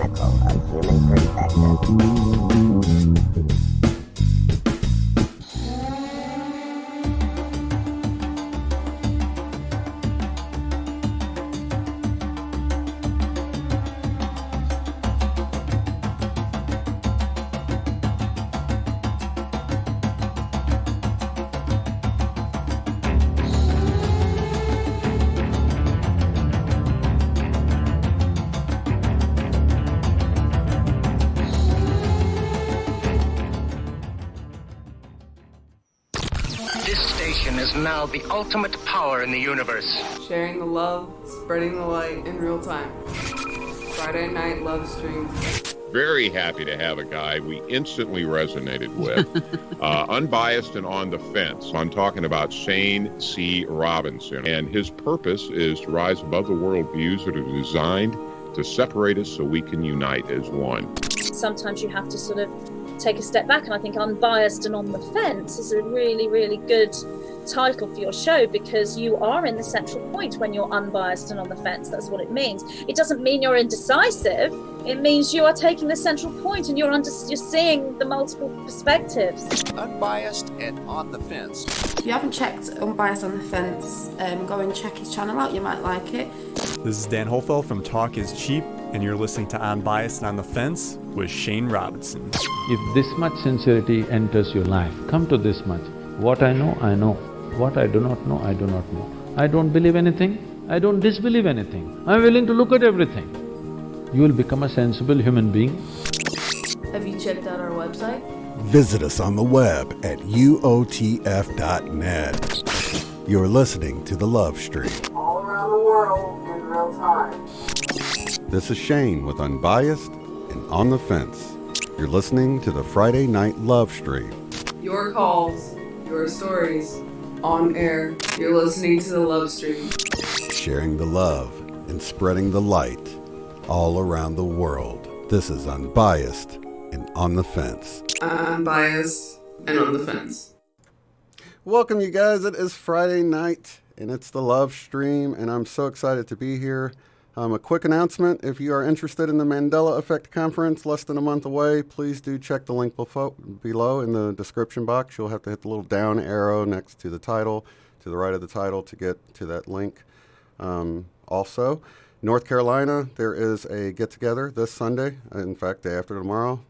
pinnacle of human perfection. Now the ultimate power in the universe. Sharing the love, spreading the light in real time. Friday night love stream. Very happy to have a guy we instantly resonated with. Unbiased and on the fence. I'm talking about Shane C. Robinson. And his purpose is to rise above the worldviews that are designed to separate us so we can unite as one. Sometimes you have to sort of take a step back, and I think Unbiased and on the Fence is a really, really good title for your show, because you are in the central point when you're unbiased and on the fence. That's what it means. It doesn't mean you're indecisive. It means you are taking the central point and you're seeing the multiple perspectives. Unbiased and on the fence. If you haven't checked Unbiased on the Fence, go and check his channel out. You might like it. This is Dan Hofeld from Talk is Cheap, and you're listening to Unbiased and on the Fence with Shane Robinson. If this much sincerity enters your life, come to this much. What I know, I know. What I do not know, I do not know. I don't believe anything, I don't disbelieve anything. I'm willing to look at everything. You will become a sensible human being. Have you checked out our website? Visit us on the web at uotf.net. You're listening to The Love Stream. All around the world in real time. This is Shane with Unbiased and On the Fence. You're listening to the Friday Night Love Stream. Your calls, your stories. On air, you're listening to the Love Stream. Sharing the love and spreading the light all around the world. This is Unbiased and On the Fence. Unbiased and on the fence. Welcome, you guys. It is Friday night, and it's the Love Stream, and I'm so excited to be here. A quick announcement, if you are interested in the Mandela Effect Conference, less than a month away, please do check the link below in the description box. You'll have to hit the little down arrow next to the title, to the right of the title, to get to that link. Also, North Carolina, there is a get-together this Sunday, in fact, day after tomorrow.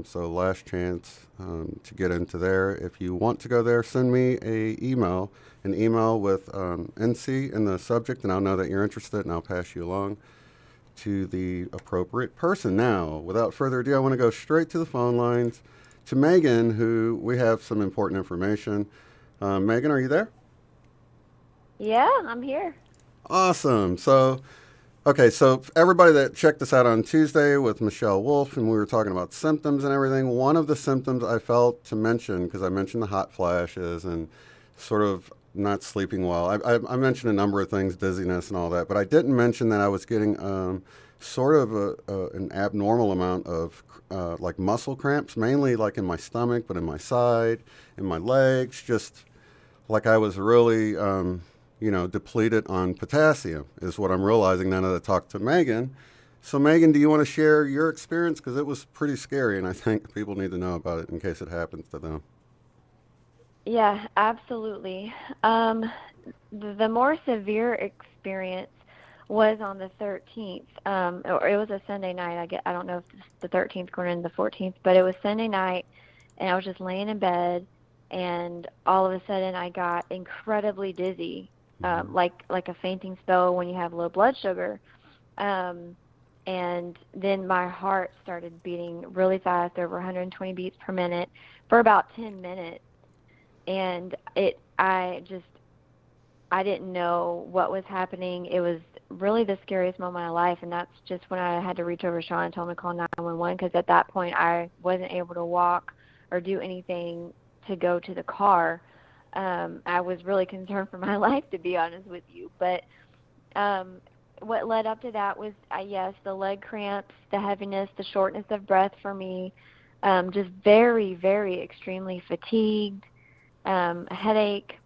So last chance to get into there. If you want to go there, send me an email with NC in the subject, and I'll know that you're interested, and I'll pass you along to the appropriate person. Now, without further ado, I want to go straight to the phone lines to Megan, who we have some important information. Megan, are you there? Yeah, I'm here. Awesome. So everybody that checked us out on Tuesday with Michelle Wolf, and we were talking about symptoms and everything, one of the symptoms I felt to mention, because I mentioned the hot flashes and sort of not sleeping well. I mentioned a number of things, dizziness and all that, but I didn't mention that I was getting sort of an abnormal amount of like muscle cramps, mainly like in my stomach, but in my side, in my legs, just like I was really, depleted on potassium is what I'm realizing now that I talked to Megan. So Megan, do you want to share your experience? Because it was pretty scary, and I think people need to know about it in case it happens to them. Yeah, absolutely. The more severe experience was on the 13th, or it was a Sunday night. I don't know if it's the 13th going into the 14th, but it was Sunday night, and I was just laying in bed, and all of a sudden I got incredibly dizzy, like a fainting spell when you have low blood sugar. And then my heart started beating really fast, over 120 beats per minute, for about 10 minutes. And I didn't know what was happening. It was really the scariest moment of my life, and that's just when I had to reach over Sean and tell him to call 911, because at that point I wasn't able to walk or do anything to go to the car. I was really concerned for my life, to be honest with you. But what led up to that was, yes, the leg cramps, the heaviness, the shortness of breath for me, just very, very extremely fatigued, a headache,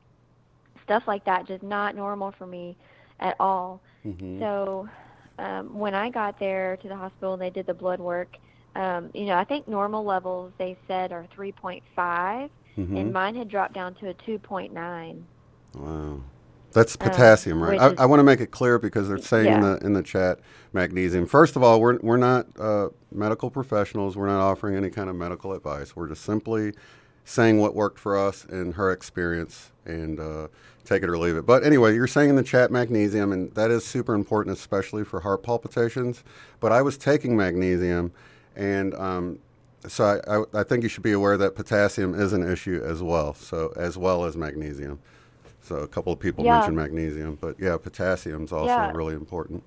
stuff like that, just not normal for me at all. Mm-hmm. So when I got there to the hospital and they did the blood work, I think normal levels they said are 3.5, and mine had dropped down to a 2.9. Wow. That's potassium, right? I want to make it clear because they're saying in the chat magnesium. First of all, we're not medical professionals. We're not offering any kind of medical advice. We're just simply saying what worked for us and her experience, and take it or leave it. But anyway, you're saying in the chat magnesium, and that is super important, especially for heart palpitations. But I was taking magnesium, and so I think you should be aware that potassium is an issue as well. So as well as magnesium. So a couple of people mentioned magnesium, but potassium's also really important.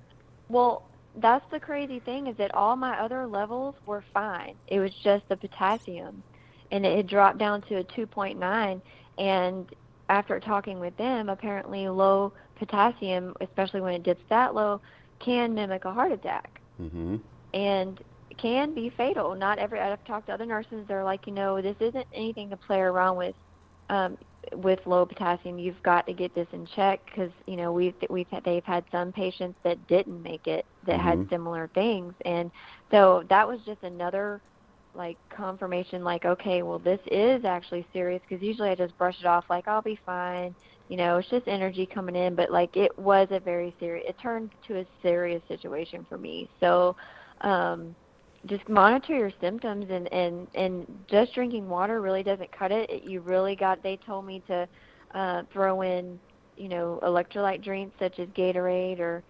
Well, that's the crazy thing, is that all my other levels were fine. It was just the potassium, and it had dropped down to a 2.9. And after talking with them, apparently low potassium, especially when it dips that low, can mimic a heart attack, and can be fatal. I've talked to other nurses. They're like, this isn't anything to play around with. With low potassium, you've got to get this in check, because they've had some patients that didn't make it that had similar things, and so that was just another confirmation, okay, well, this is actually serious, because usually I just brush it off like I'll be fine, it's just energy coming in, but it was it turned to a serious situation for me. So just monitor your symptoms, and just drinking water really doesn't cut it. They told me to throw in, electrolyte drinks such as Gatorade or,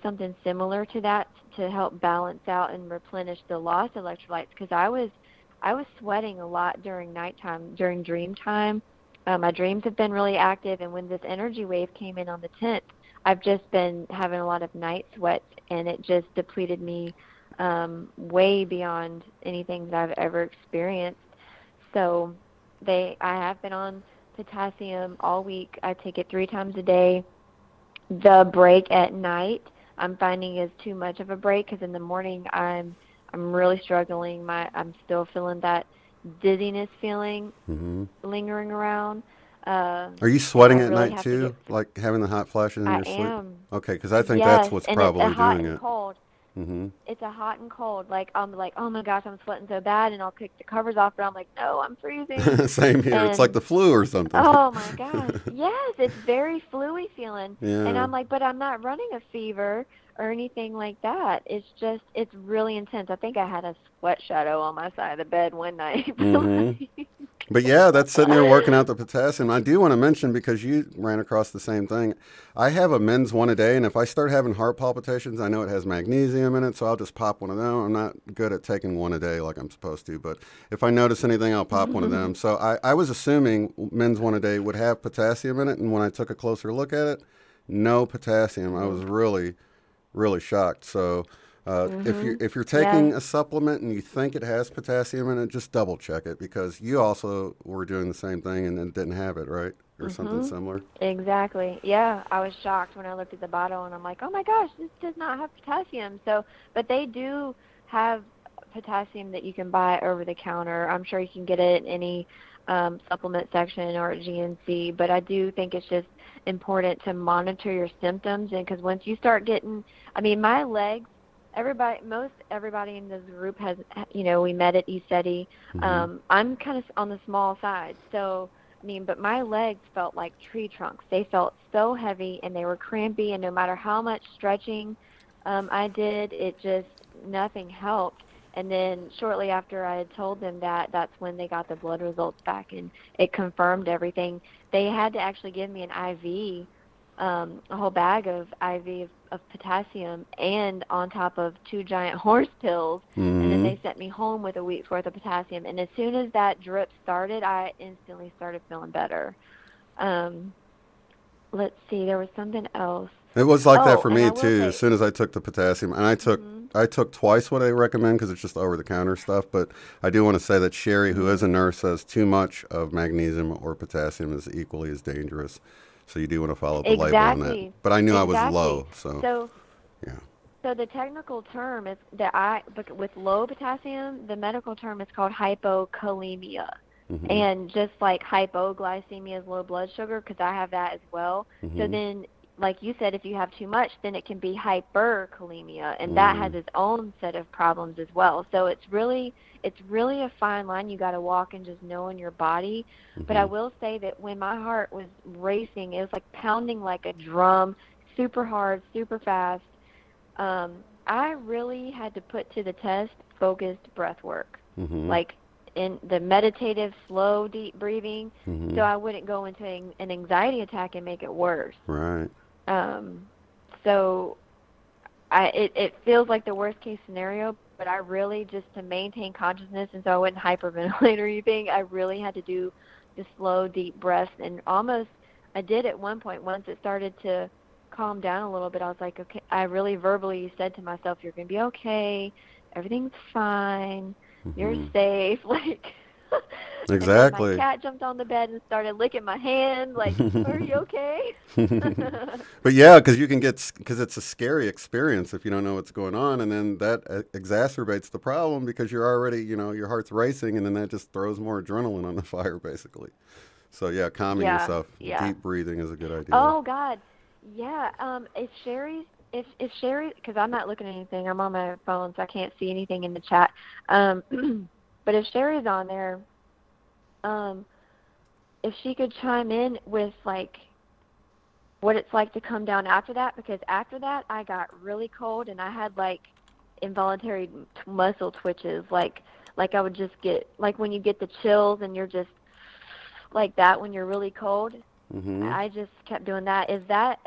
something similar to that to help balance out and replenish the lost electrolytes, because I was sweating a lot during nighttime, during dream time. My dreams have been really active, and when this energy wave came in on the 10th, I've just been having a lot of night sweats, and it just depleted me way beyond anything that I've ever experienced. So I have been on potassium all week. I take it 3 times a day. The break at night I'm finding is too much of a break, because in the morning I'm really struggling. I'm still feeling that dizziness feeling lingering around. Are you sweating at night too, like having the hot flashes in your sleep? I am. Okay, because I think that's what's probably it's hot doing and it. Cold. It's a hot and cold. I'm like, oh my gosh, I'm sweating so bad, and I'll kick the covers off, but I'm like, no, I'm freezing. Same here. It's like the flu or something. Oh my gosh. Yes, it's very flu-y feeling. Yeah. And I'm like, but I'm not running a fever or anything like that. It's really intense. I think I had a sweat shadow on my side of the bed one night. But yeah, that's sitting there working out the potassium. I do want to mention, because you ran across the same thing, I have a men's one a day, and if I start having heart palpitations, I know it has magnesium in it, so I'll just pop one of them. I'm not good at taking one a day like I'm supposed to, but if I notice anything, I'll pop one of them. So I was assuming men's one a day would have potassium in it, and when I took a closer look at it, no potassium. I was really, really shocked. So if you're taking a supplement and you think it has potassium in it, just double check it, because you also were doing the same thing and then didn't have it, right? Or something similar. Exactly. Yeah, I was shocked when I looked at the bottle, and I'm like, oh my gosh, this does not have potassium. So, but they do have potassium that you can buy over the counter. I'm sure you can get it in any supplement section or at GNC, but I do think it's just important to monitor your symptoms, and because once you start getting, my legs, most everybody in this group has, we met at ESETI. I'm kind of on the small side, so but my legs felt like tree trunks. They felt so heavy, and they were crampy, and no matter how much stretching I did, nothing helped. And then shortly after I had told them that, that's when they got the blood results back, and it confirmed everything. They had to actually give me an IV, a whole bag of IV of potassium, and on top of 2 giant horse pills, and then they sent me home with a week's worth of potassium. And as soon as that drip started, I instantly started feeling better. Let's see, there was something else. It was like that for me too. As soon as I took the potassium, and I took twice what I recommend, because it's just over-the-counter stuff. But I do want to say that Sherry, who is a nurse, says too much of magnesium or potassium is equally as dangerous. So you do want to follow the label on that. But I knew I was low, so yeah. So the technical term is with low potassium, the medical term is called hypokalemia. And just like hypoglycemia is low blood sugar, because I have that as well. So then like you said, if you have too much, then it can be hyperkalemia, and that has its own set of problems as well. So it's really a fine line you got to walk and just knowing your body. But I will say that when my heart was racing, it was like pounding like a drum, super hard, super fast. I really had to put to the test focused breath work, like in the meditative, slow, deep breathing, so I wouldn't go into an anxiety attack and make it worse. Right. So it feels like the worst case scenario, but I really, just to maintain consciousness and so I wouldn't hyperventilate or anything, I really had to do the slow, deep breaths. And almost, I did at one point, once it started to calm down a little bit, I was like, okay, I really verbally said to myself, you're going to be okay, everything's fine, you're safe, like... Exactly. And then my cat jumped on the bed and started licking my hand, like, are you okay? But yeah, because it's a scary experience if you don't know what's going on, and then that exacerbates the problem because you're already, your heart's racing, and then that just throws more adrenaline on the fire, basically. So yeah, calming yourself, deep breathing is a good idea. Oh God, yeah. If Sherry, because I'm not looking at anything, I'm on my phone, so I can't see anything in the chat. But if Sherry's on there, if she could chime in with, like, what it's like to come down after that, because after that I got really cold and I had, like, involuntary muscle twitches, like I would just get, like when you get the chills and you're just like that when you're really cold. I just kept doing that. Is that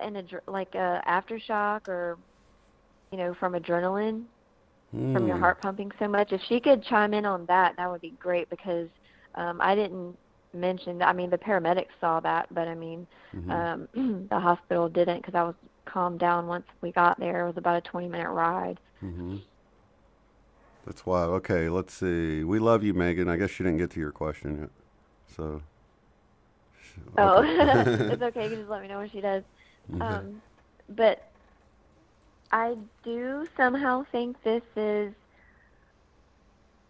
like a aftershock or, from adrenaline? From your heart pumping so much? If she could chime in on that, that would be great, because I didn't mention that. I mean, the paramedics saw that, but I mean, the hospital didn't, because I was calmed down once we got there. It was about a 20-minute ride. That's wild. Okay, let's see. We love you, Megan. I guess she didn't get to your question yet. So. Okay. Oh, it's okay. You can just let me know when she does. But I do somehow think this is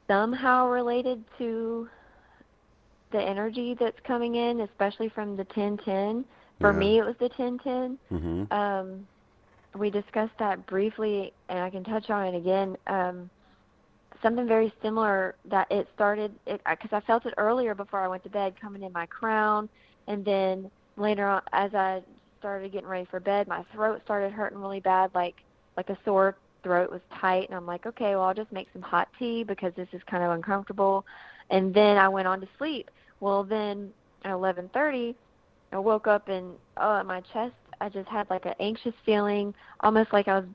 somehow related to the energy that's coming in, especially from the 1010. For me, it was the 1010. We discussed that briefly, and I can touch on it again. Something very similar, that it started, because I felt it earlier before I went to bed, coming in my crown, and then later on, as I started getting ready for bed, my throat started hurting really bad, like a sore throat was tight, and I'm like, okay, well, I'll just make some hot tea because this is kind of uncomfortable. And then I went on to sleep. Well, then at 11:30, I woke up and at my chest, I just had like an anxious feeling, almost like I was,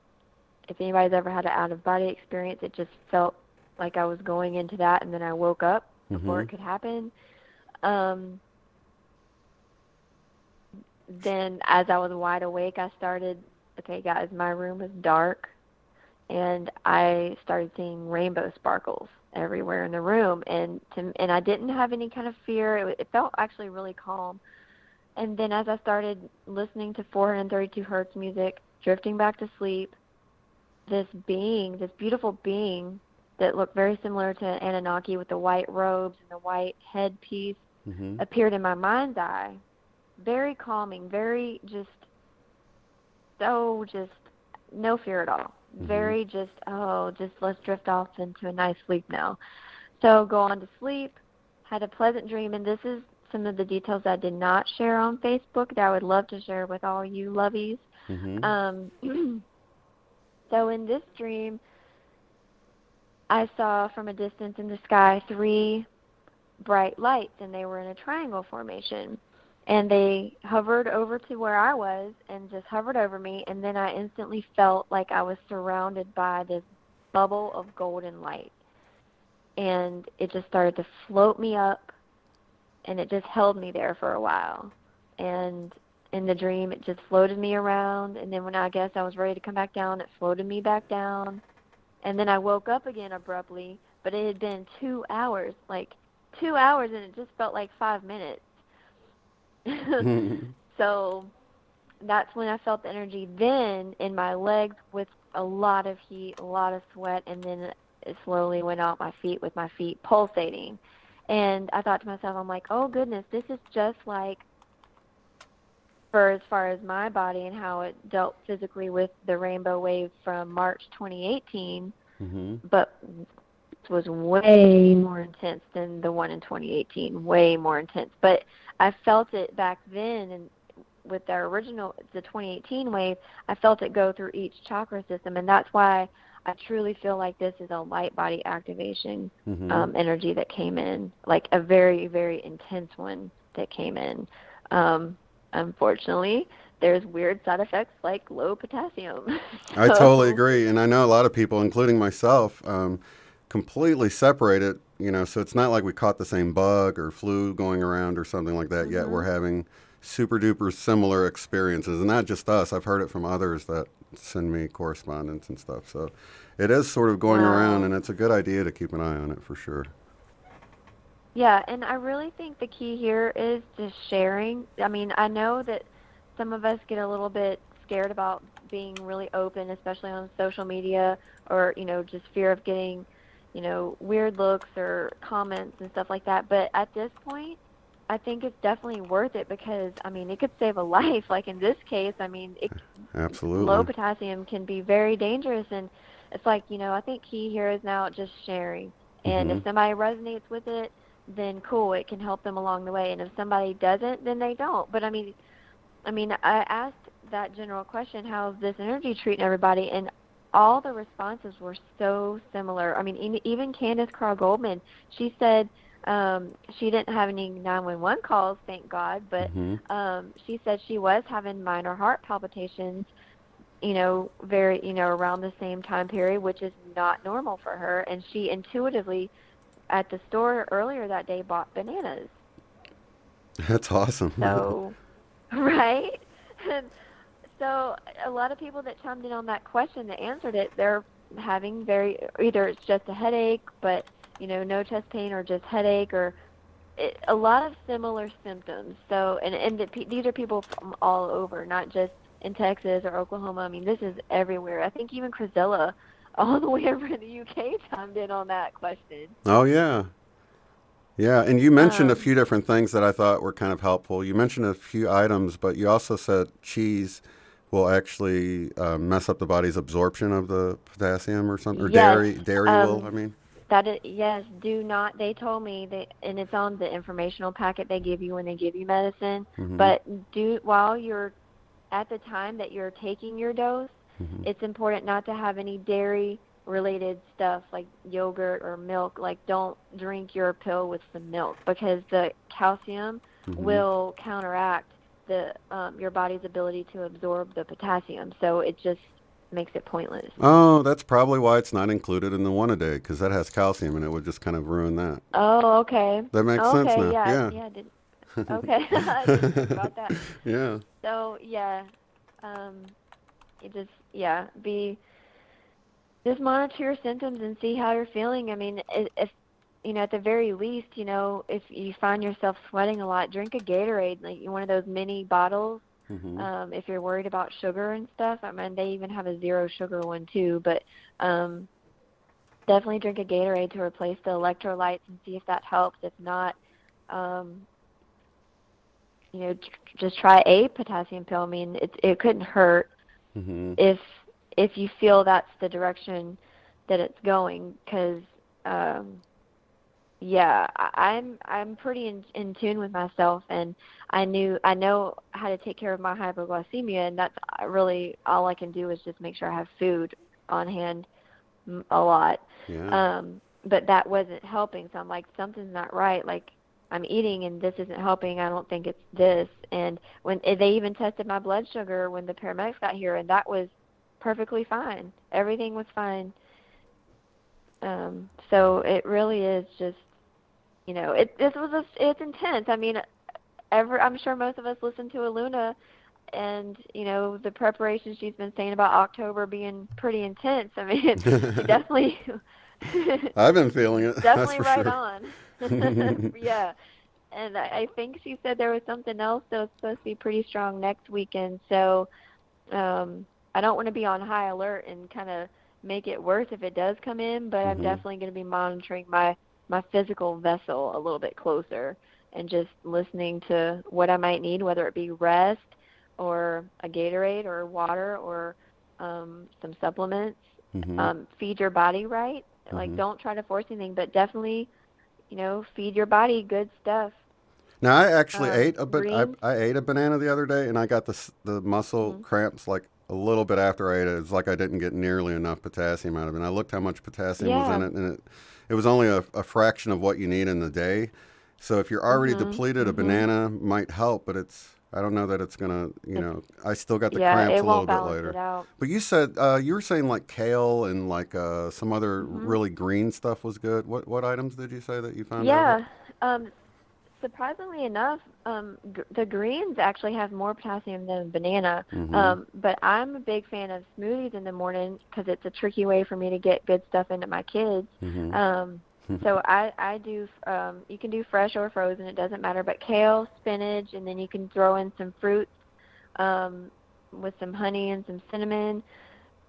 if anybody's ever had an out-of-body experience, it just felt like I was going into that, and then I woke up before it could happen. Then as I was wide awake, I started, okay, guys, my room was dark, and I started seeing rainbow sparkles everywhere in the room, and I didn't have any kind of fear. It felt actually really calm. And then as I started listening to 432 hertz music, drifting back to sleep, this beautiful being that looked very similar to Anunnaki with the white robes and the white headpiece appeared in my mind's eye. Very calming, very just no fear at all. Very just let's drift off into a nice sleep now. So go on to sleep, had a pleasant dream, and this is some of the details I did not share on Facebook that I would love to share with all you lovies. So in this dream, I saw from a distance in the sky 3 bright lights, and they were in a triangle formation. And they hovered over to where I was and just hovered over me, and then I instantly felt like I was surrounded by this bubble of golden light. And it just started to float me up, and it just held me there for a while. And in the dream, it just floated me around, and then when I guess I was ready to come back down, it floated me back down. And then I woke up again abruptly, but it had been 2 hours, like 2 hours, and it just felt like 5 minutes. So that's when I felt the energy then in my legs with a lot of heat, a lot of sweat, and then it slowly went out my feet with my feet pulsating. And I thought to myself, I'm like, oh goodness, this is just like for as far as my body and how it dealt physically with the rainbow wave from March 2018, but it was way more intense than the one in 2018, way more intense. But I felt it back then, and with the 2018 wave, I felt it go through each chakra system, and that's why I truly feel like this is a light body activation energy that came in, like a very, very intense one that came in. Unfortunately, there's weird side effects like low potassium. I totally agree, and I know a lot of people, including myself, completely separate it, so it's not like we caught the same bug or flu going around or something like that, yet we're having super duper similar experiences, and not just us. I've heard it from others that send me correspondence and stuff, so it is sort of going around, and it's a good idea to keep an eye on it for sure. Yeah, and I really think the key here is just sharing. I mean, I know that some of us get a little bit scared about being really open, especially on social media, or, just fear of getting, weird looks or comments and stuff like that. But at this point, I think it's definitely worth it because, it could save a life. Like in this case, absolutely, low potassium can be very dangerous. And it's like, I think key here is now just sharing. And if somebody resonates with it, then cool, it can help them along the way. And if somebody doesn't, then they don't. But I asked that general question, how's this energy treating everybody? And all the responses were so similar. Even Candace Carl Goldman, she said she didn't have any 911 calls, thank God, but she said she was having minor heart palpitations, around the same time period, which is not normal for her. And she intuitively, at the store earlier that day, bought bananas. That's awesome. So, right? And so a lot of people that chimed in on that question that answered it, they're having either it's just a headache, but, no chest pain, or just headache, or a lot of similar symptoms. So, these are people from all over, not just in Texas or Oklahoma. This is everywhere. I think even Crizella, all the way over in the UK, chimed in on that question. Oh, yeah. Yeah, and you mentioned a few different things that I thought were kind of helpful. You mentioned a few items, but you also said cheese will actually mess up the body's absorption of the potassium or something, or yes. dairy will, Yes, do not. They told me, and it's on the informational packet they give you when they give you medicine, but while you're at the time that you're taking your dose, it's important not to have any dairy-related stuff like yogurt or milk. Like, don't drink your pill with some milk because the calcium will counteract your body's ability to absorb the potassium. So it just makes it pointless. Oh, that's probably why it's not included in the one a day, because that has calcium, and it would just kind of ruin that. Oh, okay. That makes sense now. Yeah. Okay. I didn't think about that. Yeah. So, yeah. Just monitor your symptoms and see how you're feeling. If at the very least, if you find yourself sweating a lot, drink a Gatorade, like one of those mini bottles. If you're worried about sugar and stuff, they even have a 0 sugar one too. But definitely drink a Gatorade to replace the electrolytes and see if that helps. If not, just try a potassium pill. It couldn't hurt if you feel that's the direction that it's going, because I'm pretty in tune with myself, and I know how to take care of my hypoglycemia, and that's really all I can do is just make sure I have food on hand a lot. Yeah. But that wasn't helping, so I'm like, something's not right. Like, I'm eating and this isn't helping. I don't think it's this. And when they even tested my blood sugar when the paramedics got here, and that was perfectly fine. Everything was fine. So it really is just, it's intense. I'm sure most of us listen to Aluna, and the preparation she's been saying about October being pretty intense. Definitely. I've been feeling it. Definitely that's for right sure. on. Yeah. And I think she said there was something else that was supposed to be pretty strong next weekend. So I don't want to be on high alert and kind of make it worse if it does come in, but I'm definitely going to be monitoring my physical vessel a little bit closer and just listening to what I might need, whether it be rest or a Gatorade or water or some supplements. Feed your body right. Like, don't try to force anything, but definitely, feed your body good stuff. Now, I actually ate greens. I ate a banana the other day, and I got the muscle cramps like a little bit after I ate it. It's like I didn't get nearly enough potassium out of it. And I looked how much potassium was in it, and it was only a fraction of what you need in the day. So if you're already depleted, a banana might help, but I don't know that it's gonna, I still got the cramps a little bit later. It out. But you said you were saying like kale and like some other really green stuff was good. What items did you say that you found out about? Surprisingly enough, the greens actually have more potassium than banana. But I'm a big fan of smoothies in the morning because it's a tricky way for me to get good stuff into my kids. So I do, you can do fresh or frozen, it doesn't matter, but kale, spinach, and then you can throw in some fruits with some honey and some cinnamon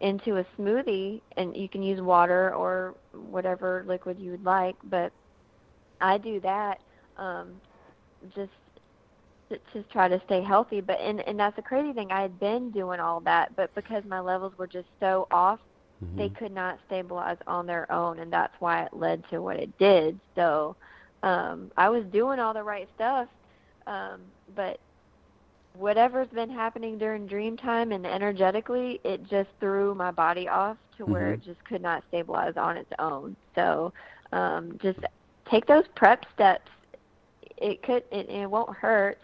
into a smoothie, and you can use water or whatever liquid you would like, but I do that just to try to stay healthy. But and that's the crazy thing, I had been doing all that, but because my levels were just so off, they could not stabilize on their own, and that's why it led to what it did. So I was doing all the right stuff, but whatever's been happening during dream time and energetically, it just threw my body off to where it just could not stabilize on its own. So just take those prep steps. It won't hurt.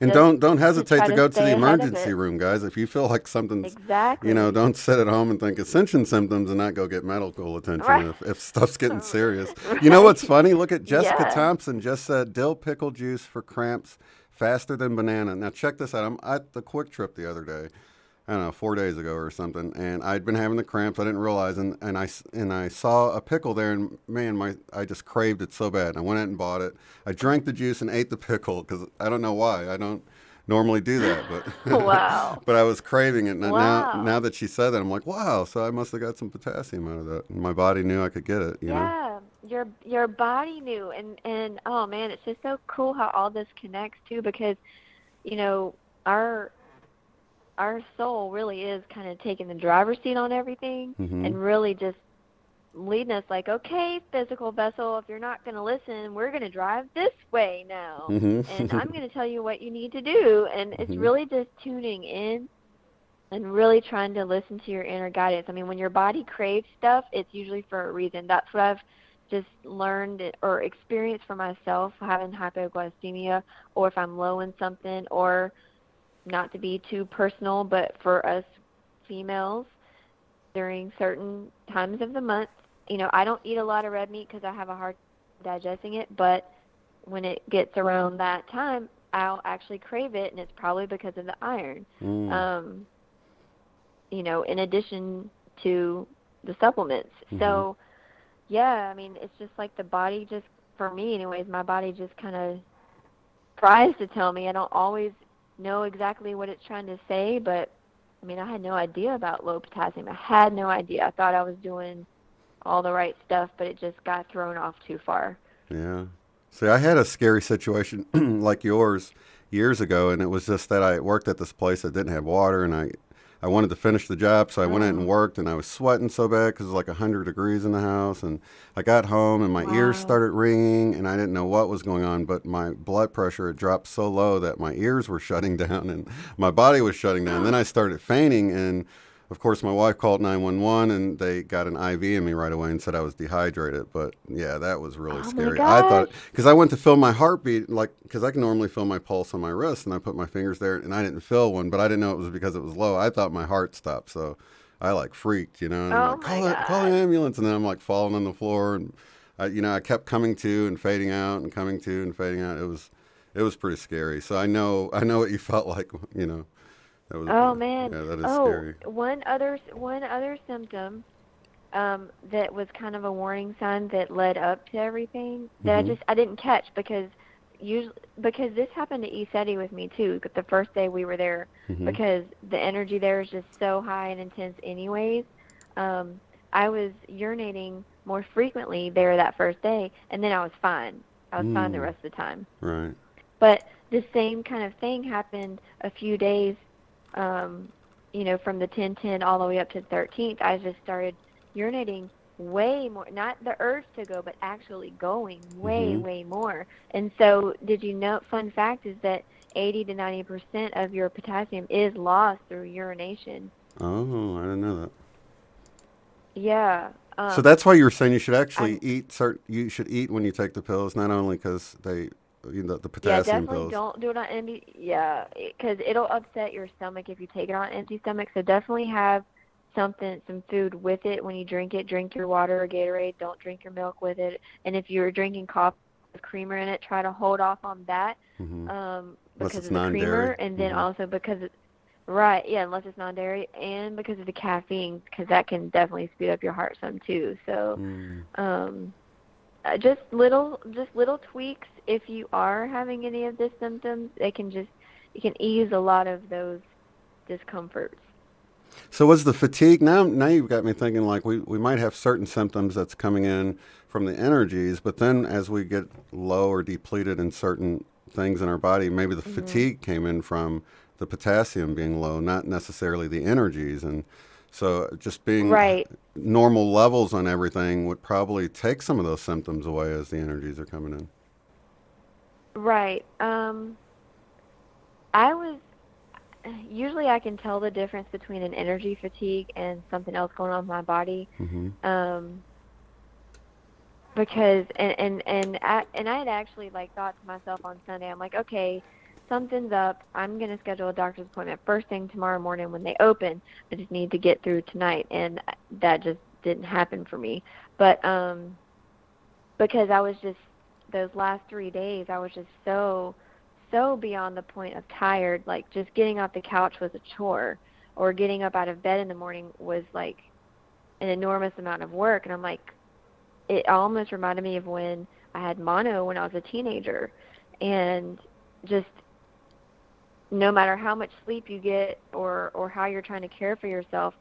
And don't hesitate to go to the emergency room, guys. If you feel like something's, don't sit at home and think ascension symptoms and not go get medical attention if stuff's getting serious. You know what's funny? Look at Jessica Thompson just said dill pickle juice for cramps faster than banana. Now check this out. I'm at the Quick Trip the other day. I don't know, 4 days ago or something, and I'd been having the cramps. I didn't realize, and I saw a pickle there, and man, I just craved it so bad. And I went out and bought it. I drank the juice and ate the pickle because I don't know why. I don't normally do that, but wow. But I was craving it. And now that she said that, I'm like, wow. So I must have got some potassium out of that. And my body knew I could get it. You know? Your body knew, and oh man, it's just so cool how all this connects too, because our soul really is kind of taking the driver's seat on everything and really just leading us like, okay, physical vessel, if you're not going to listen, we're going to drive this way now. And I'm going to tell you what you need to do. And it's really just tuning in and really trying to listen to your inner guidance. I mean, when your body craves stuff, it's usually for a reason. That's what I've just learned or experienced for myself, having hypoglycemia, or if I'm low in something, or not to be too personal, but for us females, during certain times of the month, I don't eat a lot of red meat because I have a hard time digesting it, but when it gets around that time, I'll actually crave it, and it's probably because of the iron. In addition to the supplements. So, yeah, I mean, it's just like the body just, for me anyways, my body just kind of tries to tell me. I don't always know exactly what it's trying to say, but I mean, I had no idea about low potassium. I had no idea. I thought I was doing all the right stuff, but it just got thrown off too far. Yeah. See, I had a scary situation like yours years ago, and it was just that I worked at this place that didn't have water, and I wanted to finish the job, so I went in and worked, and I was sweating so bad because it was like 100 degrees in the house, and I got home, and my ears started ringing, and I didn't know what was going on, but my blood pressure had dropped so low that my ears were shutting down, and my body was shutting down. Then I started fainting, and of course, my wife called 911, and they got an IV in me right away and said I was dehydrated. But yeah, that was really scary. I thought, because I went to feel my heartbeat, because I can normally feel my pulse on my wrist, and I put my fingers there, and I didn't feel one, but I didn't know it was because it was low. I thought my heart stopped, so I freaked, and I'm like, call the ambulance, and then I'm falling on the floor, and I kept coming to and fading out, and coming to and fading out. It was pretty scary. So I know what you felt like, That was, man! Yeah, that is scary. One other symptom that was kind of a warning sign that led up to everything that I didn't catch because this happened to ESETI with me too. The first day we were there, because the energy there is just so high and intense. Anyways, I was urinating more frequently there that first day, and then I was fine. I was fine the rest of the time. Right. But the same kind of thing happened a few days, you know, from the 10/10 all the way up to the 13th. I just started urinating way more, not the urge to go, but actually going way more. And so did you know, fun fact is that 80 to 90% of your potassium is lost through urination. Oh, I didn't know that. Yeah. So that's why you were saying you should actually eat. You should eat when you take the pills, not only because they, you know, the potassium definitely pills. don't do it on empty. Yeah, because it'll upset your stomach if you take it on empty stomach. So definitely have some food with it when you drink it. Drink your water or Gatorade. Don't drink your milk with it. And if you're drinking coffee with creamer in it, try to hold off on that because of the creamer, and then also because unless it's non-dairy, and because of the caffeine, because that can definitely speed up your heart some too. So just little tweaks. If you are having any of these symptoms, it can ease a lot of those discomforts. So was the fatigue, now you've got me thinking like we might have certain symptoms that's coming in from the energies, but then as we get low or depleted in certain things in our body, maybe the fatigue came in from the potassium being low, not necessarily the energies. And so just being normal levels on everything would probably take some of those symptoms away as the energies are coming in. Right. Usually I can tell the difference between an energy fatigue and something else going on with my body. Because I had actually like thought to myself on Sunday, I'm like, okay, something's up. I'm going to schedule a doctor's appointment first thing tomorrow morning when they open. I just need to get through tonight, and that just didn't happen for me. But because I was just, those last 3 days, I was just so beyond the point of tired. Like just getting off the couch was a chore, or getting up out of bed in the morning was like an enormous amount of work. And I'm like, it almost reminded me of when I had mono when I was a teenager, and just no matter how much sleep you get or how you're trying to care for yourself,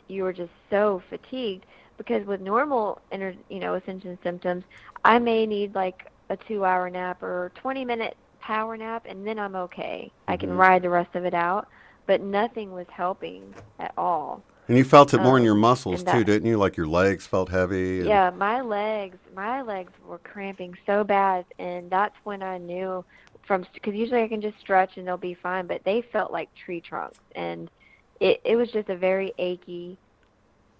you are just so fatigued. Because with normal ascension symptoms, I may need like a 2-hour nap or 20-minute power nap, and then I'm okay. I can ride the rest of it out, but nothing was helping at all. And you felt it more in your muscles too, didn't you? Like your legs felt heavy. Yeah, my legs were cramping so bad, and that's when I knew because usually I can just stretch and they'll be fine, but they felt like tree trunks, and it was just a very achy,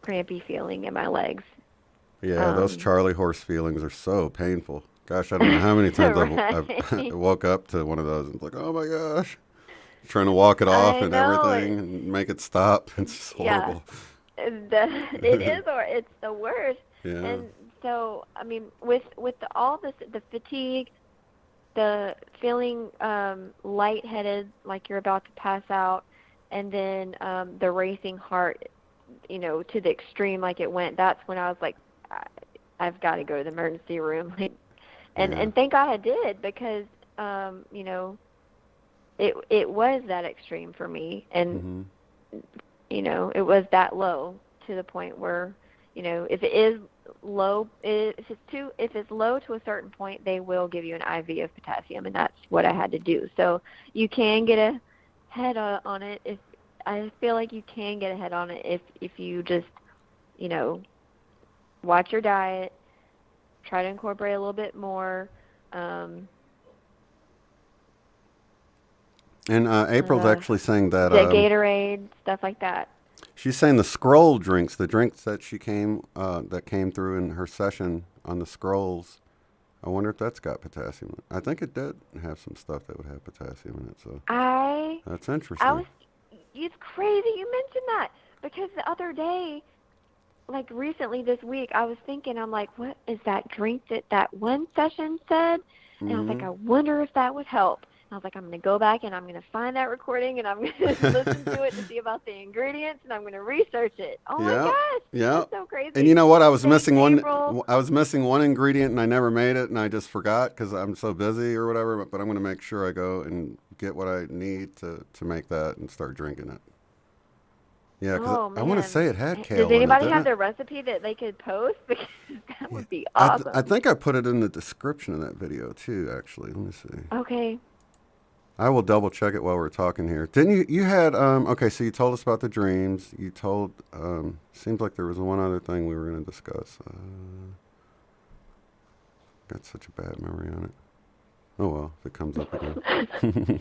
crampy feeling in my legs. Yeah, those Charlie horse feelings are so painful. Gosh, I don't know how many times I've woke up to one of those and like, oh my gosh, trying to walk it off and everything and make it stop. It's just horrible. Yeah, it is, or it's the worst. Yeah. And so, I mean, with all this, the fatigue, the feeling lightheaded, like you're about to pass out, and then the racing heart, to the extreme, like it went. That's when I was like, I've got to go to the emergency room. And thank God I did, because it was that extreme for me, and it was that low to the point where if it is low, if it's low to a certain point, they will give you an IV of potassium, and that's what I had to do. So you can get a head on it. If I feel like you can get a head on it if you just watch your diet, try to incorporate a little bit more. And April's actually saying that the Gatorade, stuff like that. She's saying the scroll drinks, the drinks that she came through in her session on the scrolls. I wonder if that's got potassium. I think it did have some stuff that would have potassium in it. So that's interesting. It's crazy you mentioned that, because the other day, like recently this week, I was thinking, I'm like, what is that drink that one session said? And I was like, I wonder if that would help. I was like, I'm going to go back and I'm going to find that recording and I'm going to listen to it to see about the ingredients, and I'm going to research it. Oh my gosh, that's so crazy. And you know what? I was missing one ingredient and I never made it, and I just forgot because I'm so busy or whatever. But I'm going to make sure I go and get what I need to make that and start drinking it. Yeah, because I want to say it had kale. Does anybody have the recipe that they could post? Because that would be awesome. I think I put it in the description of that video too. Actually, let me see. Okay. I will double check it while we're talking here. Didn't you had, okay, so you told us about the dreams. You told, seems like there was one other thing we were going to discuss. Got such a bad memory on it. Oh, well, if it comes up again.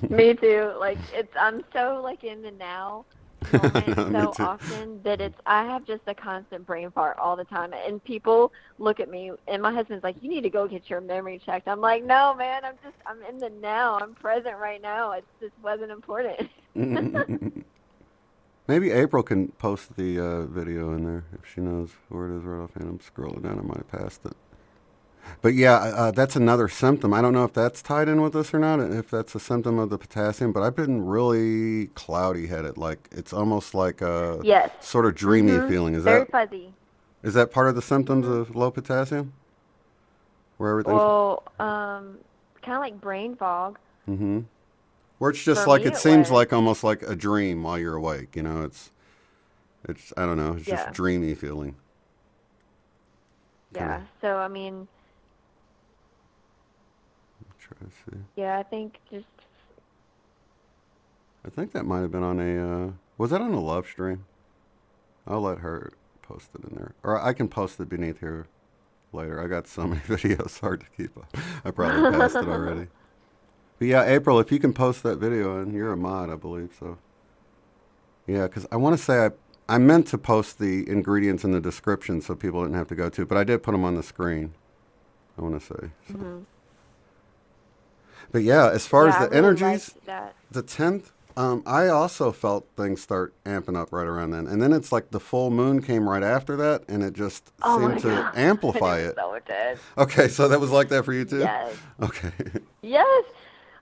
Me too. Like, I'm so, like, in the now moment so often that I have just a constant brain fart all the time. And people look at me, and my husband's like, you need to go get your memory checked. I'm like, no, man, I'm in the now. I'm present right now. It just wasn't important. Maybe April can post the video in there if she knows where it is right offhand. I'm scrolling down. I might have passed it. But yeah, that's another symptom. I don't know if that's tied in with this or not, if that's a symptom of the potassium, but I've been really cloudy-headed. Like, it's almost like a sort of dreamy feeling. Very fuzzy. Is that part of the symptoms of low potassium? Where everything? Well, kind of like brain fog. Mm-hmm. Where it's just For like, me, it seems like almost like a dream while you're awake. You know, it's I don't know, it's just dreamy feeling. Yeah, so I mean... See. Yeah, I think that might have been on a, was that on a love stream? I'll let her post it in there. Or I can post it beneath here later. I got so many videos, hard to keep up. I probably passed it already. But yeah, April, if you can post that video, and you're a mod, I believe, so. Yeah, because I want to say I meant to post the ingredients in the description so people didn't have to go to, but I did put them on the screen, I want to say. So. Mm-hmm. But yeah, as far as the energies, the 10th, I also felt things start amping up right around then. And then it's like the full moon came right after that, and it just seemed to amplify it. So it did. Okay, so that was like that for you too? Yes. Okay. Yes.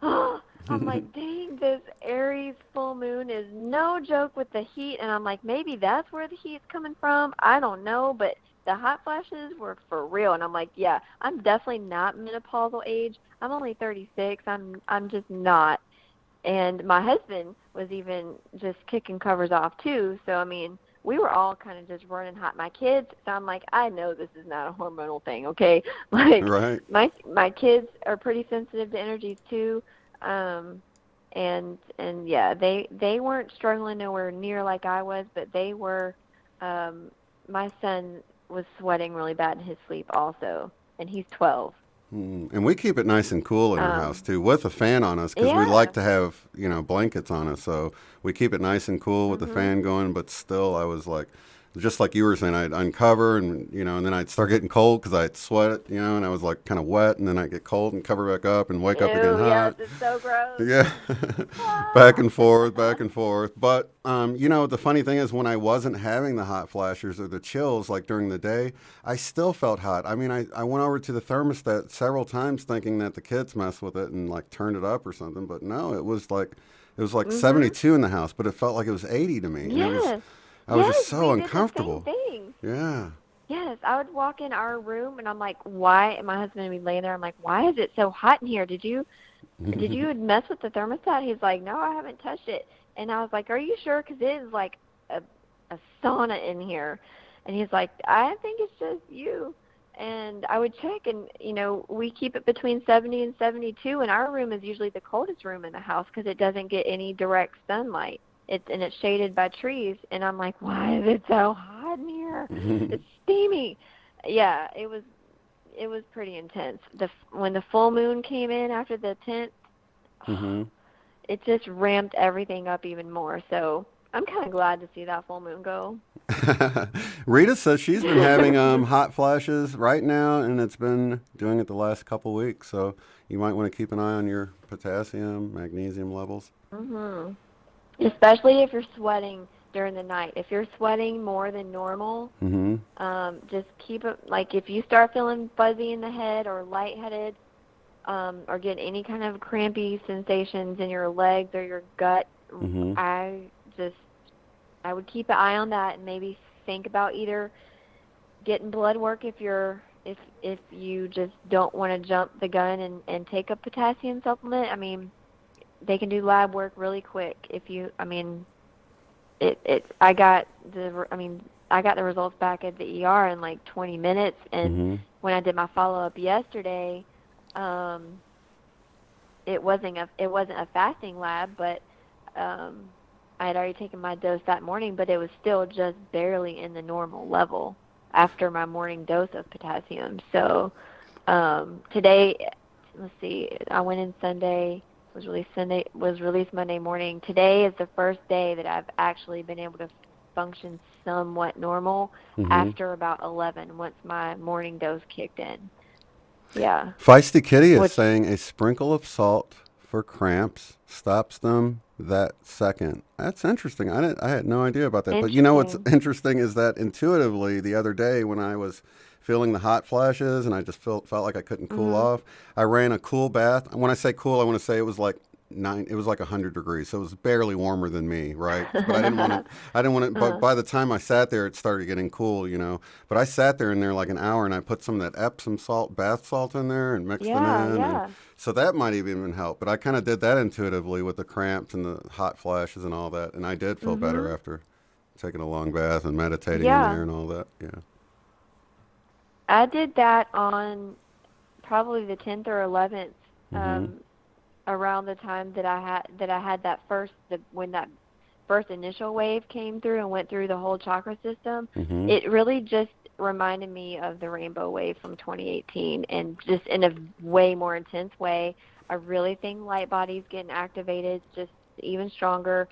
Oh, I'm like, dang, this Aries full moon is no joke with the heat. And I'm like, maybe that's where the heat's coming from. I don't know, but the hot flashes were for real. And I'm like, yeah, I'm definitely not menopausal age. I'm only 36. I'm just not. And my husband was even just kicking covers off too. So I mean, we were all kind of just running hot. My kids, so I'm like, I know this is not a hormonal thing, okay? Like, right. My kids are pretty sensitive to energies too. And yeah, they weren't struggling nowhere near like I was, but they were. My son was sweating really bad in his sleep also, and he's 12. And we keep it nice and cool in our house too, with a fan on us, because we like to have, blankets on us. So we keep it nice and cool with the fan going. But still, I was like, just like you were saying, I'd uncover and then I'd start getting cold because I'd sweat, and I was like kind of wet, and then I'd get cold and cover back up and wake up again hot. Yes, it's so gross. Yeah, back and forth. But the funny thing is, when I wasn't having the hot flashes or the chills like during the day, I still felt hot. I mean, I went over to the thermostat several times thinking that the kids messed with it and like turned it up or something, but no, it was like 72 in the house, but it felt like it was 80 to me. Yes. I was just so uncomfortable. Did the same thing. Yeah. Yes, I would walk in our room and I'm like, why? And my husband would be laying there. I'm like, why is it so hot in here? Did you mess with the thermostat? He's like, no, I haven't touched it. And I was like, are you sure? Because it is like a sauna in here. And he's like, I think it's just you. And I would check, and we keep it between 70 and 72. And our room is usually the coldest room in the house because it doesn't get any direct sunlight. And it's shaded by trees, and I'm like, why is it so hot in here? It's steamy. Yeah, it was pretty intense. When the full moon came in after the 10th, it just ramped everything up even more. So I'm kind of glad to see that full moon go. Rita says she's been having hot flashes right now, and it's been doing it the last couple weeks. So you might want to keep an eye on your potassium, magnesium levels. Mm-hmm. Especially if you're sweating during the night. If you're sweating more than normal, just keep it, like if you start feeling fuzzy in the head or lightheaded or get any kind of crampy sensations in your legs or your gut, I would keep an eye on that and maybe think about either getting blood work if you just don't want to jump the gun and take a potassium supplement. I mean, they can do lab work really quick. I got the results back at the ER in like 20 minutes, and when I did my follow-up yesterday, it wasn't a fasting lab, but I had already taken my dose that morning, but it was still just barely in the normal level after my morning dose of potassium. So today, let's see, I went in Sunday, was released Monday morning. Today is the first day that I've actually been able to function somewhat normal after about 11, once my morning dose kicked in. Yeah. Feisty Kitty is saying a sprinkle of salt for cramps stops them that second. That's interesting. I had no idea about that. But you know what's interesting is that intuitively the other day when I was feeling the hot flashes and I just felt like I couldn't cool off, I ran a cool bath. When I say cool, I want to say it was like 100 degrees, so it was barely warmer than me, right? But I didn't want to, but by the time I sat there, it started getting cool, you know. But I sat there in there like an hour and I put some of that Epsom salt, bath salt in there and mixed them in. Yeah. And so that might even help. But I kind of did that intuitively with the cramps and the hot flashes and all that. And I did feel better after taking a long bath and meditating in there and all that. Yeah. I did that on probably the 10th or 11th, around the time that I had that when that first initial wave came through and went through the whole chakra system. It really just reminded me of the rainbow wave from 2018, and just in a way more intense way. I really think light bodies getting activated just even stronger.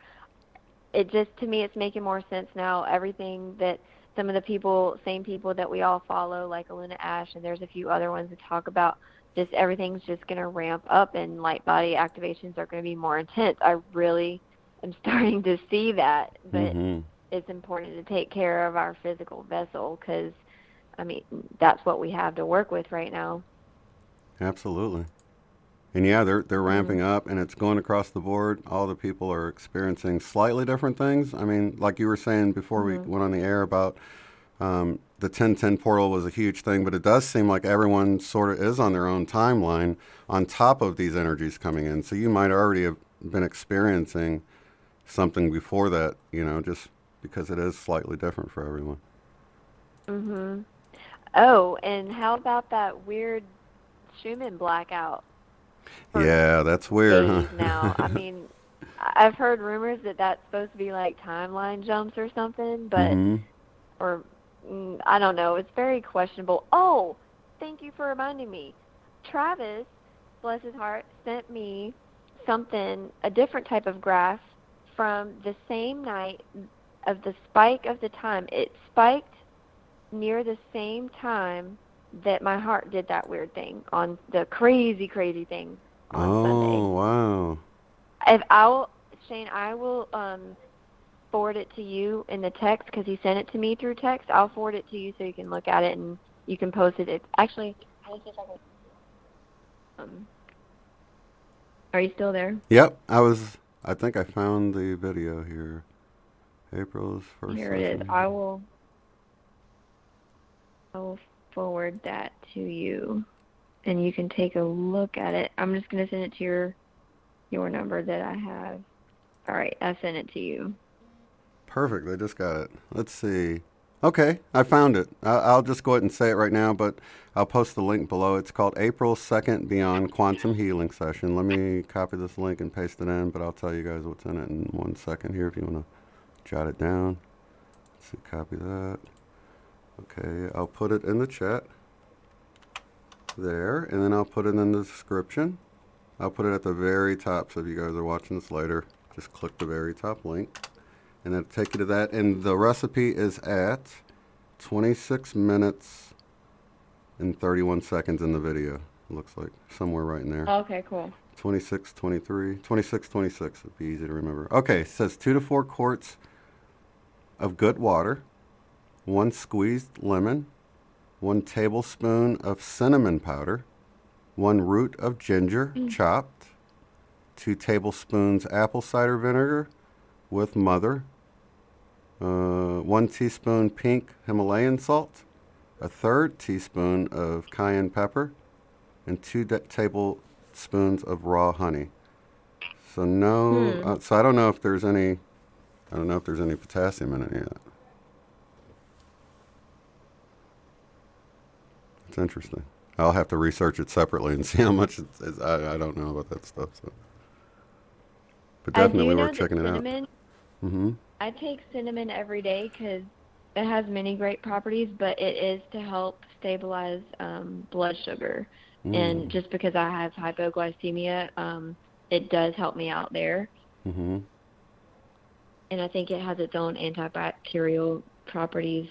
It just, to me, it's making more sense now. Everything that some of the same people that we all follow, like Aluna Ash, and there's a few other ones that talk about just everything's just going to ramp up and light body activations are going to be more intense. I really am starting to see that, but it's important to take care of our physical vessel because, I mean, that's what we have to work with right now. Absolutely. And yeah, they're ramping up, and it's going across the board. All the people are experiencing slightly different things. I mean, like you were saying before we went on the air about the 1010 portal was a huge thing, but it does seem like everyone sort of is on their own timeline on top of these energies coming in. So you might already have been experiencing something before that, you know, just because it is slightly different for everyone. Oh, and how about that weird Schumann blackout? Yeah, that's weird, huh? Now, I mean, I've heard rumors that that's supposed to be like timeline jumps or something, but or I don't know. It's very questionable. Oh, thank you for reminding me. Travis, bless his heart, sent me a different type of graph from the same night of the spike of the time. It spiked near the same time that my heart did that weird thing on the crazy thing on Sunday. Oh, wow. Shane, I will forward it to you in the text because he sent it to me through text. I'll forward it to you so you can look at it and you can post it. Actually, are you still there? Yep, I think I found the video here. April's first. Here it is. I will forward that to you, and you can take a look at it. I'm just going to send it to your number that I have. All right, I sent it to you. Perfect. I just got it. Let's see. Okay, I found it. I'll just go ahead and say it right now, but I'll post the link below. It's called April 2nd Beyond Quantum Healing Session. Let me copy this link and paste it in, but I'll tell you guys what's in it in 1 second here if you want to jot it down. Let's see, copy that. Okay, I'll put it in the chat there, and then I'll put it in the description. I'll put it at the very top, so if you guys are watching this later, just click the very top link, and it'll take you to that. And the recipe is at 26 minutes and 31 seconds in the video. It looks like somewhere right in there. Okay, cool. 26, 23, 26, 26. It'd be easy to remember. Okay, it says 2 to 4 quarts of good water, 1 squeezed lemon, 1 tablespoon of cinnamon powder, 1 root of ginger chopped, 2 tablespoons apple cider vinegar with mother, 1 teaspoon pink Himalayan salt, 1/3 teaspoon of cayenne pepper, and 2 tablespoons of raw honey. So so I don't know if there's any potassium in it yet. It's interesting. I'll have to research it separately and see how much it's I don't know about that stuff. So. But definitely worth checking it out. Mm-hmm. I take cinnamon every day because it has many great properties, but it is to help stabilize blood sugar. And just because I have hypoglycemia, it does help me out there. Mm-hmm. And I think it has its own antibacterial properties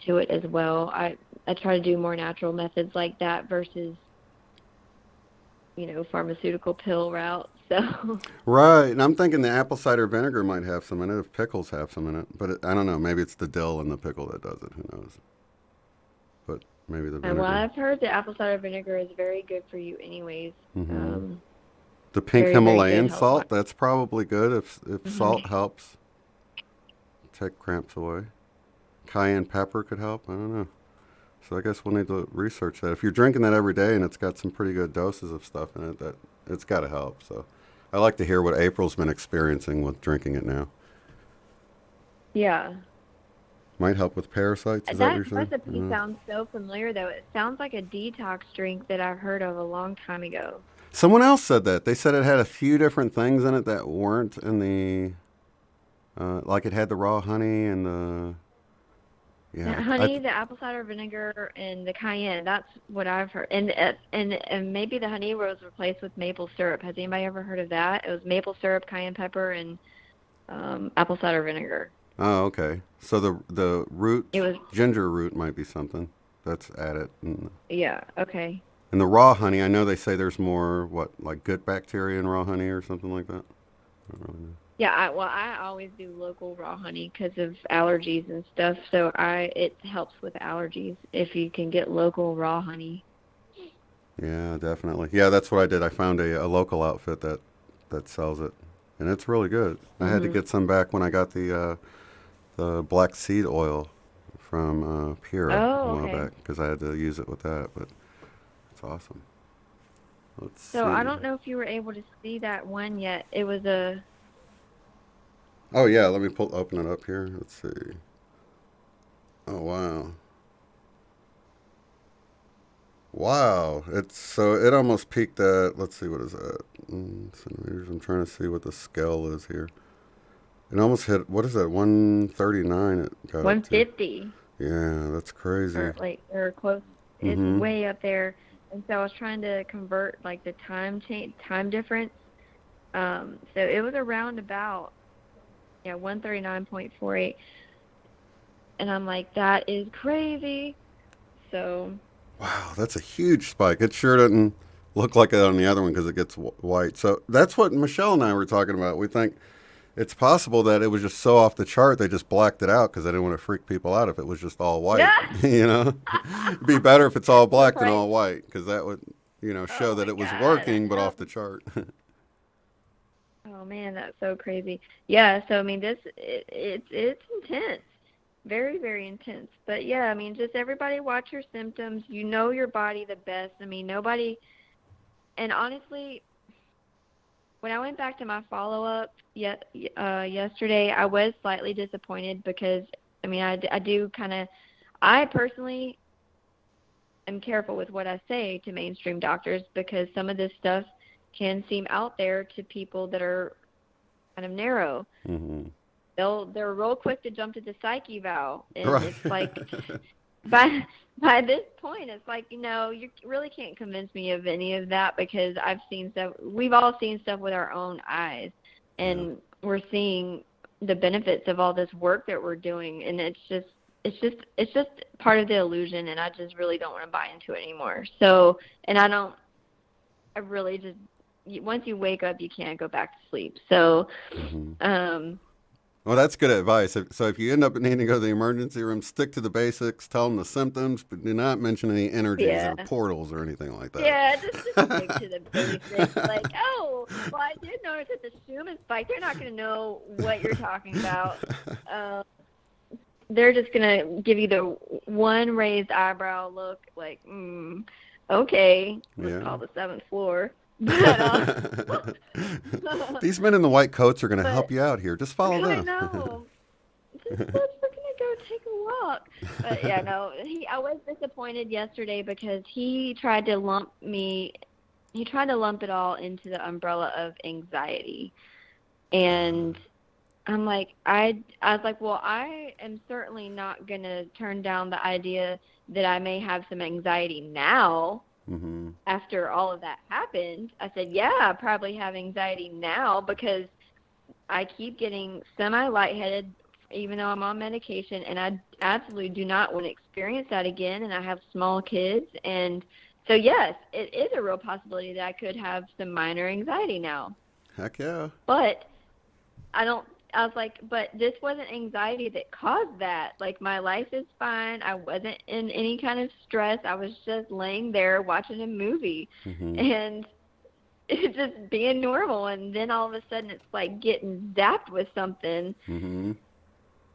to it as well. I try to do more natural methods like that versus, pharmaceutical pill route. So. Right, and I'm thinking the apple cider vinegar might have some in it if pickles have some in it. But I don't know. Maybe it's the dill in the pickle that does it. Who knows? But maybe the vinegar. Well, I've heard the apple cider vinegar is very good for you anyways. Mm-hmm. The pink very, Himalayan very salt, that's probably good if salt helps. Take cramps away. Cayenne pepper could help. I don't know. So I guess we'll need to research that. If you're drinking that every day and it's got some pretty good doses of stuff in it, that it's got to help. So I like to hear what April's been experiencing with drinking it now. Yeah. Might help with parasites. Is that what you're saying? That recipe sounds so familiar, though. It sounds like a detox drink that I've heard of a long time ago. Someone else said that. They said it had a few different things in it that weren't in the... like it had the raw honey and the... Yeah, the honey, the apple cider vinegar, and the cayenne. That's what I've heard. And maybe the honey was replaced with maple syrup. Has anybody ever heard of that? It was maple syrup, cayenne pepper, and apple cider vinegar. Oh, okay. So the root, ginger root might be something that's added. Yeah, okay. And the raw honey, I know they say there's more, like gut bacteria in raw honey or something like that? I don't really know. Yeah, I always do local raw honey because of allergies and stuff. So it helps with allergies if you can get local raw honey. Yeah, definitely. Yeah, that's what I did. I found a local outfit that sells it, and it's really good. I had to get some back when I got the black seed oil from Pura a while back because I had to use it with that. But it's awesome. Let's see. I don't know if you were able to see that one yet. It was a... Oh, yeah, let me open it up here. Let's see. Oh, wow. Wow. It almost peaked at, let's see, what is that? Centimeters. I'm trying to see what the scale is here. It almost hit, what is that, 139 it got 150. Yeah, that's crazy. Or close. It's way up there. And so I was trying to convert, the time difference. So it was around about... 139.48, and I'm like, that is crazy. So wow, that's a huge spike. It sure doesn't look like it on the other one because it gets white. So that's what Michelle and I were talking about. We think it's possible that it was just so off the chart they just blacked it out because they didn't want to freak people out if it was just all white. Yeah. It'd be better if it's all black than all white because that would show that it was working but off the chart. Oh man, that's so crazy. Yeah, so I mean, it's intense, very, very intense. But yeah, I mean, just everybody watch your symptoms. You know your body the best. I mean, nobody. And honestly, when I went back to my follow-up yesterday, I was slightly disappointed because I mean, I personally am careful with what I say to mainstream doctors because some of this stuff can seem out there to people that are kind of narrow. Mm-hmm. They're real quick to jump to the psych eval, and right. It's like by this point, it's like you really can't convince me of any of that because I've seen stuff. We've all seen stuff with our own eyes, and we're seeing the benefits of all this work that we're doing, and it's just part of the illusion, and I just really don't want to buy into it anymore. So, and I really just. Once you wake up, you can't go back to sleep. So, well, that's good advice. So if you end up needing to go to the emergency room, stick to the basics, tell them the symptoms, but do not mention any energies or portals or anything like that. Yeah, just stick to the basics. Well, I did notice that the Schumann spike, they're not going to know what you're talking about. They're just going to give you the one raised eyebrow look, okay, let's call the seventh floor. But, these men in the white coats are going to help you out here. Just follow them. I know. We're going to go take a walk. But yeah, no, I was disappointed yesterday because he tried to lump it all into the umbrella of anxiety. And I'm like, I was like, well, I am certainly not going to turn down the idea that I may have some anxiety now. Mm-hmm. After all of that happened. I said, yeah, I probably have anxiety now because I keep getting semi-lightheaded even though I'm on medication, and I absolutely do not want to experience that again, and I have small kids. And so, yes, it is a real possibility that I could have some minor anxiety now. Heck yeah. But I was like, but this wasn't anxiety that caused that. Like, my life is fine. I wasn't in any kind of stress. I was just laying there watching a movie. Mm-hmm. And it's just being normal. And then all of a sudden it's like getting zapped with something Mm-hmm.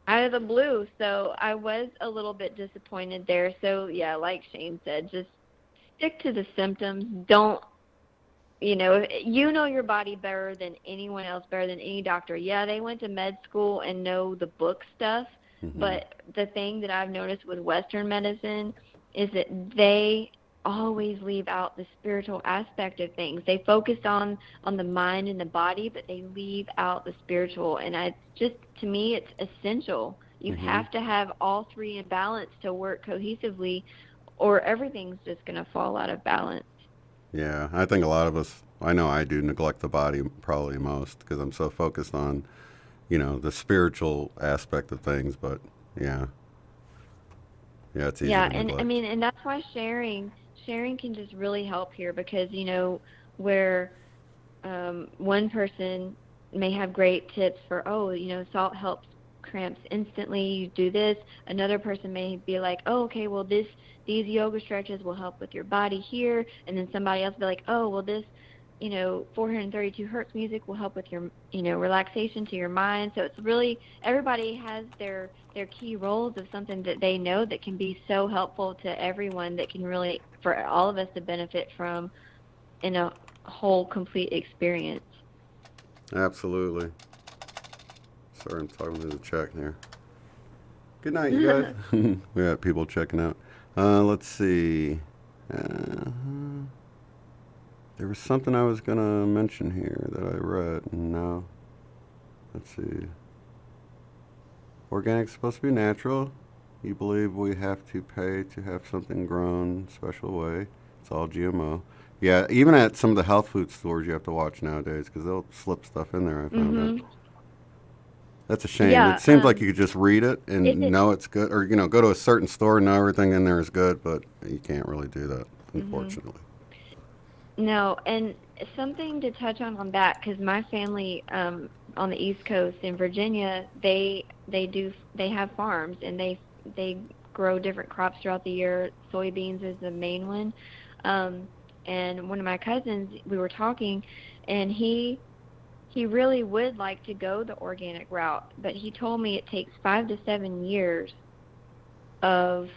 out of the blue. So I was a little bit disappointed there. So, yeah, like Shane said, just stick to the symptoms. Don't, you know your body better than anyone else, better than any doctor. Yeah, they went to med school and know the book stuff, Mm-hmm. but the thing that I've noticed with Western medicine is that they always leave out the spiritual aspect of things. They focus on the mind and the body, but they leave out the spiritual. And to me, it's essential. You Mm-hmm. have to have all three in balance to work cohesively, or everything's just going to fall out of balance. Yeah, I think a lot of us, I know I do, neglect the body probably most because I'm so focused on, the spiritual aspect of things. But yeah, it's easy to neglect. And that's why sharing can just really help here, because where one person may have great tips for, salt helps cramps instantly, you do this. Another person may be like, oh, okay, well, these yoga stretches will help with your body here. And then somebody else will be like, oh, well, this 432 hertz music will help with your relaxation to your mind. So it's really, everybody has their key roles of something that they know that can be so helpful to everyone, that can really, for all of us to benefit from in a whole complete experience. Absolutely. Sorry, I'm talking to the chat here. Good night, you guys. We got people checking out. Let's see. There was something I was going to mention here that I read. No. Let's see. Organic's supposed to be natural. You believe we have to pay to have something grown special way. It's all GMO. Yeah, even at some of the health food stores you have to watch nowadays because they'll slip stuff in there, I found out. That's a shame. Yeah, it seems like you could just read it and know it's good, or go to a certain store and know everything in there is good, but you can't really do that, unfortunately. No, and something to touch on that, because my family on the East Coast in Virginia, they have farms, and they grow different crops throughout the year. Soybeans is the main one. And one of my cousins, we were talking, and he really would like to go the organic route, but he told me it takes 5 to 7 years of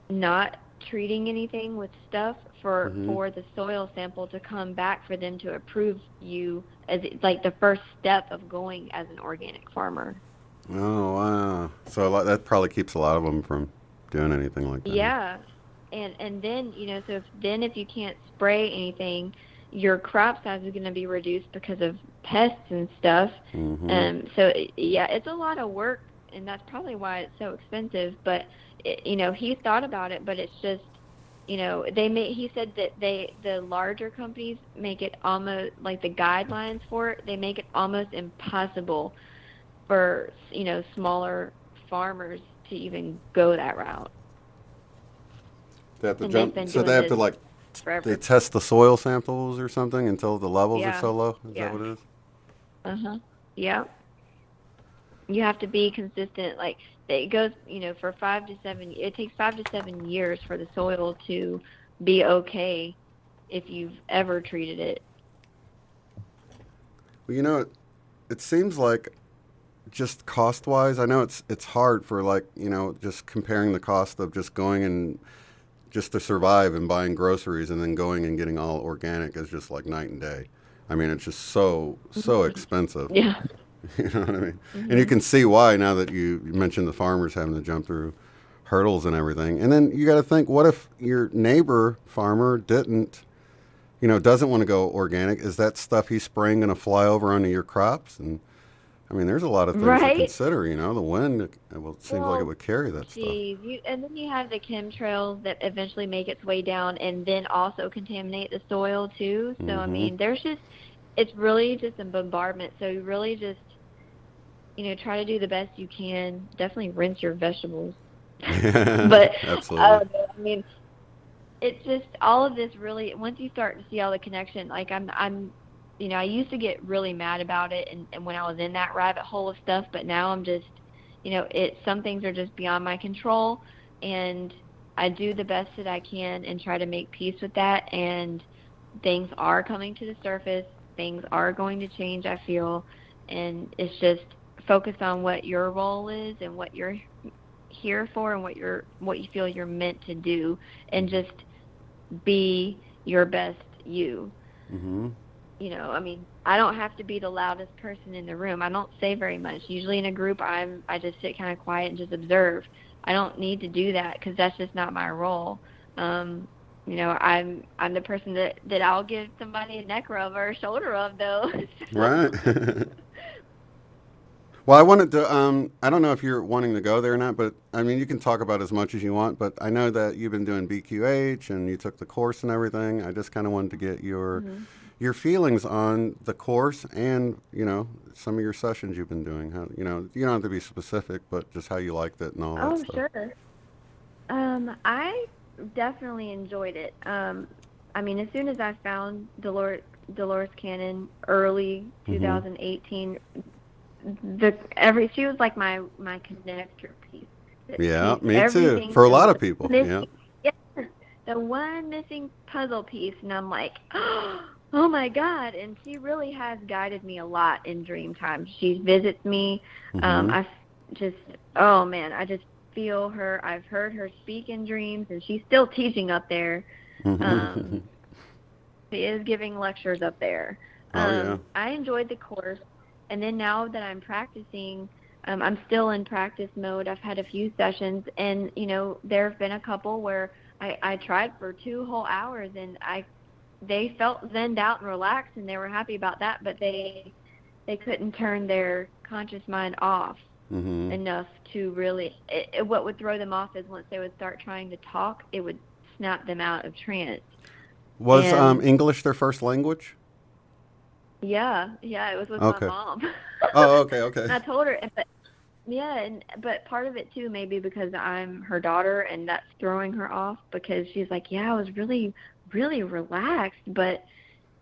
not treating anything with stuff for the soil sample to come back for them to approve you as like the first step of going as an organic farmer. Oh, wow. So that probably keeps a lot of them from doing anything like that. Yeah. And then, so if you can't spray anything, your crop size is going to be reduced because of pests and stuff. So, it's a lot of work, and that's probably why it's so expensive. But, he thought about it, but it's just, he said that the larger companies make it almost, like the guidelines for it, they make it almost impossible for, smaller farmers to even go that route. They have to jump, so they have to forever. They test the soil samples or something until the levels are so low? Is that what it is? Yeah. You have to be consistent. Like, it goes, for 5 to 7, it takes 5 to 7 years for the soil to be okay if you've ever treated it. Well, it seems like just cost-wise, I know it's hard for just comparing the cost of just going and just to survive and buying groceries and then going and getting all organic is just like night and day. I mean, it's just so expensive. Yeah. You know what I mean? And you can see why now that you mentioned the farmers having to jump through hurdles and everything. And then you got to think, what if your neighbor farmer doesn't want to go organic? Is that stuff he's spraying going to fly over onto your crops? And I mean, there's a lot of things to consider. The wind, it seems like it would carry that stuff. And then you have the chemtrails that eventually make its way down and then also contaminate the soil too. So I mean, it's really just a bombardment. So you really just, try to do the best you can. Definitely rinse your vegetables. But absolutely. I mean, it's just all of this really. Once you start to see all the connection, like I'm, I used to get really mad about it, and when I was in that rabbit hole of stuff. But now I'm just, some things are just beyond my control, and I do the best that I can and try to make peace with that. And things are coming to the surface. Things are going to change, I feel, and it's just focus on what your role is and what you're here for and what you feel you're meant to do, and just be your best you. I mean, I don't have to be the loudest person in the room. I don't say very much. Usually in a group, I just sit kind of quiet and just observe. I don't need to do that because that's just not my role. I'm the person that I'll give somebody a neck rub or a shoulder rub, though. Right. Well, I wanted to, I don't know if you're wanting to go there or not, but I mean, you can talk about as much as you want, but I know that you've been doing BQH and you took the course and everything. I just kind of wanted to get your feelings on the course and, some of your sessions you've been doing. How, you don't have to be specific, but just how you liked it and all that stuff. Oh, sure. I definitely enjoyed it. I mean, as soon as I found Dolores Cannon early 2018, she was like my connector piece. Yeah, me too. For a lot of people. Yeah. The one missing puzzle piece, and I'm like, oh my God! And she really has guided me a lot in dream time. She visits me. I just feel her. I've heard her speak in dreams, and she's still teaching up there. She is giving lectures up there. I enjoyed the course. And then now that I'm practicing, I'm still in practice mode. I've had a few sessions, and, there have been a couple where I tried for 2 whole hours, and they felt zenned out and relaxed, and they were happy about that, but they couldn't turn their conscious mind off enough to really what would throw them off is once they would start trying to talk, it would snap them out of trance. Was English their first language? Yeah, it was with my mom. Oh, okay. I told her, but part of it too, maybe because I'm her daughter, and that's throwing her off because she's like, I was really, really relaxed, but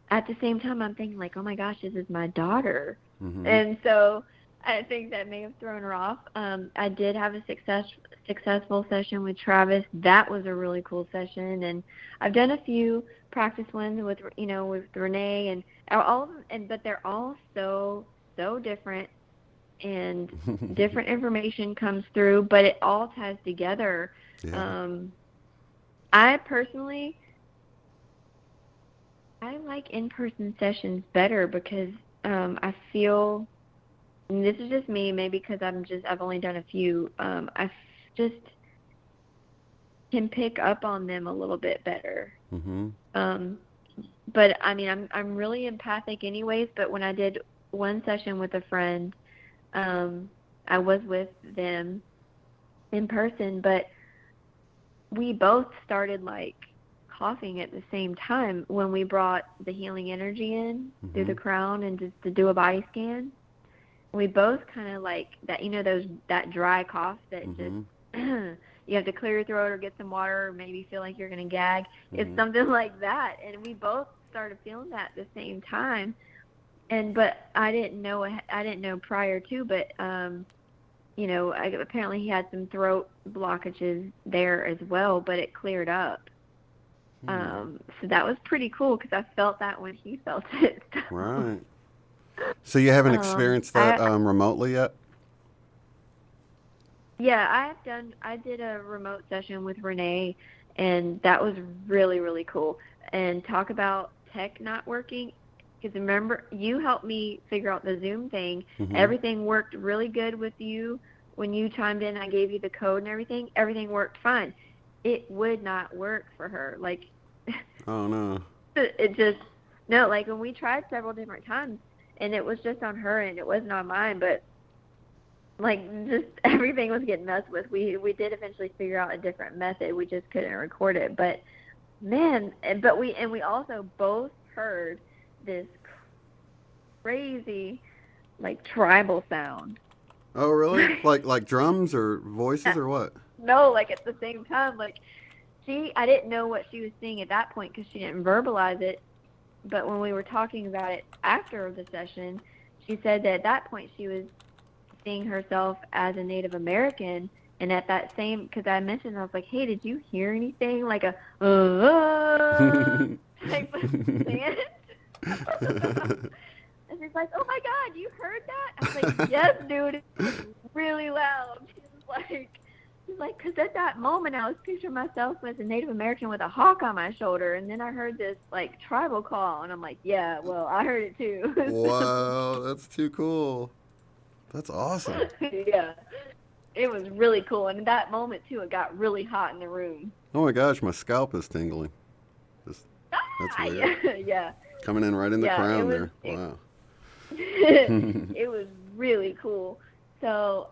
at the same time, I'm thinking like, oh my gosh, this is my daughter, and so I think that may have thrown her off. I did have a successful session with Travis. That was a really cool session, and I've done a few practice ones with Renee and all of them, but they're all so different, and different information comes through, but it all ties together. I personally like in-person sessions better because I feel, and this is just me, maybe because I've only done a few, I just can pick up on them a little bit better. But I mean, I'm really empathic anyways, but when I did one session with a friend, I was with them in person, but we both started like coughing at the same time when we brought the healing energy in through the crown and just to do a body scan. We both kind of like that, that dry cough that just you have to clear your throat or get some water or maybe feel like you're going to gag. It's something like that. And we both started feeling that at the same time. But I didn't know prior to, but, apparently he had some throat blockages there as well, but it cleared up. So that was pretty cool because I felt that when he felt it. Right. So you haven't experienced that remotely yet? Yeah, I did a remote session with Renee, and that was really, really cool. And talk about tech not working. because remember, you helped me figure out the Zoom thing. Mhm. Everything worked really good with you. When you chimed in, I gave you the code and everything. Everything worked fine. It would not work for her. Like, Oh no. it just, no, like when we tried several different times, and it was just on her end, it wasn't on mine, but like just everything was getting messed with. We did eventually figure out a different method. We just couldn't record it. But man, but we also both heard this crazy like tribal sound. Oh really? Like drums or voices or what? No, like at the same time, like I didn't know what she was seeing at that point because she didn't verbalize it. But when we were talking about it after the session, she said that at that point she was seeing herself as a Native American. And at that same, because I mentioned, I was like, hey, did you hear anything? Like a, type of chant. And she's like, oh my God, you heard that? I was like, yes, dude, it was really loud. She's like, because at that moment I was picturing myself as a Native American with a hawk on my shoulder, and then I heard this like tribal call, and I'm like, yeah, well, I heard it too. Wow, that's too cool. That's awesome. Yeah, it was really cool, and in that moment too, it got really hot in the room. Oh my gosh, my scalp is tingling. That's weird. Yeah. Coming in right in the crown there. Wow. It was really cool. So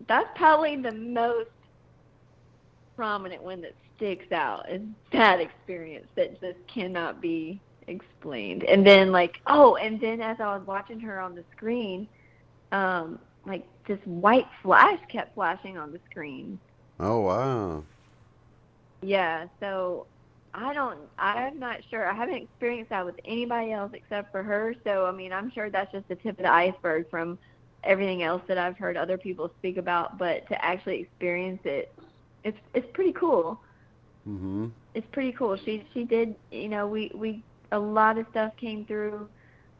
that's probably the most prominent one that sticks out is that experience that just cannot be explained. And then and then as I was watching her on the screen, like this white flash kept flashing on the screen. Oh wow. Yeah, so I'm not sure. I haven't experienced that with anybody else except for her. So, I mean, I'm sure that's just the tip of the iceberg from everything else that I've heard other people speak about. But to actually experience it, it's pretty cool. Mm-hmm. It's pretty cool. She did, we a lot of stuff came through.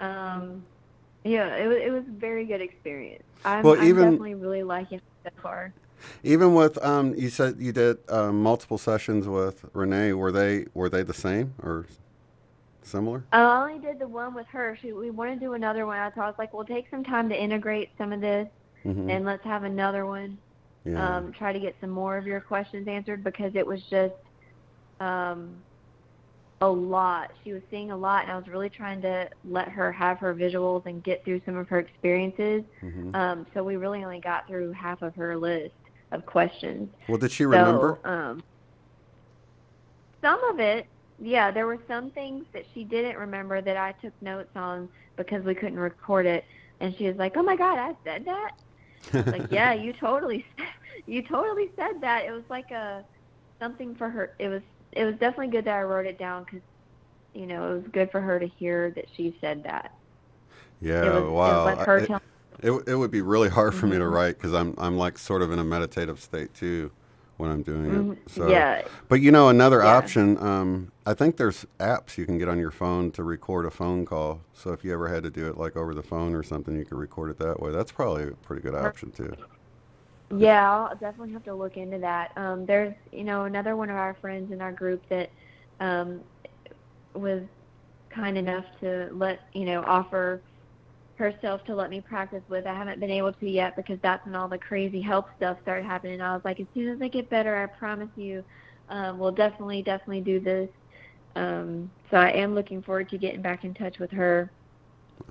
Yeah, it was a very good experience. I'm definitely really liking it so far. Even with you said you did multiple sessions with Renee. Were they the same or similar? I only did the one with her. We want to do another one. I was like, we'll take some time to integrate some of this, and let's have another one. Yeah. Try to get some more of your questions answered because it was just a lot. She was seeing a lot, and I was really trying to let her have her visuals and get through some of her experiences. So we really only got through half of her list of questions. Well, did she remember? Some of it, yeah, there were some things that she didn't remember that I took notes on because we couldn't record it. And she was like, "Oh my God, I said that." I was like, "Yeah, you totally said that." It was like something for her. It was definitely good that I wrote it down because, it was good for her to hear that she said that. Yeah, wow. It was like her telling. It would be really hard for me to write because I'm like sort of in a meditative state too when I'm doing it. So, yeah. But another option. I think there's apps you can get on your phone to record a phone call. So if you ever had to do it like over the phone or something, you could record it that way. That's probably a pretty good option too. Yeah, I'll definitely have to look into that. There's another one of our friends in our group that was kind enough to let offer herself to let me practice with. I haven't been able to yet because that's when all the crazy health stuff started happening. I was like, as soon as I get better, I promise you, we'll definitely do this. So I am looking forward to getting back in touch with her.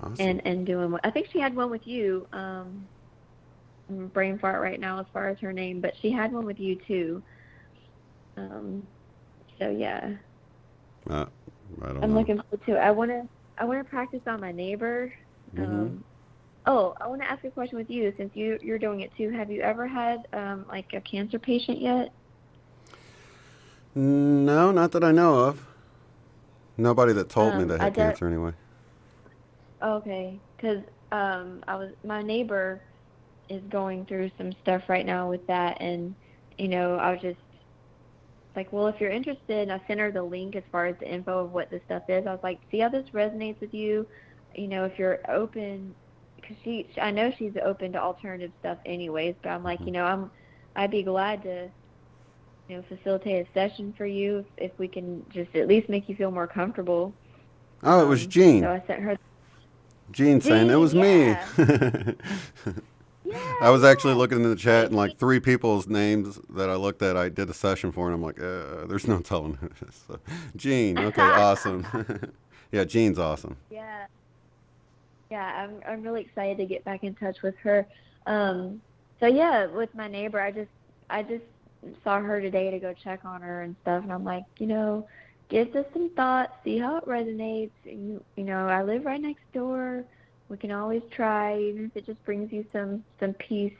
Awesome. and doing what I think she had one with you. Brain fart right now as far as her name, but she had one with you too. So yeah. I don't I'm know. looking forward to it. I want to practice on my neighbor. I want to ask a question with you since you're doing it too. Have you ever had like a cancer patient yet? No, not that I know of. Nobody that told me they had cancer anyway. Okay, because my neighbor is going through some stuff right now with that, and I was just like, well, if you're interested, I sent her the link as far as the info of what this stuff is. I was like, see how this resonates with you, if you're open, because I know she's open to alternative stuff anyways, but I'm like, I'd be glad to facilitate a session for you if we can just at least make you feel more comfortable. Oh, it was Jean. So I sent her. Jean saying it was me. Yeah, I was actually looking in the chat, and like 3 people's names that I looked at, I did a session for, and I'm like, there's no telling who it is. So, Jean, okay, awesome. Yeah, Jean's awesome. Yeah. Yeah, I'm really excited to get back in touch with her. So yeah, with my neighbor, I just saw her today to go check on her and stuff, and I'm like, give this some thought, see how it resonates. You know, I live right next door. We can always try, even if it just brings you some peace.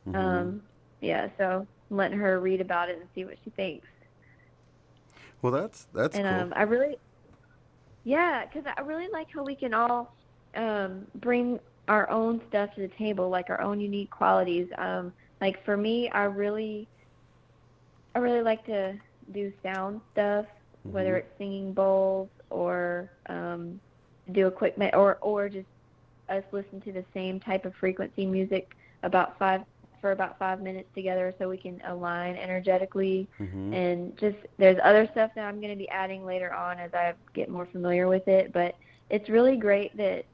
Yeah, so I'm letting her read about it and see what she thinks. Well, that's and, cool. because I really like how we can all bring our own stuff to the table, like our own unique qualities. Like for me, I really like to do sound stuff, whether it's singing bowls or do a quick or just us listen to the same type of frequency music for about 5 minutes together, so we can align energetically. And just there's other stuff that I'm going to be adding later on as I get more familiar with it. But it's really great that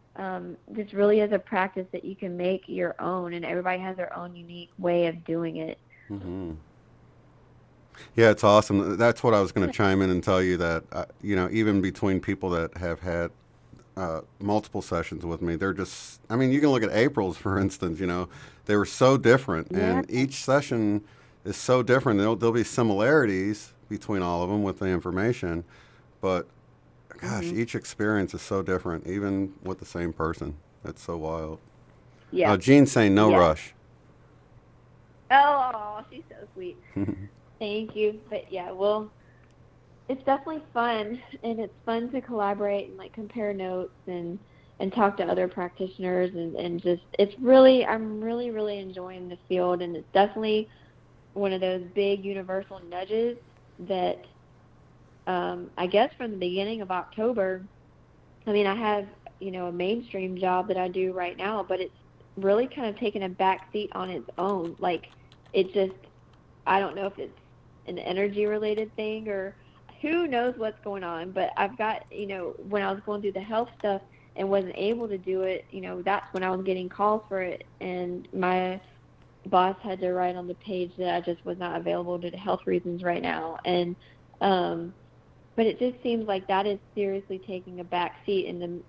this really is a practice that you can make your own, and everybody has their own unique way of doing it. Yeah, it's awesome. That's what I was going to chime in and tell you, that even between people that have had multiple sessions with me, they're just, I mean, you can look at April's, for instance, they were so different, and each session is so different. There'll be similarities between all of them with the information, but gosh, each experience is so different, even with the same person. It's so wild. Yeah. Jean's saying no rush. Oh, she's so sweet. Thank you. But yeah, well, it's definitely fun, and it's fun to collaborate and like compare notes and talk to other practitioners, and just I'm really enjoying the field, and it's definitely one of those big universal nudges that I guess from the beginning of October, I mean, I have a mainstream job that I do right now, but it's really kind of taken a back seat on its own. Like, it just, I don't know if it's an energy related thing or who knows what's going on, but I've got, when I was going through the health stuff and wasn't able to do it, that's when I was getting calls for it, and my boss had to write on the page that I just was not available due to health reasons right now. And but it just seems like that is seriously taking a back seat, and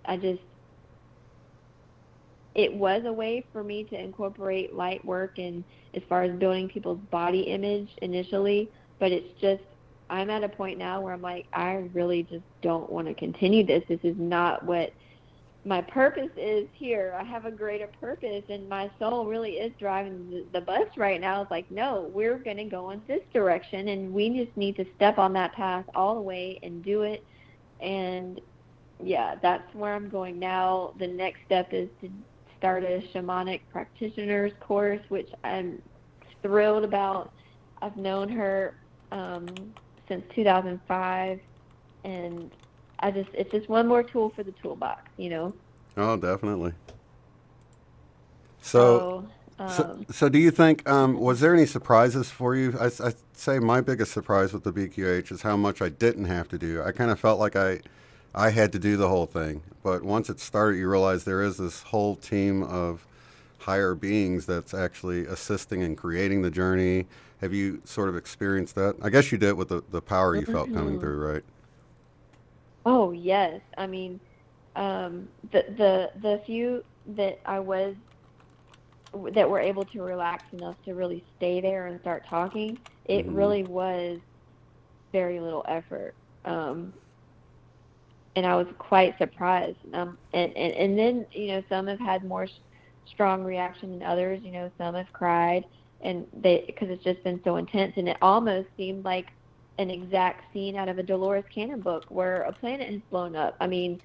it was a way for me to incorporate light work and as far as building people's body image initially, but it's just, I'm at a point now where I'm like, I really just don't want to continue this. This is not what my purpose is here. I have a greater purpose, and my soul really is driving the bus right now. It's like, no, we're going to go in this direction, and we just need to step on that path all the way and do it. And yeah, that's where I'm going now. The next step is to start a shamanic practitioner's course, which I'm thrilled about. I've known her since 2005, and it's just one more tool for the toolbox, Oh, definitely. So do you think, was there any surprises for you? I say my biggest surprise with the BQH is how much I didn't have to do. I kind of felt like I had to do the whole thing, but once it started, you realize there is this whole team of higher beings that's actually assisting in creating the journey. Have you sort of experienced that? I guess you did with the power you felt coming through, right? Oh, yes. I mean, the few that that were able to relax enough to really stay there and start talking, it really was very little effort. And I was quite surprised. And then, some have had more strong reaction than others. Some have cried, and because it's just been so intense, and it almost seemed like an exact scene out of a Dolores Cannon book where a planet has blown up. I mean,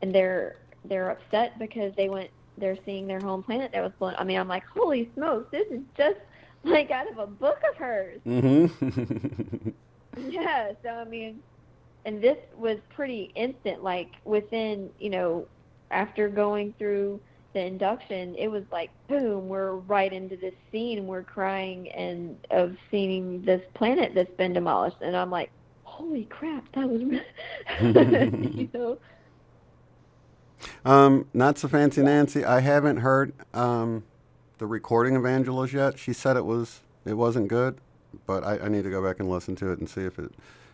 and they're upset because they're seeing their home planet that was blown. I mean, I'm like, holy smokes, this is just like out of a book of hers. Yeah, so I mean, and this was pretty instant, like within, after going through the induction, it was like, boom, we're right into this scene. We're crying and of seeing this planet that's been demolished. And I'm like, holy crap, that was, Not so fancy Nancy. I haven't heard the recording of Angela's yet. She said it wasn't good, but I need to go back and listen to it and see if it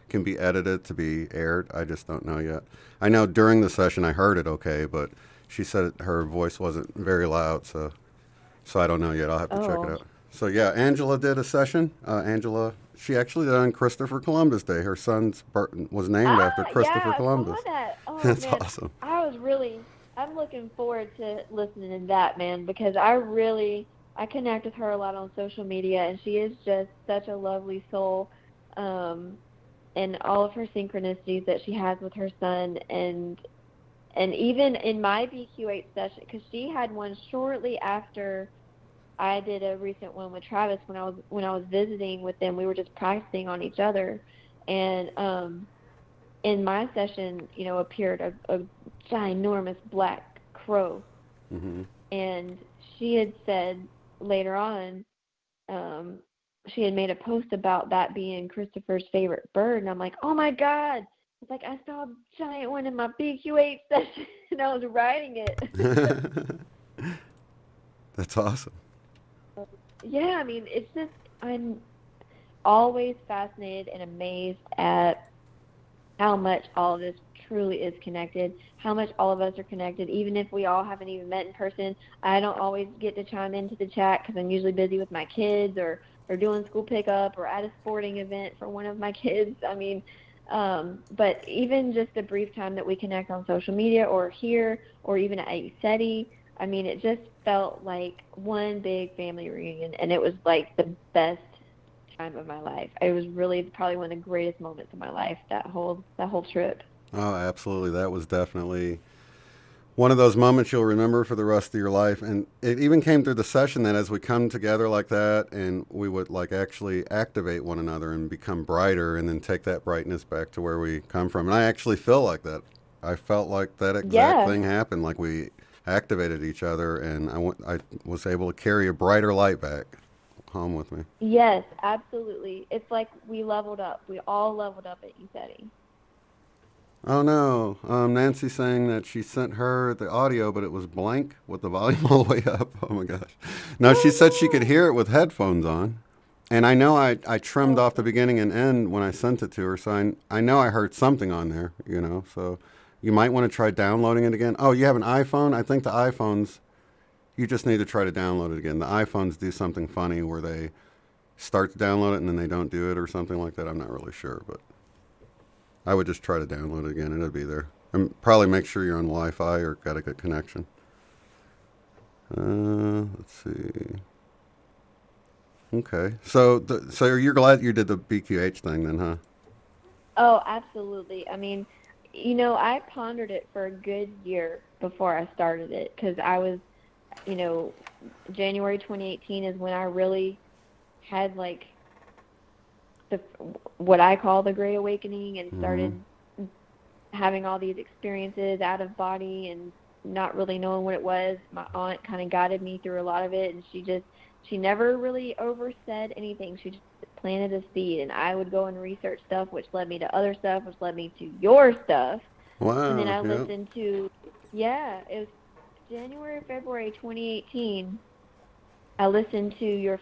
can be edited to be aired. I just don't know yet. I know during the session I heard it okay, but she said her voice wasn't very loud, so I don't know yet. I'll have to check it out. So yeah, Angela did a session. Angela, she actually did on Christopher Columbus Day. Her son's was named after Christopher Columbus. I saw that. Oh, That's man. awesome. I'm looking forward to listening to that, man, because I connect with her a lot on social media, and she is just such a lovely soul, and all of her synchronicities that she has with her son, and even in my BQ8 session, because she had one shortly after I did a recent one with Travis when I was visiting with them. We were just practicing on each other, and in my session, appeared a ginormous black crow, and she had said later on, she had made a post about that being Christopher's favorite bird, and I'm like, oh my God! It's like I saw a giant one in my BQ8 session, and I was riding it. That's awesome. Yeah, I mean, it's just, I'm always fascinated and amazed at how much all of this truly is connected, how much all of us are connected, even if we all haven't even met in person. I don't always get to chime into the chat because I'm usually busy with my kids or doing school pickup or at a sporting event for one of my kids. I mean, but even just the brief time that we connect on social media or here or even at SETI, I mean, it just felt like one big family reunion, and it was like the best time of my life. It was really probably one of the greatest moments of my life, that whole trip. Oh, absolutely. That was definitely one of those moments you'll remember for the rest of your life. And it even came through the session that as we come together like that and we would like actually activate one another and become brighter and then take that brightness back to where we come from. And I actually feel like that. I felt like that exact thing happened, like we activated each other, and I was able to carry a brighter light back home with me. Yes, absolutely. It's like we leveled up. We all leveled up at SETI. Oh no, Nancy's saying that she sent her the audio, but it was blank with the volume all the way up. Oh my gosh. No, she said she could hear it with headphones on. And I know I trimmed off the beginning and end when I sent it to her, so I know I heard something on there, so you might want to try downloading it again. Oh, you have an iPhone? I think the iPhones, you just need to try to download it again. The iPhones do something funny where they start to download it and then they don't do it or something like that. I'm not really sure, but I would just try to download it again and it'll be there. And probably make sure you're on Wi-Fi or got a good connection. Let's see. Okay. So you're glad you did the BQH thing then, huh? Oh, absolutely. I mean, I pondered it for a good year before I started it because I was, January 2018 is when I really had like what I call the Great Awakening and started having all these experiences out of body and not really knowing what it was. My aunt kind of guided me through a lot of it, and she never really oversaid anything. She just planted a seed, and I would go and research stuff, which led me to other stuff, which led me to your stuff. Wow. And then I listened to, it was January, February 2018. I listened to your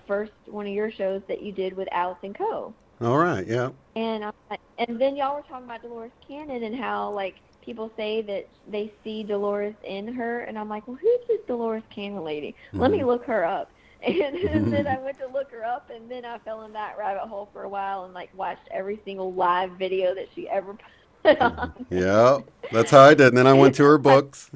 first one of your shows that you did with Allison Coe. All right, yeah. And then y'all were talking about Dolores Cannon and how, like, people say that they see Dolores in her, and I'm like, well, who's this Dolores Cannon lady? Let me look her up. And then I went to look her up, and then I fell in that rabbit hole for a while and, like, watched every single live video that she ever put on. Yeah, that's how I did. And then I went to her books.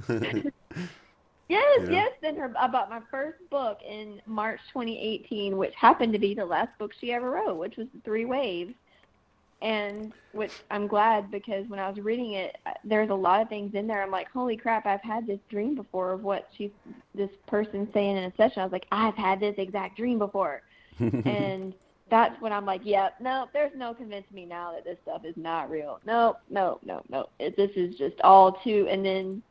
Yes. Then I bought my first book in March 2018, which happened to be the last book she ever wrote, which was The Three Waves. And which I'm glad, because when I was reading it, there's a lot of things in there. I'm like, holy crap, I've had this dream before of what this person's saying in a session. I was like, I've had this exact dream before. And that's when I'm like, yep, no, there's no convincing me now that this stuff is not real. No. This is just all too. And then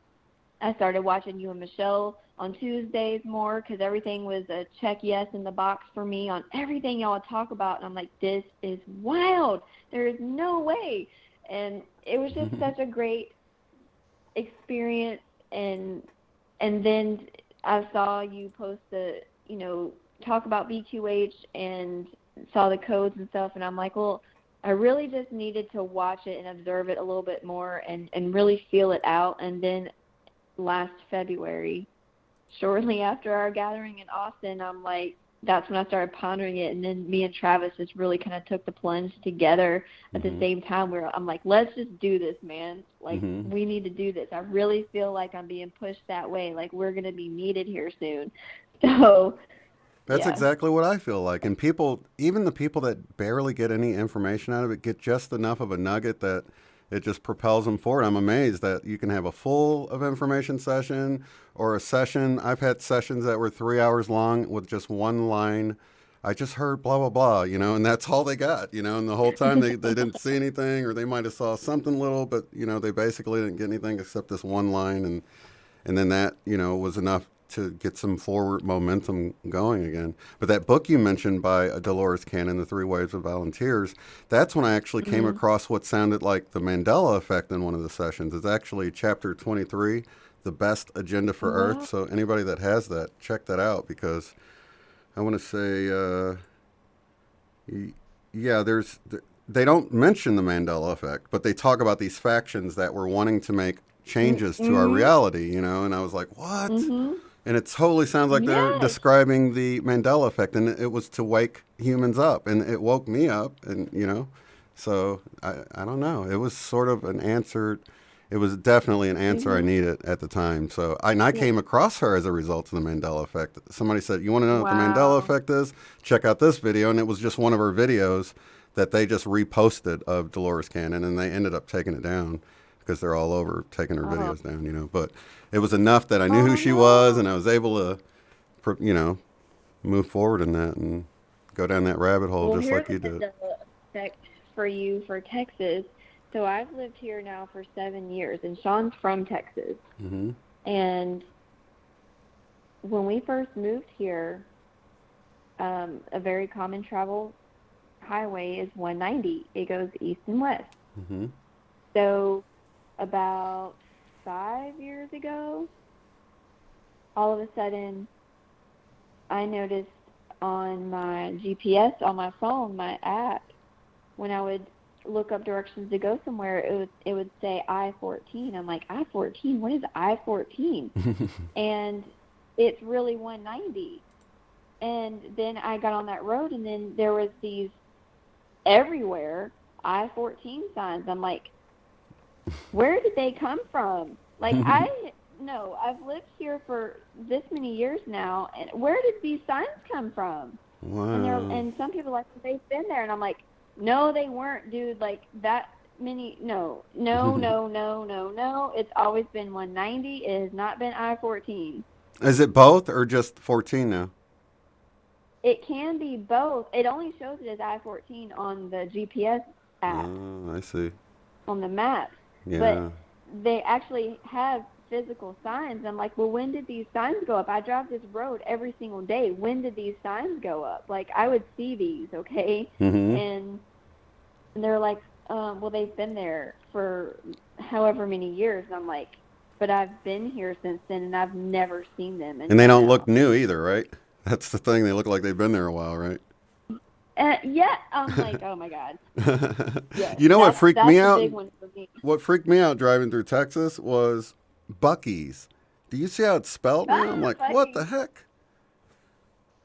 I started watching you and Michelle on Tuesdays more because everything was a check yes in the box for me on everything y'all talk about. And I'm like, this is wild. There is no way. And it was just such a great experience, and then I saw you post talk about BQH and saw the codes and stuff, and I'm like, well, I really just needed to watch it and observe it a little bit more and really feel it out. And then last February, shortly after our gathering in Austin, I'm like, that's when I started pondering it. And then me and Travis just really kind of took the plunge together at the same time, where I'm like, let's just do this, man. Like, we need to do this. I really feel like I'm being pushed that way. Like, we're going to be needed here soon. So that's exactly what I feel like. And people, even the people that barely get any information out of it, get just enough of a nugget that it just propels them forward. I'm amazed that you can have a full of information session or a session. I've had sessions that were 3 hours long with just one line. I just heard blah, blah, blah, and that's all they got, and the whole time they didn't see anything, or they might have saw something little, but, they basically didn't get anything except this one line. And then that, was enough to get some forward momentum going again. But that book you mentioned by Dolores Cannon, The 3 Waves of Volunteers, that's when I actually came across what sounded like the Mandela effect in one of the sessions. It's actually chapter 23, The Best Agenda for Earth. So anybody that has that, check that out, because I want to say, they don't mention the Mandela effect, but they talk about these factions that were wanting to make changes to our reality, and I was like, what? And it totally sounds like they're describing the Mandela effect, and it was to wake humans up, and it woke me up, and, so I don't know. It was sort of an answer. It was definitely an answer I needed at the time. So I came across her as a result of the Mandela effect. Somebody said, you want to know what the Mandela effect is? Check out this video. And it was just one of her videos that they just reposted of Dolores Cannon, and they ended up taking it down because they're all over taking her videos down, But it was enough that I knew who she was, and I was able to, move forward in that and go down that rabbit hole just like you did. The effect for you for Texas. So I've lived here now for 7 years, and Sean's from Texas. And when we first moved here, a very common travel highway is 190. It goes east and west. So about 5 years ago, all of a sudden, I noticed on my GPS on my phone, my app, when I would look up directions to go somewhere, it would say I-14. I'm like, I-14? What is I-14? And it's really 190. And then I got on that road, and then there was these everywhere I-14 signs. I'm like, where did they come from? Like, I've lived here for this many years now, and where did these signs come from? Wow. And some people are like, they've been there, and I'm like, no, they weren't, dude. Like, that many, no. It's always been 190. It has not been I-14. Is it both or just 14 now? It can be both. It only shows it as I-14 on the GPS app. Oh, I see. On the map. Yeah. But they actually have physical signs. I'm like, well, when did these signs go up? I drive this road every single day. When did these signs go up? Like, I would see these, okay? And they're like, well, they've been there for however many years. And I'm like, but I've been here since then, and I've never seen them. And they don't look new either, right? That's the thing. They look like they've been there a while, right? Yeah, I'm like, oh my God. Yes, you know what freaked me out? Big one for me. What freaked me out driving through Texas was Buc-ee's. Do you see how it's spelled now? I'm like, Buc-ee's. what the heck?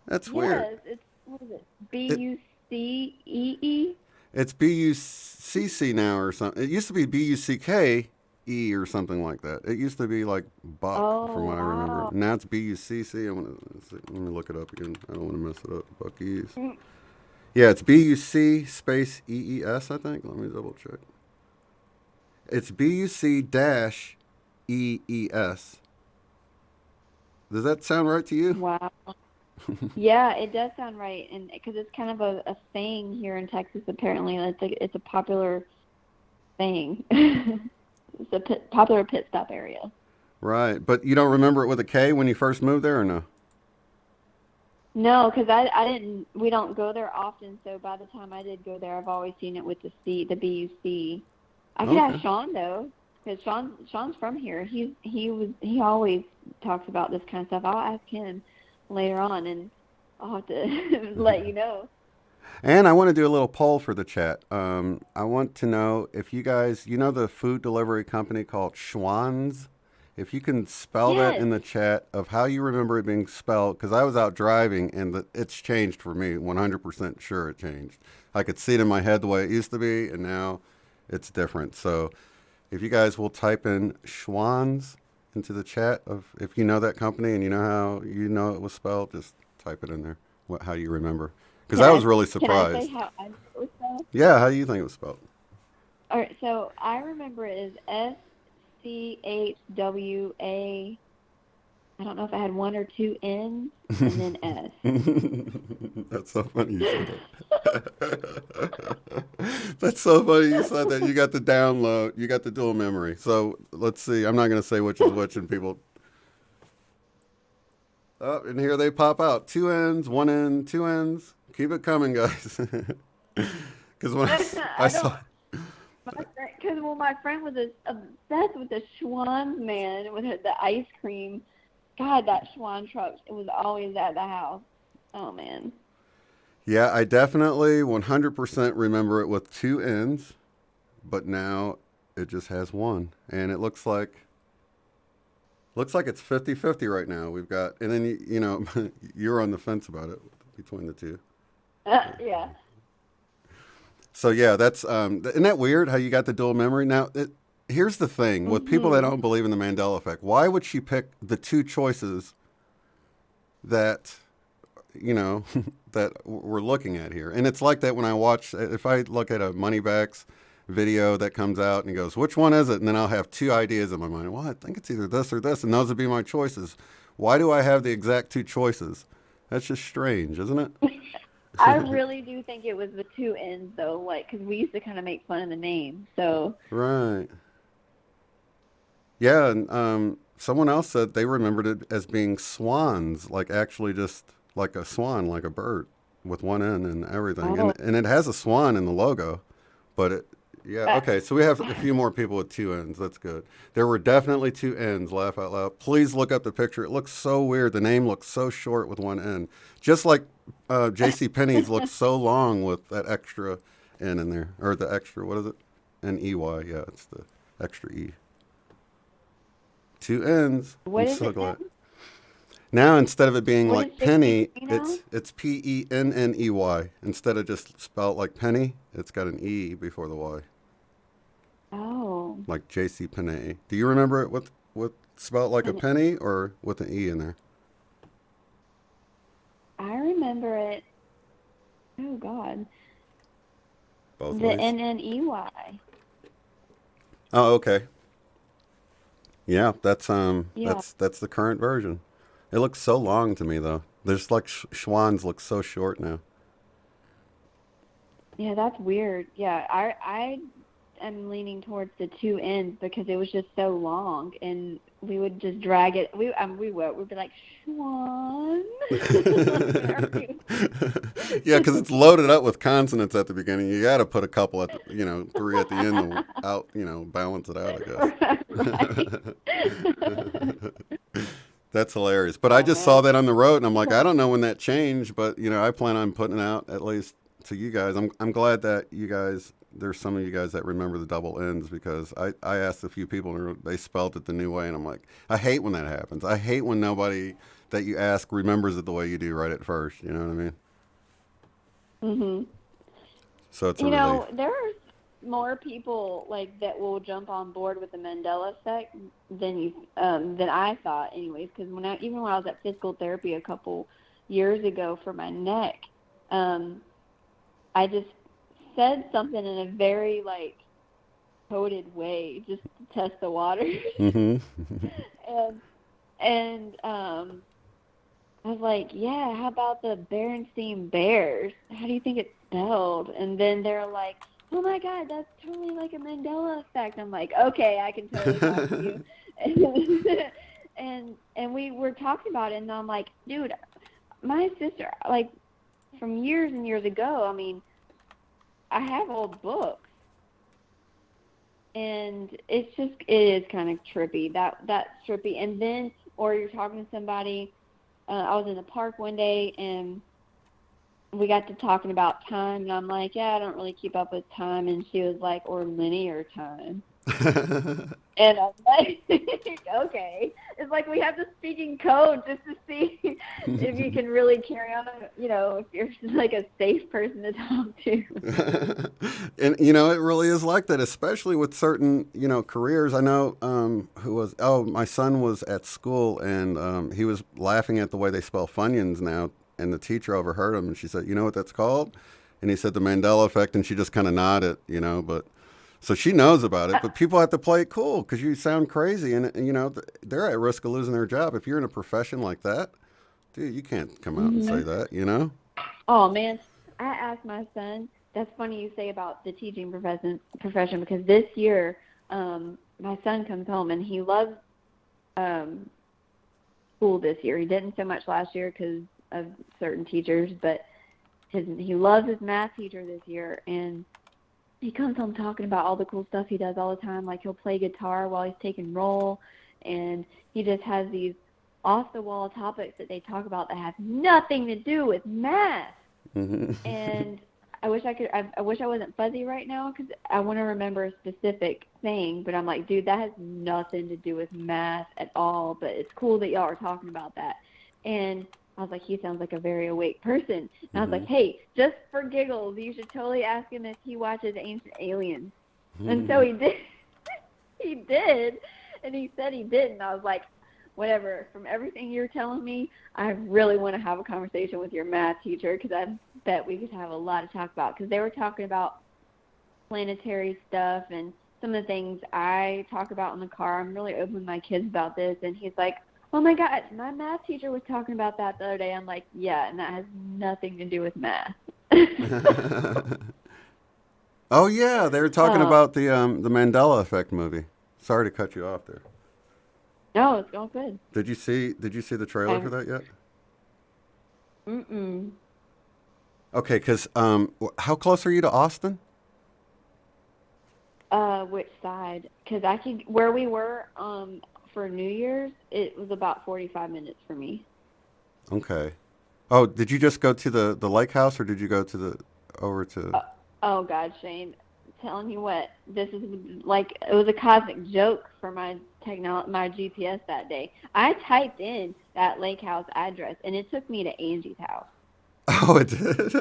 That's weird. Yes, it's, what is it? B-U-C-E-E? It's B-U-C-C now or something. It used to be B-U-C-K-E or something like that. It used to be like Buck from what I remember. Now it's B-U-C-C. Let me look it up again. I don't want to mess it up. Buc-ee's. Yeah, it's B-U-C space E-E-S, I think. Let me double check. It's B-U-C dash E-E-S. Does that sound right to you? Wow. Yeah, it does sound right, and because it's kind of a thing here in Texas. Apparently, it's a popular thing. It's a popular pit stop area. Right, but you don't remember it with a K when you first moved there, or no? No, because I didn't. We don't go there often, so by the time I did go there, I've always seen it with the C, the B-U-C. I could ask Sean though. because Sean's from here. He always talks about this kind of stuff. I'll ask him later on, and I'll have to let you know. And I want to do a little poll for the chat. I want to know if you guys, you know the food delivery company called Schwan's? If you can spell that in the chat of how you remember it being spelled, because I was out driving and it's changed for me. 100% sure it changed. I could see it in my head the way it used to be, and now it's different. So if you guys will type in Schwan's into the chat of if you know that company and you know how you know it was spelled, just type it in there. How you remember? Because I was really surprised. Can I say how I know it was spelled? Yeah, how do you think it was spelled? All right, so I remember it as SCHWA. I don't know if I had one or two N's and then S. That's so funny you said that. That's so funny you said that. You got the download. You got the dual memory. So let's see. I'm not going to say which is which, and people. Oh, and here they pop out. 2 N's, 1 N, 2 N's. Keep it coming, guys. Because when I saw. Because my friend was obsessed with the Schwan's, man, with the ice cream. God, that Schwan truck, it was always at the house. Oh, man. Yeah, I definitely 100% remember it with 2 N's, but now it just has 1. And it looks like it's 50-50 right now. We've got, and then, you know, you're on the fence about it between the two. Yeah. So, yeah, that's, isn't that weird how you got the dual memory? Now, here's the thing. With people that don't believe in the Mandela effect, why would she pick the 2 choices that, you know, that we're looking at here? And it's like that when I watch, if I look at a Moneybags video that comes out and he goes, which one is it? And then I'll have 2 ideas in my mind. Well, I think it's either this or this, and those would be my choices. Why do I have the exact 2 choices? That's just strange, isn't it? I really do think it was the 2 N's, though, like, because we used to kind of make fun of the name, so. Right. Yeah, and someone else said they remembered it as being swans, like actually just like a swan, like a bird with 1 N and everything. Oh. And it has a swan in the logo, but it, yeah, okay, so we have a few more people with 2 N's. That's good. There were definitely 2 N's, laugh out loud. Please look up the picture. It looks so weird. The name looks so short with 1 N. Just like J.C. Penney's looks so long with that extra N in there. Or the extra, what is it? N-E-Y, yeah, it's the extra E. 2 N's. What I'm is so it glad. then? Now, instead of it being What like is it, penny, you know? it's P-E-N-N-E-Y. Instead of just spelled like penny, it's got an E before the Y. Oh. Like J.C. Penney. Do you remember it with spelled like a penny or with an E in there? I remember it. Oh, God. Both The ways. N-N-E-Y. Oh, okay. Yeah, that's Yeah. that's the current version. It looks so long to me though. There's like Schwann's look so short now. Yeah, that's weird. Yeah, I am leaning towards the 2 N's because it was just so long, and we would just drag it. We'd be like, Schwan. Yeah, because it's loaded up with consonants at the beginning. You got to put a couple at 3 at the end to balance it out, I guess. That's hilarious. But I just saw that on the road, and I'm like, I don't know when that changed, but I plan on putting it out at least to you guys. I'm glad that you guys, there's some of you guys that remember the double N's, because I asked a few people and they spelled it the new way, and I'm like, I hate when that happens. I hate when nobody that you ask remembers it the way you do right at first. You know what I mean? Mhm. So it's a relief. There's more people like that will jump on board with the Mandela effect than I thought, anyways. Because even when I was at physical therapy a couple years ago for my neck, I just said something in a very coded way just to test the waters. Mm-hmm. and I was like, yeah, how about the Berenstain Bears? How do you think it's spelled? And then they're like, oh my God, that's totally like a Mandela effect. I'm like, okay, I can totally talk to you. and we were talking about it, and I'm like, dude, my sister, from years and years ago, I mean, I have old books and it is kind of trippy. That's trippy. And then, or you're talking to somebody. I was in the park one day, and we got to talking about time, and I'm like, yeah, I don't really keep up with time. And she was like, or linear time. And I'm like, okay. It's like we have to speak in code just to see if you can really carry on, if you're just like a safe person to talk to. And, it really is like that, especially with certain, careers. I know my son was at school, and he was laughing at the way they spell Funyuns now, and the teacher overheard him, and she said, you know what that's called? And he said the Mandela effect, and she just kind of nodded, but... So she knows about it, but people have to play it cool because you sound crazy, and they're at risk of losing their job. If you're in a profession like that, dude, you can't come out and say that, Oh, man. I asked my son, that's funny you say about the teaching profession because this year my son comes home, and he loves school this year. He didn't so much last year because of certain teachers, but he loves his math teacher this year, and he comes home talking about all the cool stuff he does all the time. Like he'll play guitar while he's taking roll, and he just has these off-the-wall topics that they talk about that have nothing to do with math. And I wish I wasn't fuzzy right now because I want to remember a specific thing. But I'm like, dude, that has nothing to do with math at all. But it's cool that y'all are talking about that. And I was like, he sounds like a very awake person. And I was like, hey, just for giggles, you should totally ask him if he watches Ancient Aliens. And so he did. He did. And he said he did. And I was like, whatever. From everything you're telling me, I really want to have a conversation with your math teacher because I bet we could have a lot to talk about. Because they were talking about planetary stuff and some of the things I talk about in the car. I'm really open with my kids about this. And he's like, oh my God, my math teacher was talking about that the other day. I'm like, yeah, and that has nothing to do with math. Oh yeah, they were talking about the Mandela Effect movie. Sorry to cut you off there. No, it's all good. Did you see the trailer for that yet? Mm-mm. Okay, because how close are you to Austin? Which side? Because where we were for New Year's, it was about 45 minutes for me. Okay. Oh, did you just go to the lake house, or did you go over to? Oh God, Shane, telling you what, this is like it was a cosmic joke for my GPS that day. I typed in that lake house address, and it took me to Angie's house. Oh, it did.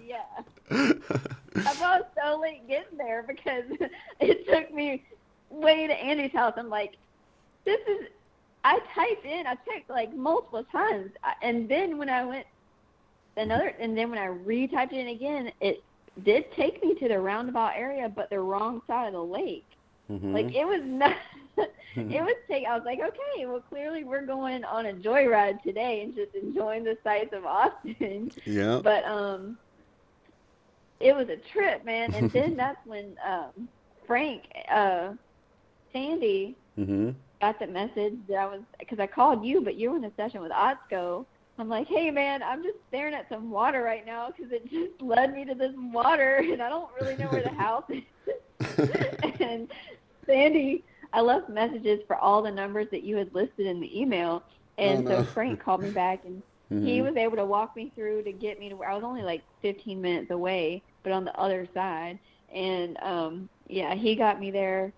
Yeah. I was so late getting there because it took me way to Andy's house. I'm like, I checked like multiple times. And then when I retyped it in again, it did take me to the roundabout area, but the wrong side of the lake. Mm-hmm. Like it was not, I was like, okay, well clearly we're going on a joyride today and just enjoying the sights of Austin. Yeah. But, it was a trip, man. And then that's when Sandy got the message that because I called you, but you were in a session with Otsko. I'm like, hey, man, I'm just staring at some water right now because it just led me to this water, and I don't really know where the house is. And Sandy, I left messages for all the numbers that you had listed in the email, and so Frank called me back, and he was able to walk me through to get me to where I was only like 15 minutes away, but on the other side. And, he got me there.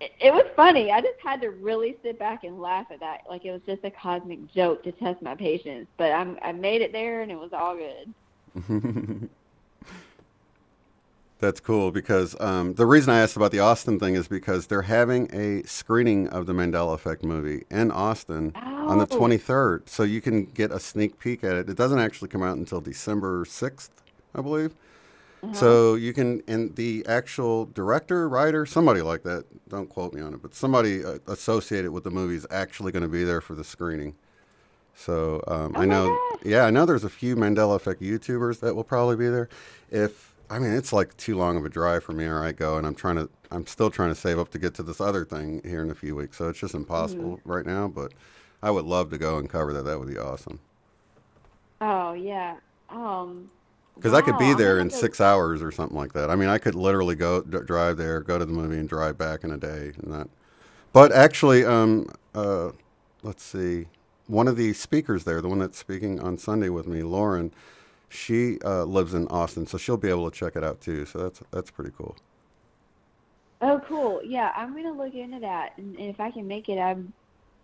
It was funny. I just had to really sit back and laugh at that. Like it was just a cosmic joke to test my patience. But I made it there, and it was all good. That's cool because the reason I asked about the Austin thing is because they're having a screening of the Mandela Effect movie in Austin on the 23rd. So you can get a sneak peek at it. It doesn't actually come out until December 6th, I believe. So you can, and the actual director, writer, somebody like that, don't quote me on it, but somebody associated with the movie is actually going to be there for the screening. So I know there's a few Mandela Effect YouTubers that will probably be there. It's like too long of a drive for me where I go, and I'm still trying to save up to get to this other thing here in a few weeks. So it's just impossible right now, but I would love to go and cover that. That would be awesome. Oh, yeah. Because I could be Wow, there I'm in gonna 6 hours or something like that. I mean, I could literally drive there, go to the movie, and drive back in a day. And that. But actually, let's see, one of the speakers there, the one that's speaking on Sunday with me, Lauren, she lives in Austin, so she'll be able to check it out too. So that's pretty cool. Oh, cool. Yeah, I'm gonna look into that, and if I can make it, I'm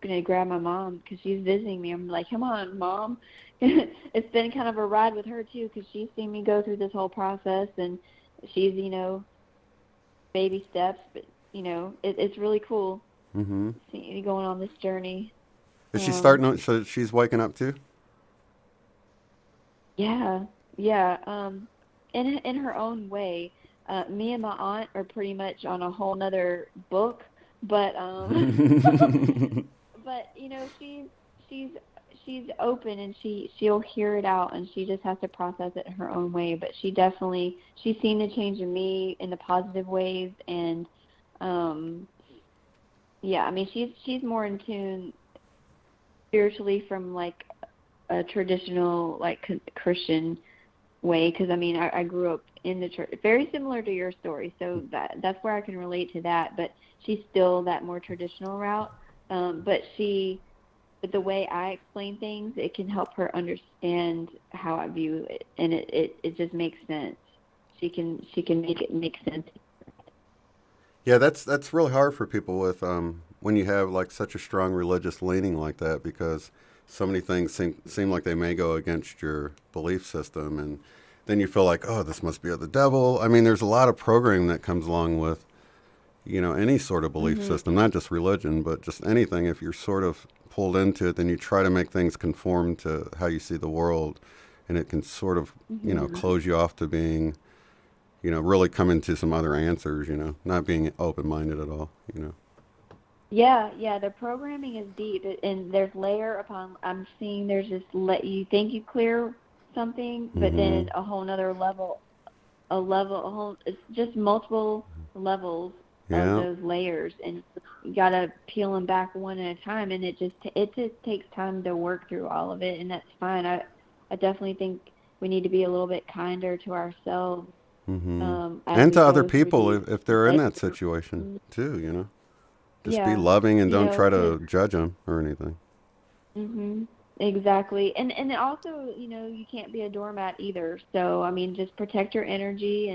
gonna grab my mom because she's visiting me. I'm like, come on, Mom. It's been kind of a ride with her too because she's seen me go through this whole process, and she's, baby steps, but it's really cool. Mm-hmm. See you going on this journey. Is she starting? So she's waking up too? Yeah. In her own way. Me and my aunt are pretty much on a whole nother book, but but she's open and she'll hear it out and she just has to process it in her own way. But she's seen the change in me in the positive ways, and yeah, I mean she's more in tune spiritually from like a traditional like Christian way, because I mean I grew up in the church, very similar to your story, so that's where I can relate to that. But she's still that more traditional route, but the way I explain things, it can help her understand how I view it, and it just makes sense. She can make it make sense. Yeah, that's really hard for people with when you have like such a strong religious leaning like that, because so many things seem like they may go against your belief system, and then you feel like, oh, this must be of the devil. I mean, there's a lot of programming that comes along with, any sort of belief system, not just religion, but just anything. If you're sort of pulled into it, then you try to make things conform to how you see the world, and it can sort of, close you off to being, really coming to some other answers, not being open-minded at all, Yeah, the programming is deep, and there's layer upon. I'm seeing there's just you think you clear something, but then a whole nother level, it's just multiple levels of those layers, and you gotta peel them back one at a time, and it just takes time to work through all of it, and that's fine. I definitely think we need to be a little bit kinder to ourselves, and to other people if they're in that situation too, Just be loving and don't try to judge them or anything. Exactly. And also, you can't be a doormat either. So, I mean, just protect your energy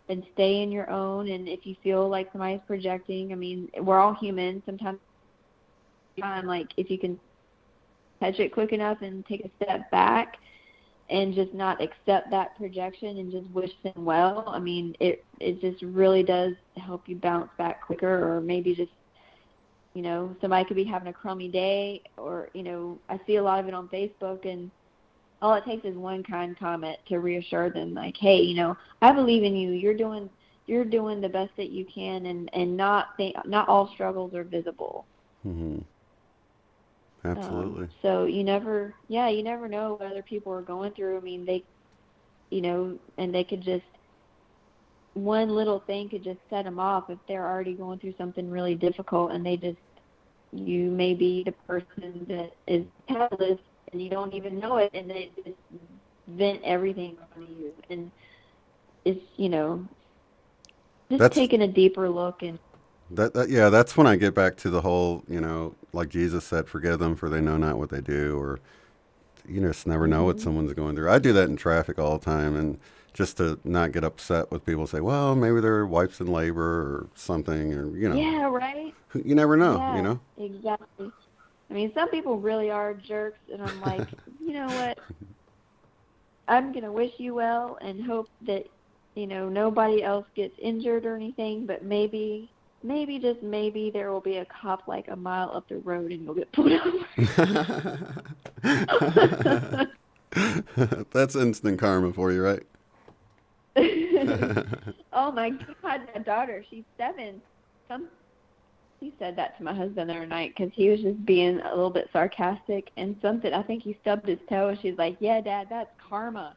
and stay in your own. And if you feel like somebody's projecting, I mean, we're all human. Sometimes, like, if you can catch it quick enough and take a step back and just not accept that projection and just wish them well, I mean, it just really does help you bounce back quicker, or maybe just somebody could be having a crummy day, or, I see a lot of it on Facebook, and all it takes is one kind comment to reassure them, like, hey, I believe in you. You're doing the best that you can, and not all struggles are visible. Absolutely. So you never know what other people are going through. I mean, they, and they could just, one little thing could just set them off if they're already going through something really difficult, and you may be the person that is catalyst, and you don't even know it, and they just vent everything on you, and it's just taking a deeper look. And that's when I get back to the whole, like Jesus said, forgive them for they know not what they do, or just never know what someone's going through. I do that in traffic all the time, and just to not get upset with people, say, well, maybe their wife's in labor or something, or Yeah, right. You never know, Yeah, exactly. I mean, some people really are jerks, and I'm like, you know what? I'm gonna wish you well and hope that nobody else gets injured or anything, but maybe just maybe there will be a cop like a mile up the road and you'll get pulled over. That's instant karma for you, right? Oh my God, my daughter, she's 7. He said that to my husband the other night because he was just being a little bit sarcastic, and I think he stubbed his toe, and she's like, yeah, Dad, that's karma.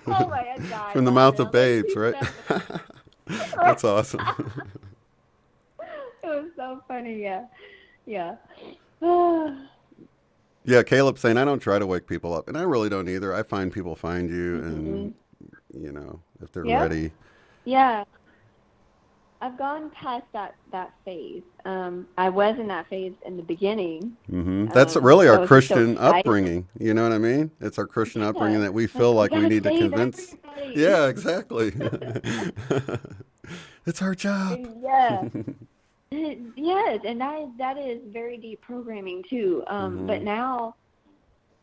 Oh my God. From the mouth of babes, right? That's awesome. It was so funny, yeah. Yeah, Caleb's saying I don't try to wake people up, and I really don't either. I find people find you, and if they're ready. Yeah. I've gone past that phase. I was in that phase in the beginning. That's really our I was just so Christian excited. upbringing. You know what I mean? It's our Christian upbringing that we feel Like, like we need to save convince. everybody. Yeah, exactly. It's our job. Yeah. Yes, and that is very deep programming too. But now,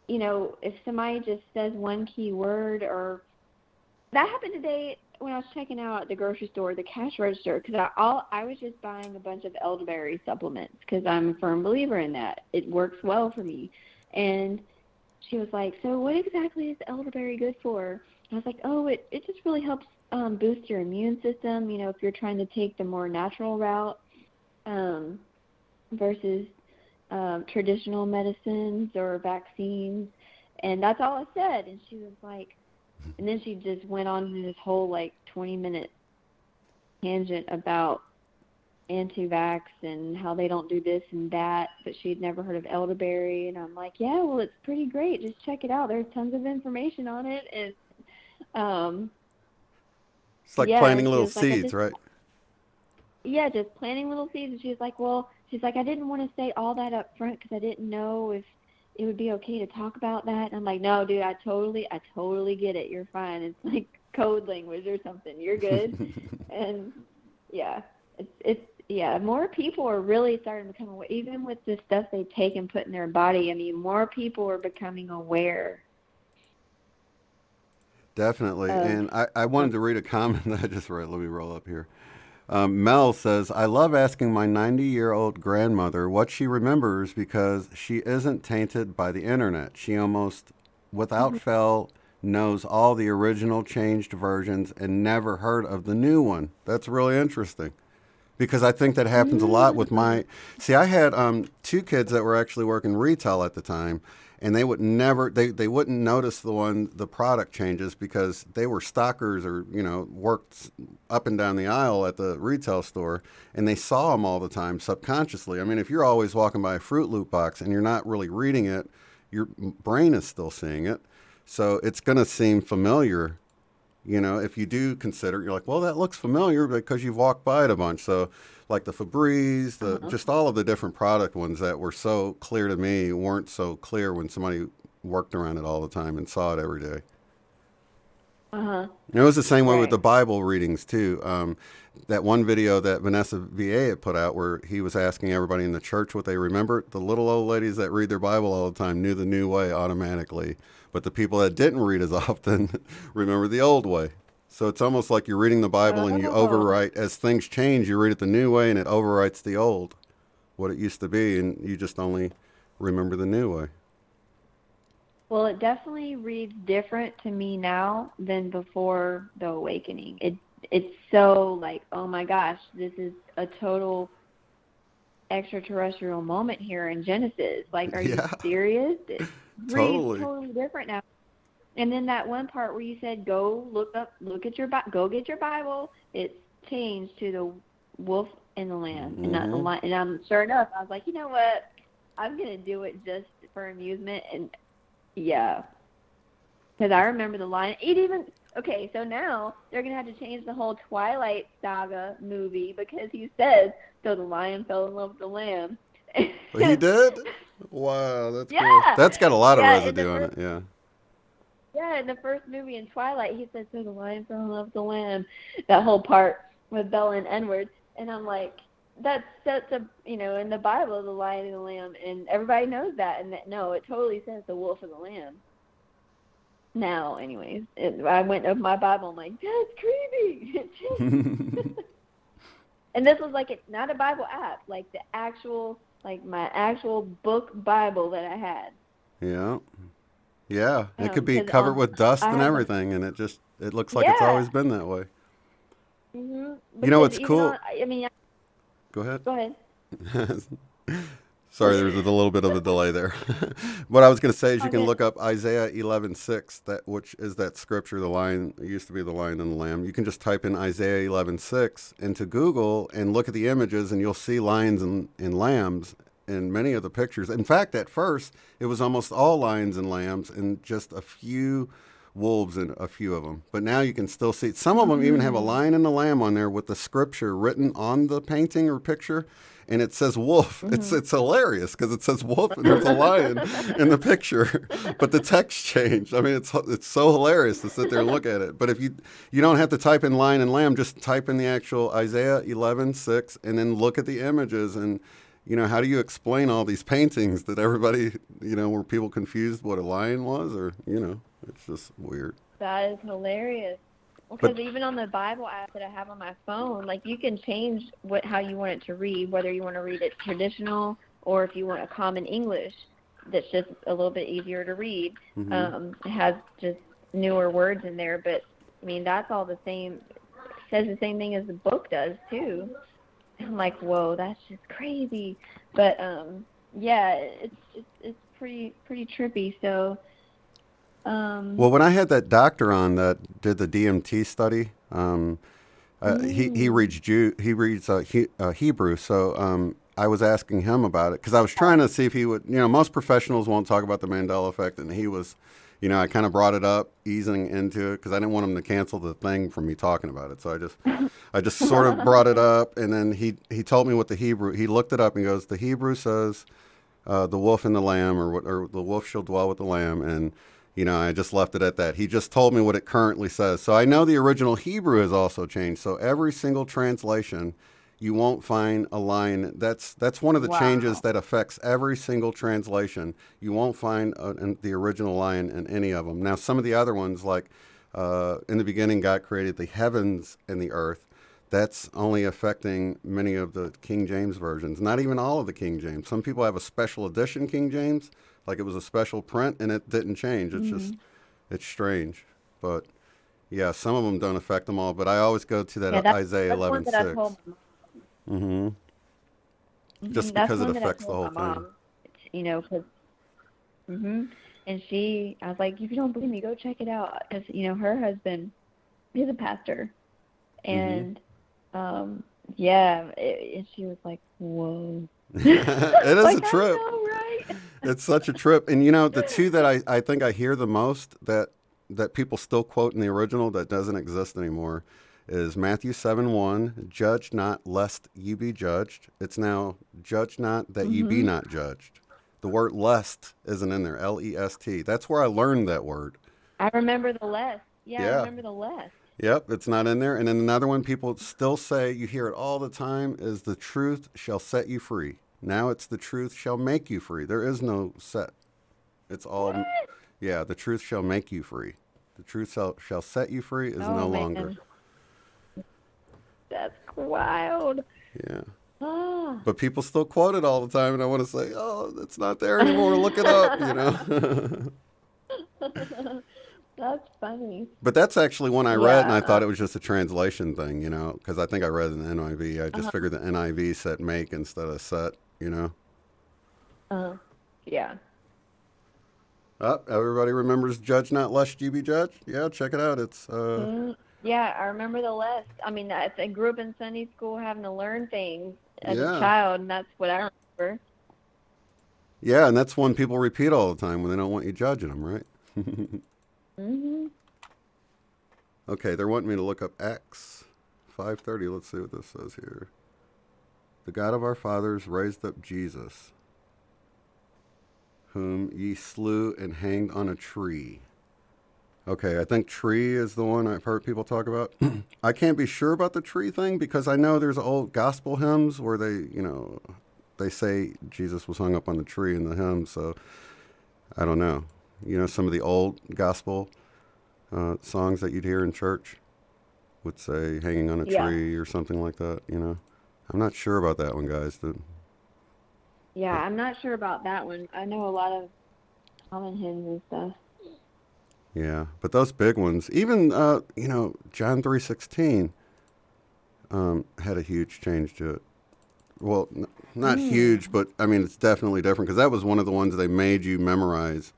if somebody just says one key word, or that happened today when I was checking out at the grocery store, the cash register, because I was just buying a bunch of elderberry supplements because I'm a firm believer in that. It works well for me. And she was like, so what exactly is elderberry good for? I was like, oh, it just really helps boost your immune system, if you're trying to take the more natural route versus traditional medicines or vaccines. And that's all I said. And she was like, and then she just went on to this whole 20-minute tangent about anti-vax and how they don't do this and that, but she'd never heard of elderberry. And I'm like, yeah, well, it's pretty great. Just check it out. There's tons of information on it. And it's like planting little seeds, right? Yeah, just planting little seeds. And she's like, I didn't want to say all that up front because I didn't know if it would be okay to talk about that. And I'm like, no, dude, I totally get it. You're fine. It's like code language or something. You're good. And yeah, more people are really starting to become aware, even with the stuff they take and put in their body. I mean, more people are becoming aware. Definitely. And I wanted to read a comment that I just read. Let me roll up here. Mel says, I love asking my 90-year-old grandmother what she remembers because she isn't tainted by the internet. She almost, without fail, knows all the original changed versions and never heard of the new one. That's really interesting because I think that happens a lot with I had 2 kids that were actually working retail at the time. And they would never, they wouldn't notice the product changes because they were stockers or, worked up and down the aisle at the retail store and they saw them all the time subconsciously. I mean, if you're always walking by a Fruit Loop box and you're not really reading it, your brain is still seeing it. So it's going to seem familiar, if you do consider it, you're like, well, that looks familiar because you've walked by it a bunch. So like the Febreze, just all of the different product ones that were so clear to me weren't so clear when somebody worked around it all the time and saw it every day. It was the same way with the Bible readings too. That one video that Vanessa VA had put out where he was asking everybody in the church what they remembered, the little old ladies that read their Bible all the time knew the new way automatically, but the people that didn't read as often remember the old way. So it's almost like you're reading the Bible and you overwrite. As things change, you read it the new way and it overwrites the old, what it used to be, and you just only remember the new way. Well, it definitely reads different to me now than before the awakening. It's so like, oh my gosh, this is a total extraterrestrial moment here in Genesis. Like, are you serious? It reads totally different now. And then that one part where you said, go get your Bible, it's changed to the wolf and the lamb, and not the lion. And I'm sure enough, I was like, you know what? I'm gonna do it just for amusement, and yeah, because I remember the lion. Okay, so now they're gonna have to change the whole Twilight Saga movie because he says, so the lion fell in love with the lamb. He did? Wow, that's cool. That's got a lot of residue on it. Yeah. Yeah, in the first movie in Twilight, he said, so the lion fell in love with the lamb. That whole part with Bella and Edward. And I'm like, that's such a, in the Bible, the lion and the lamb. And everybody knows that. And no, it totally says the wolf and the lamb. Now, anyways, I went over my Bible. I'm like, that's creepy. And this was not a Bible app, like the actual, my actual book Bible that I had. Yeah. Yeah, it could be covered with dust and everything, and it looks like it's always been that way. Mm-hmm. What's cool? Go ahead. Go ahead. Sorry, there was a little bit of a delay there. What I was going to say is you can look up Isaiah 11:6, which is that scripture, the lion, it used to be the lion and the lamb. You can just type in Isaiah 11:6 into Google and look at the images, and you'll see lions and lambs in many of the pictures. In fact, at first, it was almost all lions and lambs and just a few wolves in a few of them. But now you can still see, some of them even have a lion and a lamb on there with the scripture written on the painting or picture. And it says wolf. It's hilarious because it says wolf and there's a lion in the picture, but the text changed. I mean, it's so hilarious to sit there and look at it. But if you don't have to type in lion and lamb, just type in the actual Isaiah 11:6 and then look at the images. And how do you explain all these paintings that everybody, were people confused what a lion was, or it's just weird. That is hilarious. Because even on the Bible app that I have on my phone, like you can change how you want it to read, whether you want to read it traditional or if you want a common English that's just a little bit easier to read. It has just newer words in there, but I mean that's all the same. It says the same thing as the book does too. I'm like, whoa, that's just crazy. But yeah, it's pretty trippy. So. Well, when I had that doctor on that did the DMT study, he reads Hebrew, so I was asking him about it because I was trying to see if he would. Most professionals won't talk about the Mandela effect, and he was, I kind of brought it up, easing into it because I didn't want him to cancel the thing from me talking about it. So I just sort of brought it up, and then he told me what the Hebrew. He looked it up and goes, the Hebrew says, the wolf and the lamb, or the wolf shall dwell with the lamb, and I just left it at that. He just told me what it currently says. So I know the original Hebrew has also changed. So every single translation, you won't find a lion. That's one of the changes that affects every single translation. You won't find the original lion in any of them. Now, some of the other ones, like in the beginning, God created the heavens and the earth. That's only affecting many of the King James versions. Not even all of the King James. Some people have a special edition King James. Like it was a special print and it didn't change. It's just, it's strange. But yeah, some of them don't affect them all. But I always go to that Isaiah 11:6. Just because it affects the whole thing. And I was like, if you don't believe me, go check it out. Because, her husband is a pastor. And, and she was like, whoa. It is like, a trip. I know, right? It's such a trip. And the two that I think I hear the most that people still quote in the original that doesn't exist anymore is Matthew 7:1, judge not lest you be judged. It's now judge not that you be not judged. The word lest isn't in there, L-E-S-T. That's where I learned that word. I remember the lest. Yeah, I remember the lest. Yep, it's not in there. And then another one people still say, you hear it all the time, is the truth shall set you free. Now it's the truth shall make you free. There is no set. It's all, the truth shall make you free. The truth shall set you free is no longer. That's wild. Yeah. But people still quote it all the time, and I want to say, oh, it's not there anymore. Look it up, That's funny. But that's actually one I read, and I thought it was just a translation thing, because I think I read it in the NIV. I just figured the NIV said make instead of set, Yeah. Everybody remembers judge not lest you be judged? Yeah, check it out. It's Yeah, I remember the list. I mean, I grew up in Sunday school having to learn things as a child, and that's what I remember. Yeah, and that's one people repeat all the time when they don't want you judging them, right? Okay, they're wanting me to look up Acts 5:30. Let's see what this says here. The God of our fathers raised up Jesus, whom ye slew and hanged on a tree. Okay, I think tree is the one I've heard people talk about. I can't be sure about the tree thing because I know there's old gospel hymns where they say Jesus was hung up on the tree in the hymn, so I don't know. Some of the old gospel songs that you'd hear in church would say hanging on a tree or something like that, I'm not sure about that one, guys. Yeah, I'm not sure about that one. I know a lot of common hymns and stuff. Yeah, but those big ones, even, John 3:16 had a huge change to it. Well, not huge, but, I mean, it's definitely different because that was one of the ones they made you memorize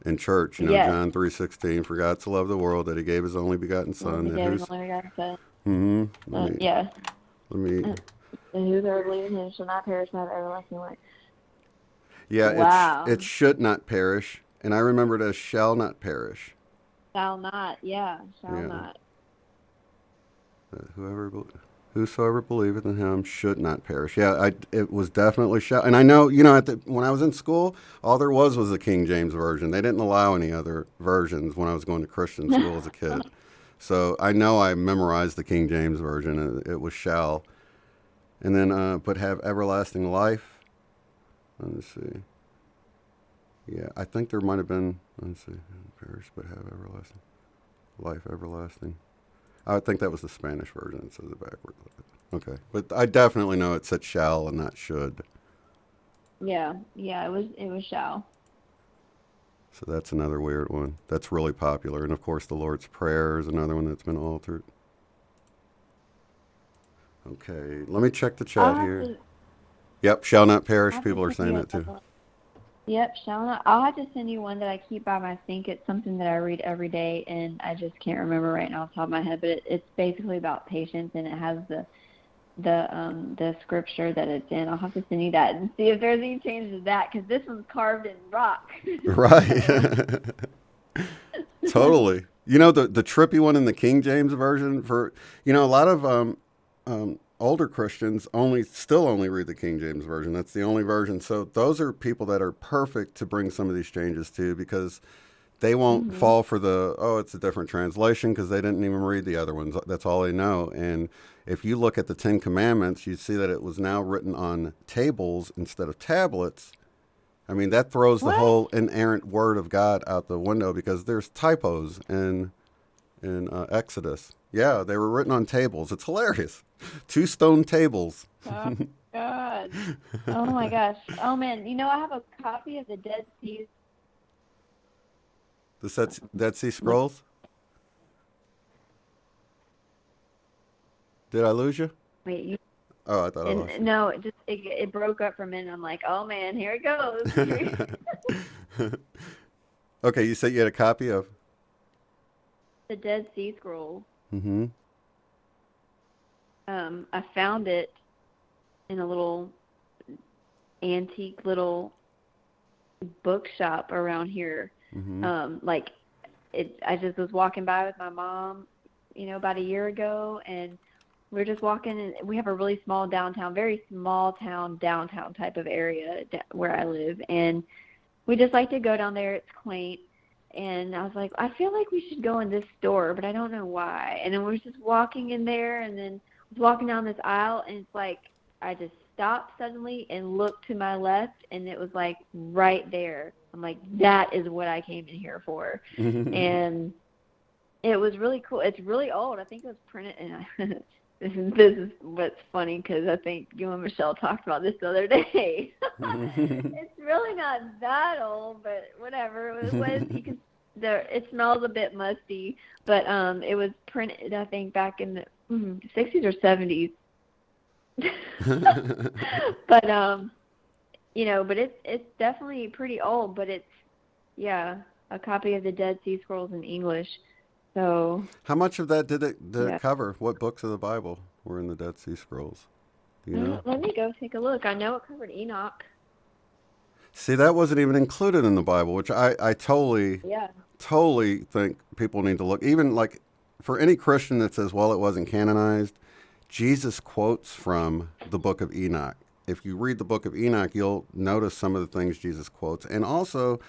in church. John 3:16, for God to love the world that he gave his only begotten Son. Let me. And whosoever believes in him shall not perish, but have everlasting life. Yeah, Wow. it should not perish, and I remember it as shall not perish. Shall not. Yeah, shall Yeah. not. Whosoever believeth in him should not perish. Yeah, it was definitely shall. And I know, when I was in school, all there was the King James version. They didn't allow any other versions when I was going to Christian school as a kid. So I know I memorized the King James version, and it was shall. And then, but have everlasting life. Let me see. Yeah, I think there might have been, let's see, perish but have everlasting life, everlasting. I think that was the Spanish version. It says it backwards. Okay, but I definitely know it said shall and not should. Yeah, it was shall. So that's another weird one. That's really popular. And of course, the Lord's Prayer is another one that's been altered. Okay, let me check the chat here. Yep, shall not perish. People are saying that too. Yep, shall not. I'll have to send you one that I keep by my sink. It's something that I read every day, and I just can't remember right now off the top of my head. But it's basically about patience, and it has the scripture that it's in. I'll have to send you that and see if there's any changes to that, because this one's carved in rock. Right. Totally. The trippy one in the King James version for a lot of older Christians still only read the King James version. That's the only version. So those are people that are perfect to bring some of these changes to, because they won't fall for it's a different translation, because they didn't even read the other ones. That's all they know. And if you look at the Ten Commandments, you see that it was now written on tables instead of tablets. I mean, that throws the whole inerrant word of God out the window, because there's typos in Exodus. Yeah, they were written on tables. It's hilarious. 2 stone tables. Oh, God. Oh, my gosh. Oh, man. I have a copy of the Dead Sea. The Dead Sea Scrolls? Did I lose you? Wait, Oh, I thought I lost you. No, it broke up for a minute. I'm like, oh, man, here it goes. Okay, you said you had a copy of? The Dead Sea Scrolls. Mm-hmm. I found it in a little antique little bookshop around here. Mm-hmm. I just was walking by with my mom, about a year ago, and we're just walking, and we have a really small downtown, very small town, downtown type of area where I live, and we just like to go down there. It's quaint. And I was like, I feel like we should go in this store, but I don't know why. And then we were just walking in there, and then I was walking down this aisle, and it's like I just stopped suddenly and looked to my left, and it was like right there. I'm like, that is what I came in here for. And it was really cool. It's really old. I think it was printed, and this is what's funny, because I think you and Michelle talked about this the other day. It's really not that old, but whatever. It smells a bit musty, but it was printed, I think, back in the 60s or 70s. But but it's definitely pretty old, but it's a copy of the Dead Sea Scrolls in English. So how much of that did it cover? What books of the Bible were in the Dead Sea Scrolls? Do you know? Let me go take a look. I know it covered Enoch. See, that wasn't even included in the Bible, which I totally think people need to look. Even like for any Christian that says, well, it wasn't canonized, Jesus quotes from the book of Enoch. If you read the book of Enoch, you'll notice some of the things Jesus quotes. And also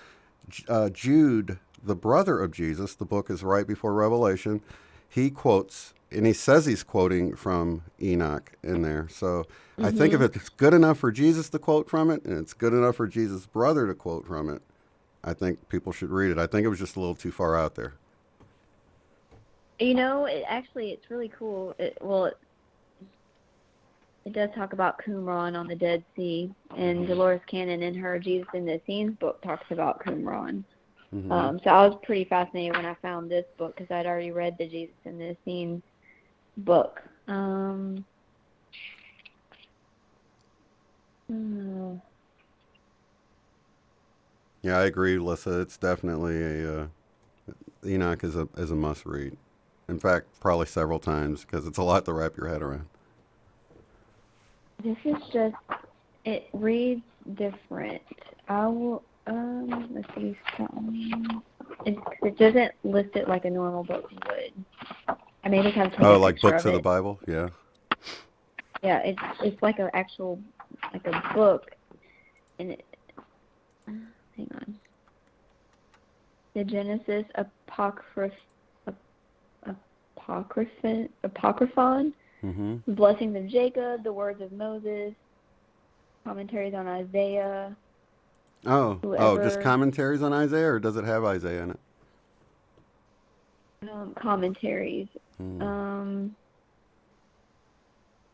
Jude, the brother of Jesus, the book is right before Revelation, he quotes, and he says he's quoting from Enoch in there. So I think if it's good enough for Jesus to quote from it, and it's good enough for Jesus' brother to quote from it, I think people should read it. I think it was just a little too far out there. It's really cool. It does talk about Qumran on the Dead Sea, and Dolores Cannon in her Jesus in the Scenes book talks about Qumran. So I was pretty fascinated when I found this book, because I'd already read the Jesus in the Scenes book. Yeah, I agree, Lissa. It's definitely Enoch is a must read. In fact, probably several times, because it's a lot to wrap your head around. This is just, it reads different. I will. Let's see. It doesn't list it like a normal book would. I may just have to take a like picture books of of the it. Bible? Yeah. Yeah, it's like an actual like a book, and it. Hang on. The Genesis Apocryphon, Blessings of Jacob, the Words of Moses, commentaries on Isaiah. Just commentaries on Isaiah, or does it have Isaiah in it? Commentaries.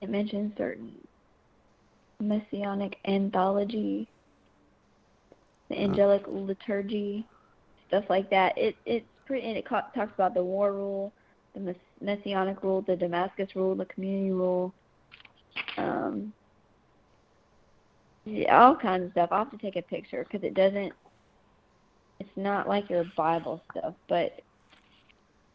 It mentions certain messianic anthology, the angelic liturgy, stuff like that. It's pretty, and it talks about the war rule, the messianic rule, the Damascus rule, the community rule, all kinds of stuff. I'll have to take a picture because it's not like your Bible stuff, but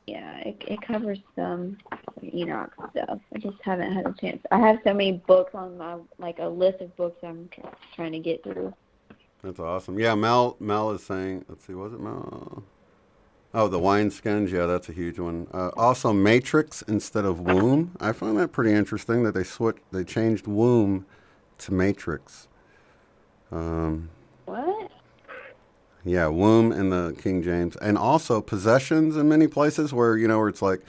yeah, it covers some Enoch stuff. I just haven't had a chance. I have so many books on my, like, a list of books I'm trying to get through. That's awesome. Yeah, Mel is saying, let's see, was it Mel? Oh, the wineskins. Yeah, that's a huge one. Also, Matrix instead of womb. I found that pretty interesting that they changed womb to Matrix. What? Yeah, womb in the King James. And also possessions in many places where it's like,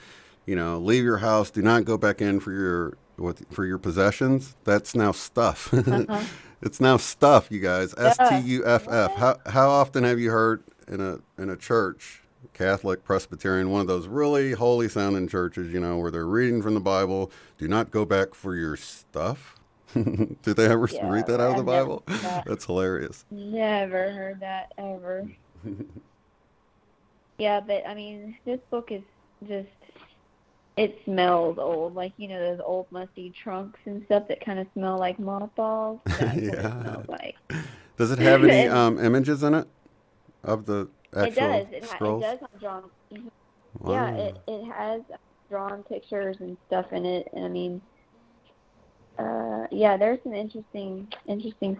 leave your house, do not go back in for your possessions. That's now stuff. It's now stuff, you guys. STUFF. How often have you heard in a church, Catholic, Presbyterian, one of those really holy sounding churches, where they're reading from the Bible, do not go back for your stuff? Did they ever read that out of the Bible? That's hilarious. Never heard that ever. Yeah, but I mean, this book is just, it smells old. Like, those old musty trunks and stuff that kind of smell like mothballs. That's what it smells like. Does it have any images in it of the actual scrolls? It does have drawn. Wow. Yeah, it has drawn pictures and stuff in it. And I mean, yeah, there's some interesting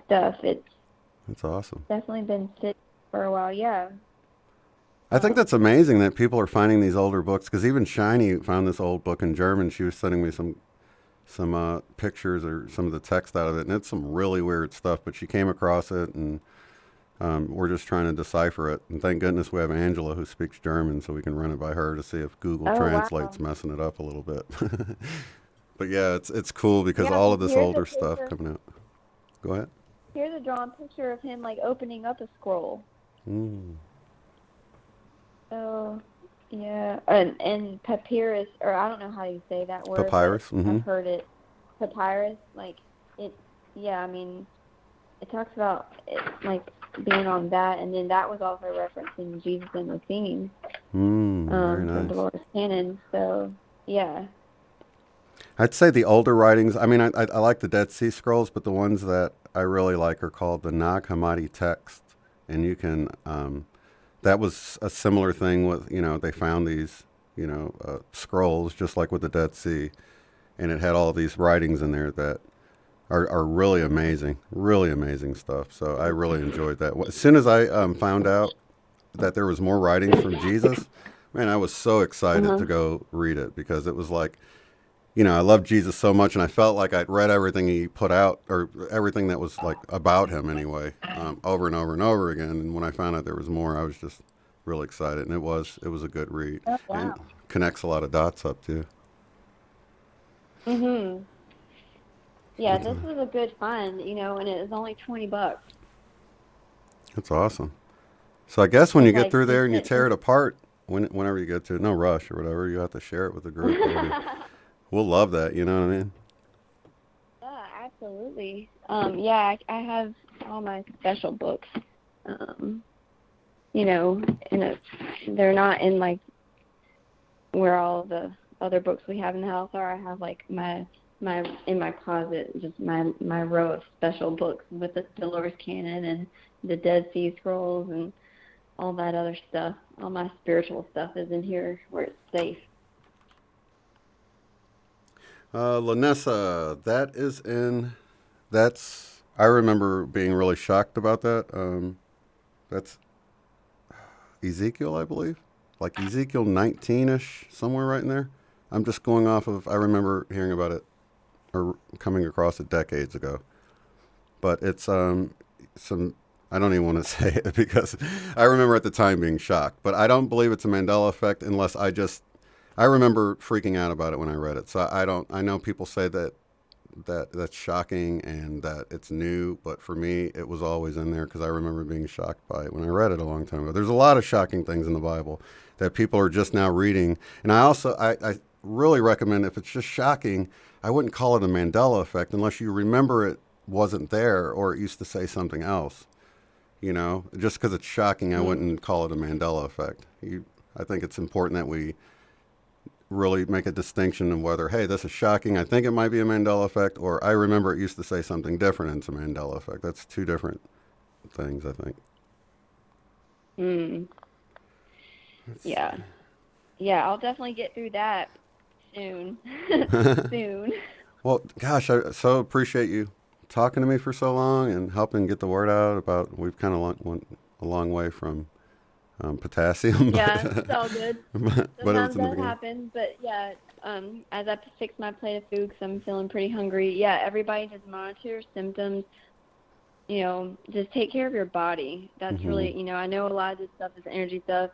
stuff. That's awesome. Definitely been sitting for a while. Yeah. I think that's amazing that people are finding these older books, because even Shiny found this old book in German. She was sending me some pictures or some of the text out of it, and it's some really weird stuff, but she came across it, and we're just trying to decipher it. And thank goodness we have Angela who speaks German, so we can run it by her to see if Google Translate's messing it up a little bit. But yeah, it's cool because all of this older stuff coming out. Go ahead. Here's a drawn picture of him, like, opening up a scroll. Oh, yeah. And papyrus, or I don't know how you say that word. Papyrus. I've heard it. Papyrus, like, I mean, it talks about it, like, being on that, and then that was also referencing Jesus and the Singing Very nice. from Dolores Cannon. So, yeah. I'd say the older writings, I mean, I like the Dead Sea Scrolls, but the ones that I really like are called the Nag Hammadi text. And you can, that was a similar thing with, they found these, scrolls, just like with the Dead Sea. And it had all these writings in there that are really amazing stuff. So I really enjoyed that. As soon as I found out that there was more writings from Jesus, man, I was so excited to go read it, because it was like, I loved Jesus so much, and I felt like I'd read everything he put out, or everything that was like about him anyway, over and over and over again. And when I found out there was more, I was just really excited, and it was a good read. Oh, wow. And connects a lot of dots up too. Yeah, this was a good find, and it was only $20. That's awesome. So I guess when you get through there and you tear it apart, whenever you get to it, no rush or whatever, you have to share it with the group. We'll love that, you know what I mean? Yeah, absolutely. Yeah, I have all my special books. They're not in, like, where all the other books we have in the house are. I have, like, my in my closet, just my row of special books with the Dolores Cannon and the Dead Sea Scrolls and all that other stuff. All my spiritual stuff is in here where it's safe. That's I remember being really shocked about that. That's Ezekiel, I believe. Like Ezekiel 19-ish, somewhere right in there. I'm just going off of, I remember hearing about it or coming across it decades ago. But it's some, I don't even want to say it because I remember at the time being shocked. But I don't believe it's a Mandela effect unless I remember freaking out about it when I read it. So I know people say that's shocking and that it's new, but for me, it was always in there because I remember being shocked by it when I read it a long time ago. There's a lot of shocking things in the Bible that people are just now reading. And I really recommend, if it's just shocking, I wouldn't call it a Mandela effect unless you remember it wasn't there or it used to say something else. You know, just because it's shocking, I wouldn't call it a Mandela effect. I think it's important that we really make a distinction of whether, hey, this is shocking, I think it might be a Mandela effect, or I remember it used to say something different and it's a Mandela effect. That's two different things, I think. Yeah. Yeah, I'll definitely get through that soon. Soon. Well, gosh, I so appreciate you talking to me for so long and helping get the word out about, we've kind of went a long way from potassium. Yeah, it's all good. But it was Sometimes in the that beginning. happens, but yeah, as I fix my plate of food because I'm feeling pretty hungry, yeah, everybody just monitor your symptoms. You know, just take care of your body. That's really, you know, I know a lot of this stuff is energy stuff.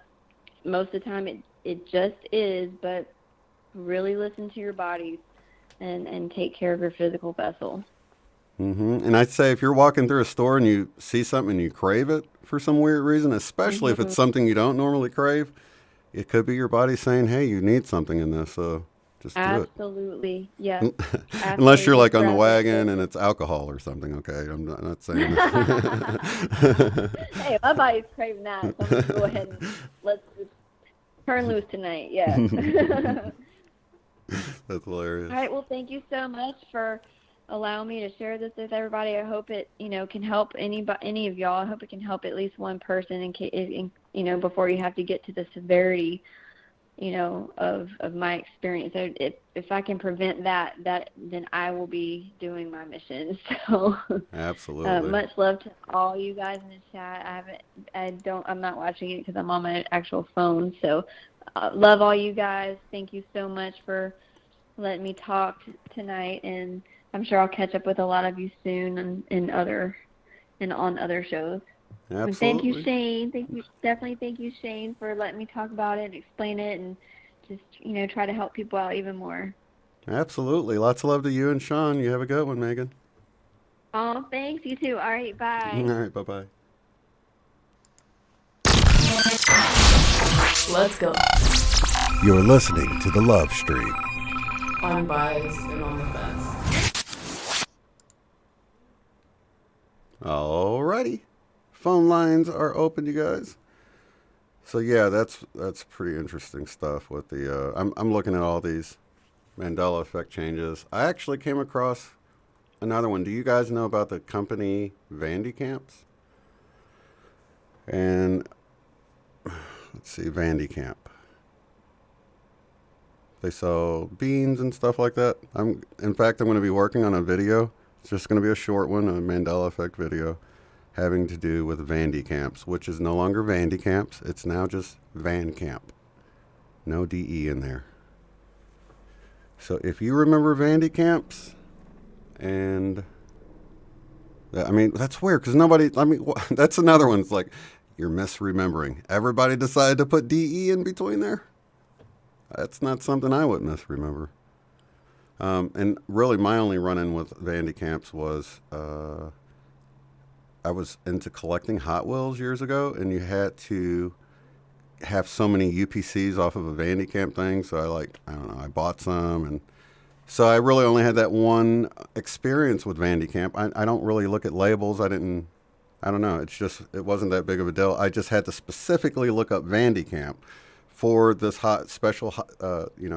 Most of the time it just is, but really listen to your bodies and take care of your physical vessel. And I'd say if you're walking through a store and you see something and you crave it for some weird reason, especially if it's something you don't normally crave, it could be your body saying, hey, you need something in this, so just do it. Absolutely, yeah. Unless you're like on the wagon and it's alcohol or something, okay? I'm not saying that. Hey, my body's craving that, so I'm going to go ahead and let's just turn loose tonight, yeah. That's hilarious. All right, well, thank you so much for allowing me to share this with everybody. I hope it, you know, can help any of y'all. I hope it can help at least one person in case, you know, before you have to get to the severity, you know, of my experience. If I can prevent that, then I will be doing my mission. So absolutely. Much love to all you guys in the chat. I'm not watching it because I'm on my actual phone. So love all you guys. Thank you so much for letting me talk tonight, and I'm sure I'll catch up with a lot of you soon and on other shows. Absolutely. And thank you, Shane. Thank you, Shane, for letting me talk about it and explain it and just, you know, try to help people out even more. Absolutely. Lots of love to you and Sean. You have a good one, Megan. Oh, thanks. You too. All right, bye. All right, bye-bye. Let's go. You're listening to The Love Stream. Unbiased and on the fence. Alrighty. Phone lines are open, you guys. So yeah, that's pretty interesting stuff with the I'm looking at all these Mandela effect changes. I actually came across another one. Do you guys know about the company Vandy Camps? And let's see, Vandy Camp. They sell beans and stuff like that. In fact, I'm going to be working on a video. It's just going to be a short one, a Mandela effect video, having to do with Vandy Camps, which is no longer Vandy Camps. It's now just Van Camp. No DE in there. So if you remember Vandy Camps, and I mean, that's weird because nobody, I mean, that's another one. It's like, you're misremembering. Everybody decided to put DE in between there. That's not something I would misremember. And really, my only run-in with Vandy Camps was I was into collecting Hot Wheels years ago, and you had to have so many UPCs off of a Vandy Camp thing. So I bought some, and so I really only had that one experience with Vandy Camp. I don't really look at labels. I don't know. It wasn't that big of a deal. I just had to specifically look up Vandy Camp for this special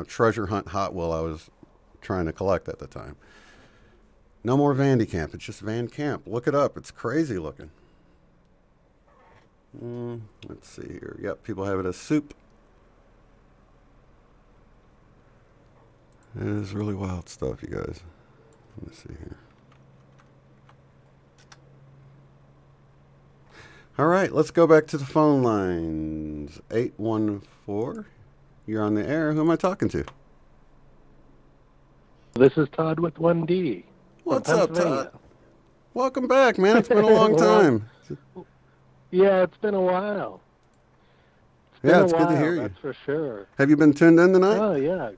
treasure hunt Hot Wheel I was trying to collect at the time. No more Vandy Camp. It's just Van Camp. Look it up. It's crazy looking. Let's see here. Yep, people have it as soup. It is really wild stuff, you guys. Let me see here. All right, let's go back to the phone lines. 814, you're on the air. Who am I talking to? This is Todd with 1D. What's up, Todd? Welcome back, man. It's been a long time. Yeah, it's been a while. It's good to hear you. That's for sure. Have you been tuned in tonight? Oh, yeah.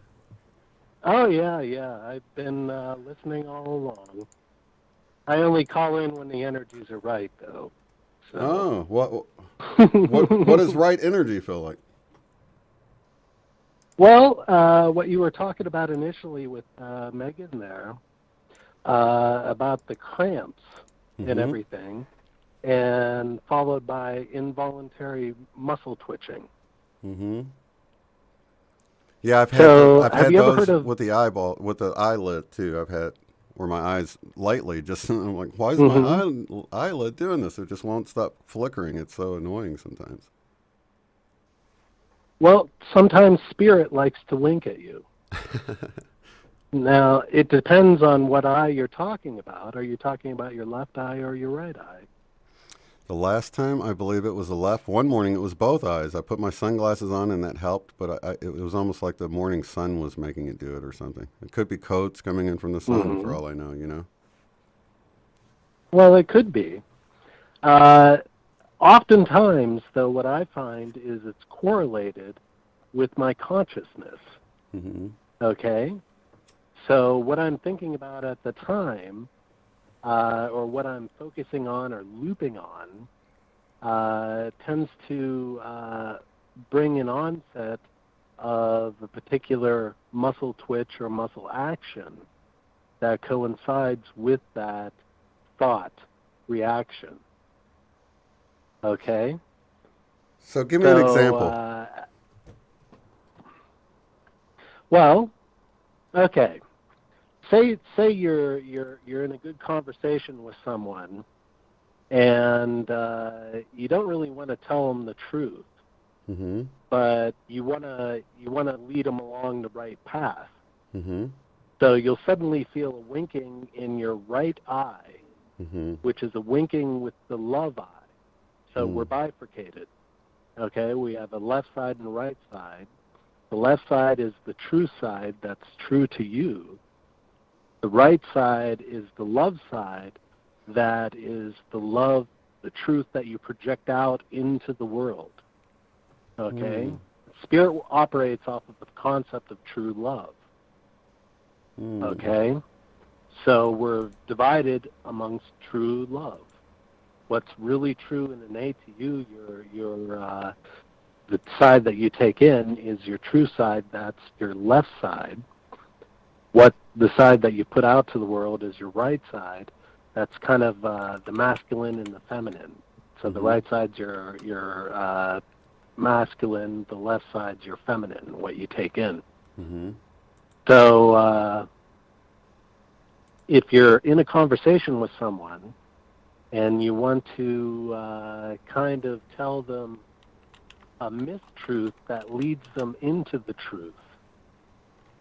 Oh, yeah. I've been listening all along. I only call in when the energies are right, though. So. Oh, what does right energy feel like? Well, what you were talking about initially with Megan there, about the cramps and everything, and followed by involuntary muscle twitching. Mm-hmm. Yeah, I've had those with the eyelid too. I've had where my eyes lately just, I'm like, why is my eyelid doing this? It just won't stop flickering. It's so annoying sometimes. Well, sometimes spirit likes to wink at you. Now, it depends on what eye you're talking about. Are you talking about your left eye or your right eye? The last time, I believe it was the left. One morning, it was both eyes. I put my sunglasses on, and that helped, but it was almost like the morning sun was making it do it or something. It could be coats coming in from the sun, for all I know, you know? Well, it could be. Oftentimes, though, what I find is it's correlated with my consciousness. Okay? So what I'm thinking about at the time, or what I'm focusing on or looping on, tends to bring an onset of a particular muscle twitch or muscle action that coincides with that thought reaction. Okay? So give me an example. Well, okay. Say you're in a good conversation with someone, and you don't really want to tell them the truth, but you want to lead them along the right path. So you'll suddenly feel a winking in your right eye, which is a winking with the love eye. So we're bifurcated. Okay, we have a left side and a right side. The left side is the true side that's true to you. The right side is the love side that is the love, the truth that you project out into the world. Okay? Spirit operates off of the concept of true love. Okay? So we're divided amongst true love. What's really true and innate to you, the side that you take in is your true side, that's your left side. What the side that you put out to the world is your right side. That's kind of the masculine and the feminine. So the right side's your masculine, the left side's your feminine, what you take in. So if you're in a conversation with someone and you want to kind of tell them a mistruth that leads them into the truth,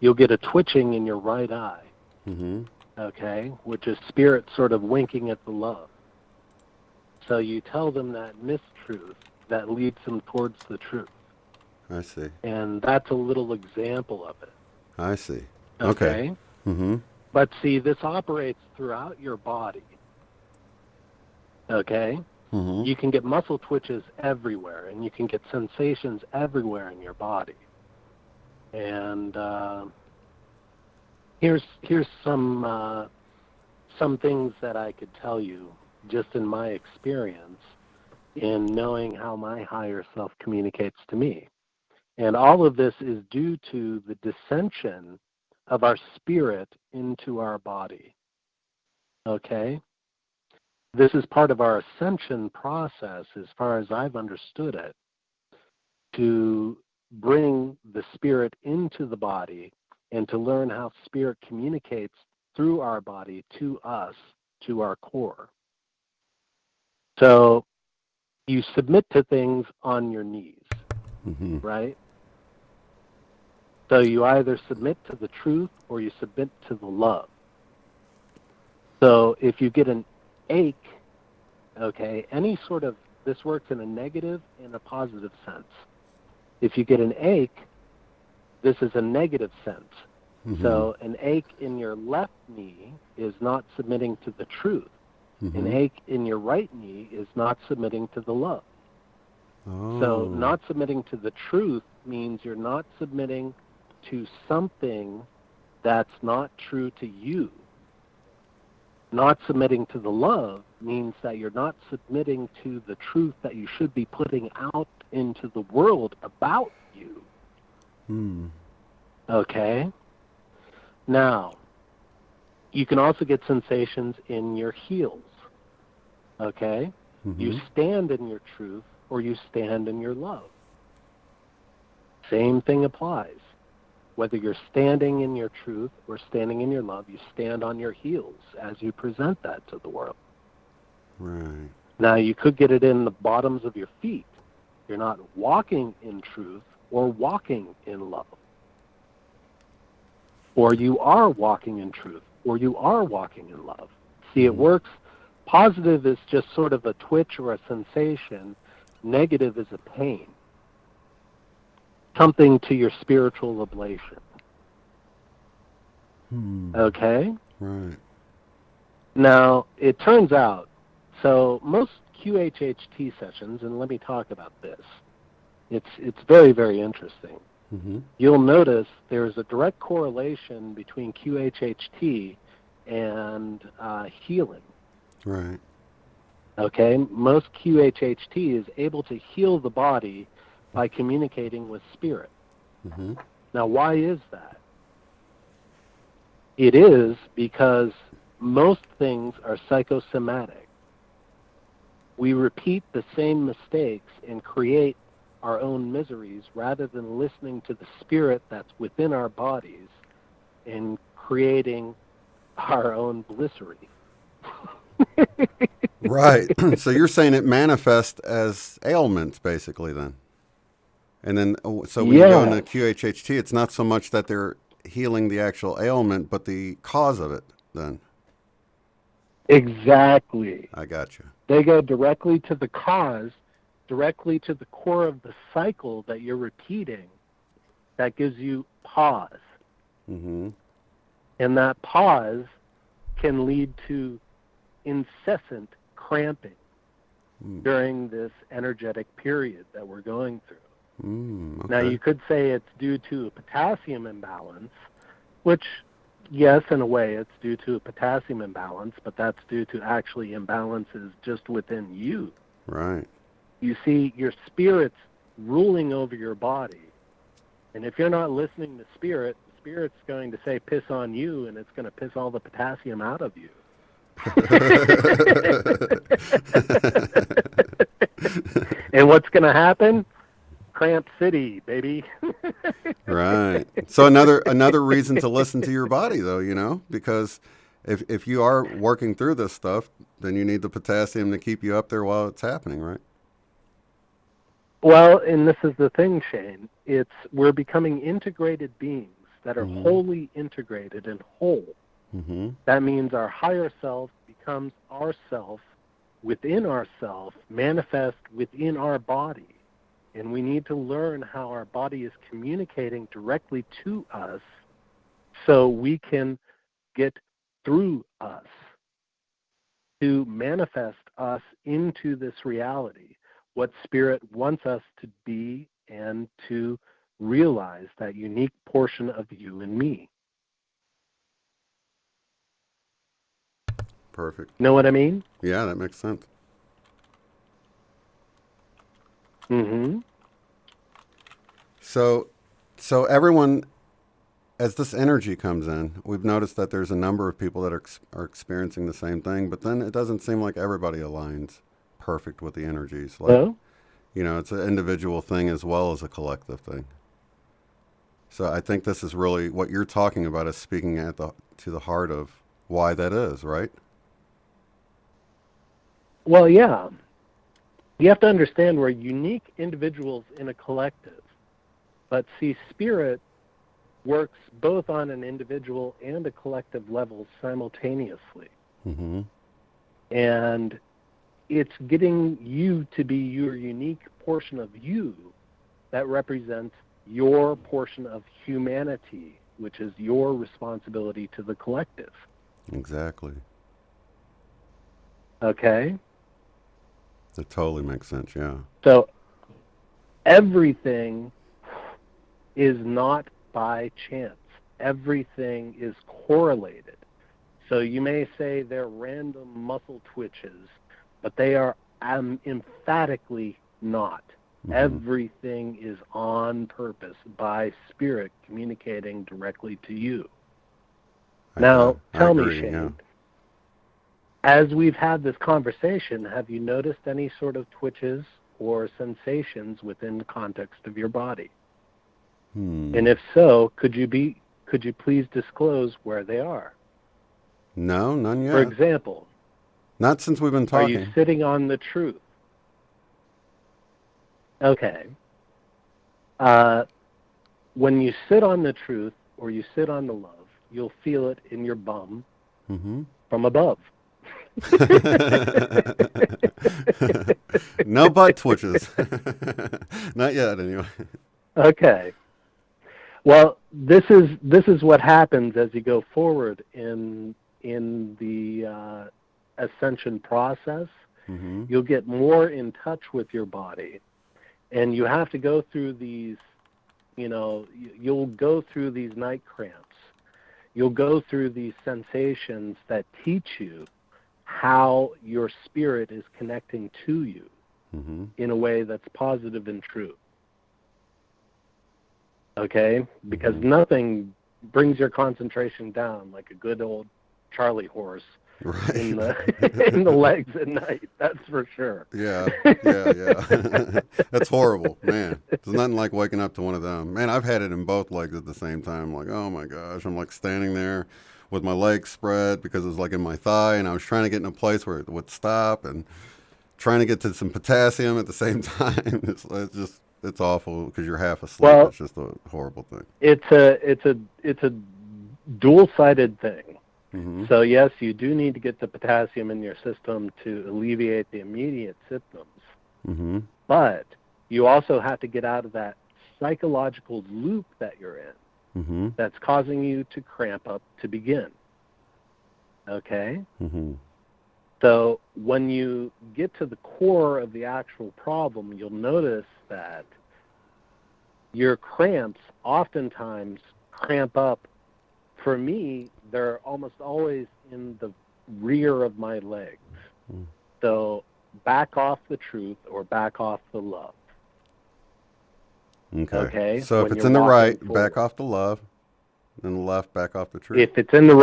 you'll get a twitching in your right eye, okay, which is spirit sort of winking at the love. So you tell them that mistruth that leads them towards the truth. I see. And that's a little example of it. I see. Okay. But see, this operates throughout your body. Okay? You can get muscle twitches everywhere, and you can get sensations everywhere in your body. And here's some things that I could tell you just in my experience in knowing how my higher self communicates to me. And all of this is due to the dissension of our spirit into our body. Okay? This is part of our ascension process, as far as I've understood it, to bring the spirit into the body and to learn how spirit communicates through our body to us, to our core. So you submit to things on your knees, right? So you either submit to the truth or you submit to the love. So if you get an ache, okay, any sort of this works in a negative and a positive sense. If you get an ache, this is a negative sense. Mm-hmm. So an ache in your left knee is not submitting to the truth. Mm-hmm. An ache in your right knee is not submitting to the love. Oh. So not submitting to the truth means you're not submitting to something that's not true to you. Not submitting to the love means that you're not submitting to the truth that you should be putting out into the world about you. Hmm. Okay? Now, you can also get sensations in your heels. Okay? Mm-hmm. You stand in your truth or you stand in your love. Same thing applies. Whether you're standing in your truth or standing in your love, you stand on your heels as you present that to the world. Right. Now, you could get it in the bottoms of your feet. You're not walking in truth or walking in love. Or you are walking in truth or you are walking in love. See, it works. Positive is just sort of a twitch or a sensation. Negative is a pain. Something to your spiritual ablation. Okay? Right. Now, it turns out, so most QHHT sessions, and let me talk about this, it's very, very interesting. Mm-hmm. You'll notice there's a direct correlation between QHHT and healing. Right. Okay? Most QHHT is able to heal the body by communicating with spirit. Mm-hmm. Now, why is that? It is because most things are psychosomatic. We repeat the same mistakes and create our own miseries rather than listening to the spirit that's within our bodies and creating our own blissery. Right. So you're saying it manifests as ailments, basically, then? And then, so when you go into QHHT, it's not so much that they're healing the actual ailment, but the cause of it, then? Exactly. I got you. They go directly to the cause, directly to the core of the cycle that you're repeating that gives you pause. Mm-hmm. And that pause can lead to incessant cramping during this energetic period that we're going through. Okay. Now, you could say it's due to a potassium imbalance, which, yes, in a way, it's due to a potassium imbalance, but that's due to actually imbalances just within you. Right. You see, your spirit's ruling over your body. And if you're not listening to spirit, the spirit's going to say, piss on you, and it's going to piss all the potassium out of you. And what's going to happen? Cramp City, baby. Right. So another reason to listen to your body, though, because if you are working through this stuff, then you need the potassium to keep you up there while it's happening, right? Well, and this is the thing, Shane. We're becoming integrated beings that are wholly integrated and whole. Mm-hmm. That means our higher self becomes ourself within ourself, manifest within our body. And we need to learn how our body is communicating directly to us so we can get through us to manifest us into this reality, what Spirit wants us to be and to realize that unique portion of you and me. Perfect. Know what I mean? Yeah, that makes sense. Mm-hmm. So everyone, as this energy comes in, we've noticed that there's a number of people that are experiencing the same thing, but then it doesn't seem like everybody aligns perfect with the energies. Like, it's an individual thing as well as a collective thing. So I think this is really what you're talking about is speaking to the heart of why that is, right? Well, yeah. You have to understand we're unique individuals in a collective. But see, Spirit works both on an individual and a collective level simultaneously. Mm-hmm. And it's getting you to be your unique portion of you that represents your portion of humanity, which is your responsibility to the collective. Exactly. Okay? That totally makes sense, yeah. So everything is not by chance. Everything is correlated. So you may say they're random muscle twitches, but they are emphatically not. Mm-hmm. Everything is on purpose by spirit communicating directly to you. Now, tell me, Shane, yeah. As we've had this conversation, have you noticed any sort of twitches or sensations within the context of your body? And if so, could you please disclose where they are? No, none yet. For example, not since we've been talking. Are you sitting on the truth? Okay. When you sit on the truth or you sit on the love, you'll feel it in your bum from above. No butt twitches. Not yet, anyway. Okay. Well, this is what happens as you go forward in the ascension process. You'll get more in touch with your body, and you have to go through these. You'll go through these night cramps. You'll go through these sensations that teach you how your spirit is connecting to you in a way that's positive and true. Okay? Because nothing brings your concentration down like a good old Charlie horse in the legs at night. That's for sure. Yeah. That's horrible, man. There's nothing like waking up to one of them. Man, I've had it in both legs at the same time. Like, oh my gosh, I'm like standing there with my legs spread because it was like in my thigh, and I was trying to get in a place where it would stop and trying to get to some potassium at the same time. It's awful because you're half asleep. Well, it's just a horrible thing. It's a dual-sided thing. So yes, you do need to get the potassium in your system to alleviate the immediate symptoms. But you also have to get out of that psychological loop that you're in that's causing you to cramp up to begin. Okay? So when you get to the core of the actual problem, you'll notice that your cramps oftentimes cramp up. For me, they're almost always in the rear of my legs. So back off the truth or back off the love. Okay? So if it's in the right, back off the love, and the left, back off the truth. If it's in the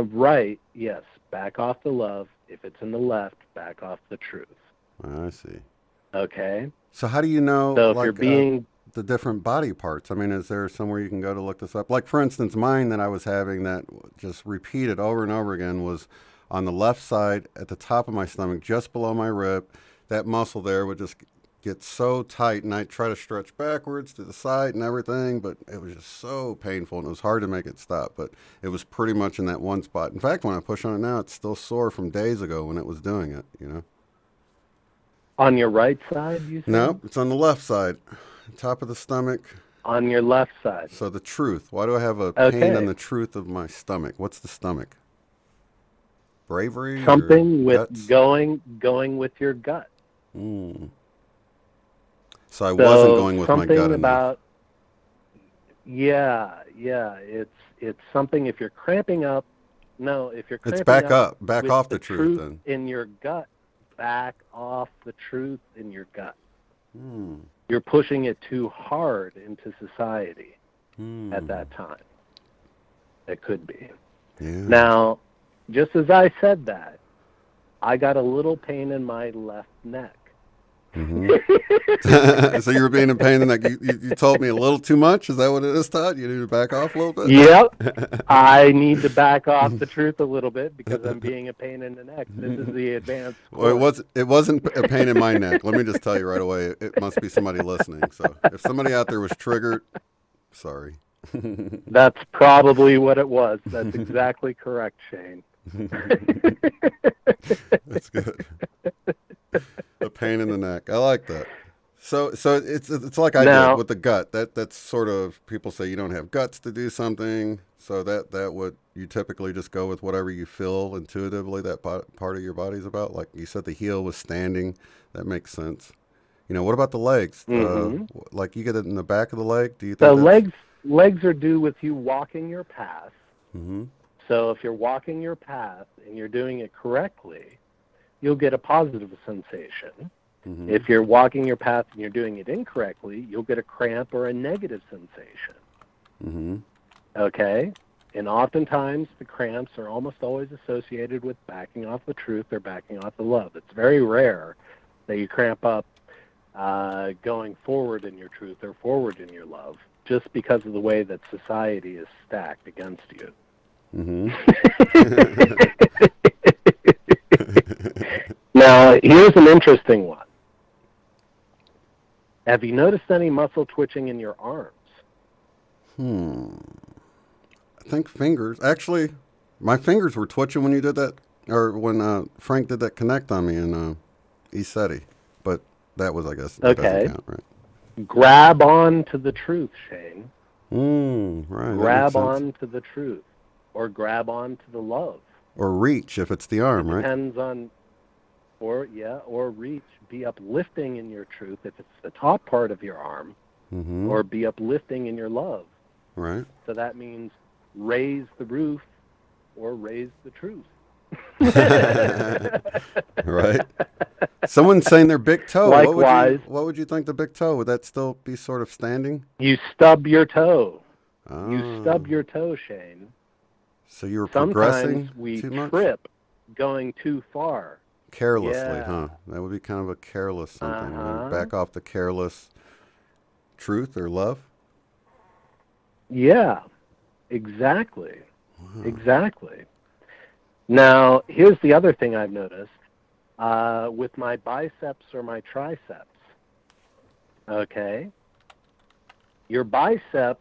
right, yes, back off the love. If it's in the left, back off the truth. I see. Okay? So how do you know so if you're being the different body parts? I mean, is there somewhere you can go to look this up? Like, for instance, mine that I was having that just repeated over and over again was on the left side at the top of my stomach, just below my rib. That muscle there would just get so tight, and I'd try to stretch backwards to the side and everything, but it was just so painful, and it was hard to make it stop, but it was pretty much in that one spot. In fact, when I push on it now, it's still sore from days ago when it was doing it, On your right side, you said? No, it's on the left side, top of the stomach. On your left side. So the truth. Why do I have a pain on the truth of my stomach? What's the stomach? Bravery? Something with going with your gut. So I wasn't going with my gut enough. About, yeah. It's something. If you're cramping up, it's back off the truth then. In your gut, back off the truth in your gut. You're pushing it too hard into society at that time. It could be. Yeah. Now, just as I said that, I got a little pain in my left neck. So you were being in pain in the neck. You told me a little too much? Is that what it is, Todd? You need to back off a little bit? Yep. I need to back off the truth a little bit because I'm being a pain in the neck. This is the advanced course. Well, it wasn't a pain in my neck. Let me just tell you right away. It must be somebody listening. So if somebody out there was triggered, sorry. That's probably what it was. That's exactly correct, Shane. That's good. A pain in the neck. I like that. So it's like I did with the gut. That's sort of, people say you don't have guts to do something. So that would, you typically just go with whatever you feel intuitively that part of your body's about. Like you said, the heel was standing. That makes sense. What about the legs? Like you get it in the back of the leg. Do you think the legs are due with you walking your path? Mm-hmm. So if you're walking your path and you're doing it correctly, you'll get a positive sensation. Mm-hmm. If you're walking your path and you're doing it incorrectly, you'll get a cramp or a negative sensation. Mm-hmm. Okay? And oftentimes the cramps are almost always associated with backing off the truth or backing off the love. It's very rare that you cramp up going forward in your truth or forward in your love, just because of the way that society is stacked against you. Mm-hmm. Now, here's an interesting one. Have you noticed any muscle twitching in your arms? I think fingers. Actually, my fingers were twitching when you did that, or when Frank did that connect on me in ESETI. But that was, I guess, that doesn't count, right? Grab on to the truth, Shane. Right. Grab on to the truth, or grab on to the love. Or reach if it's the arm, right? Depends on, or reach. Be uplifting in your truth if it's the top part of your arm, or be uplifting in your love. Right. So that means raise the roof or raise the truth. Right. Someone's saying their big toe. Likewise. What would you think the big toe? Would that still be sort of standing? You stub your toe. Oh. You stub your toe, Shane. So you were progressing Sometimes we too much? trip going too far. Carelessly, huh? That would be kind of a careless something. Back off the careless truth or love? Yeah, exactly. Wow. Exactly. Now, here's the other thing I've noticed. With my biceps or my triceps, okay? Your bicep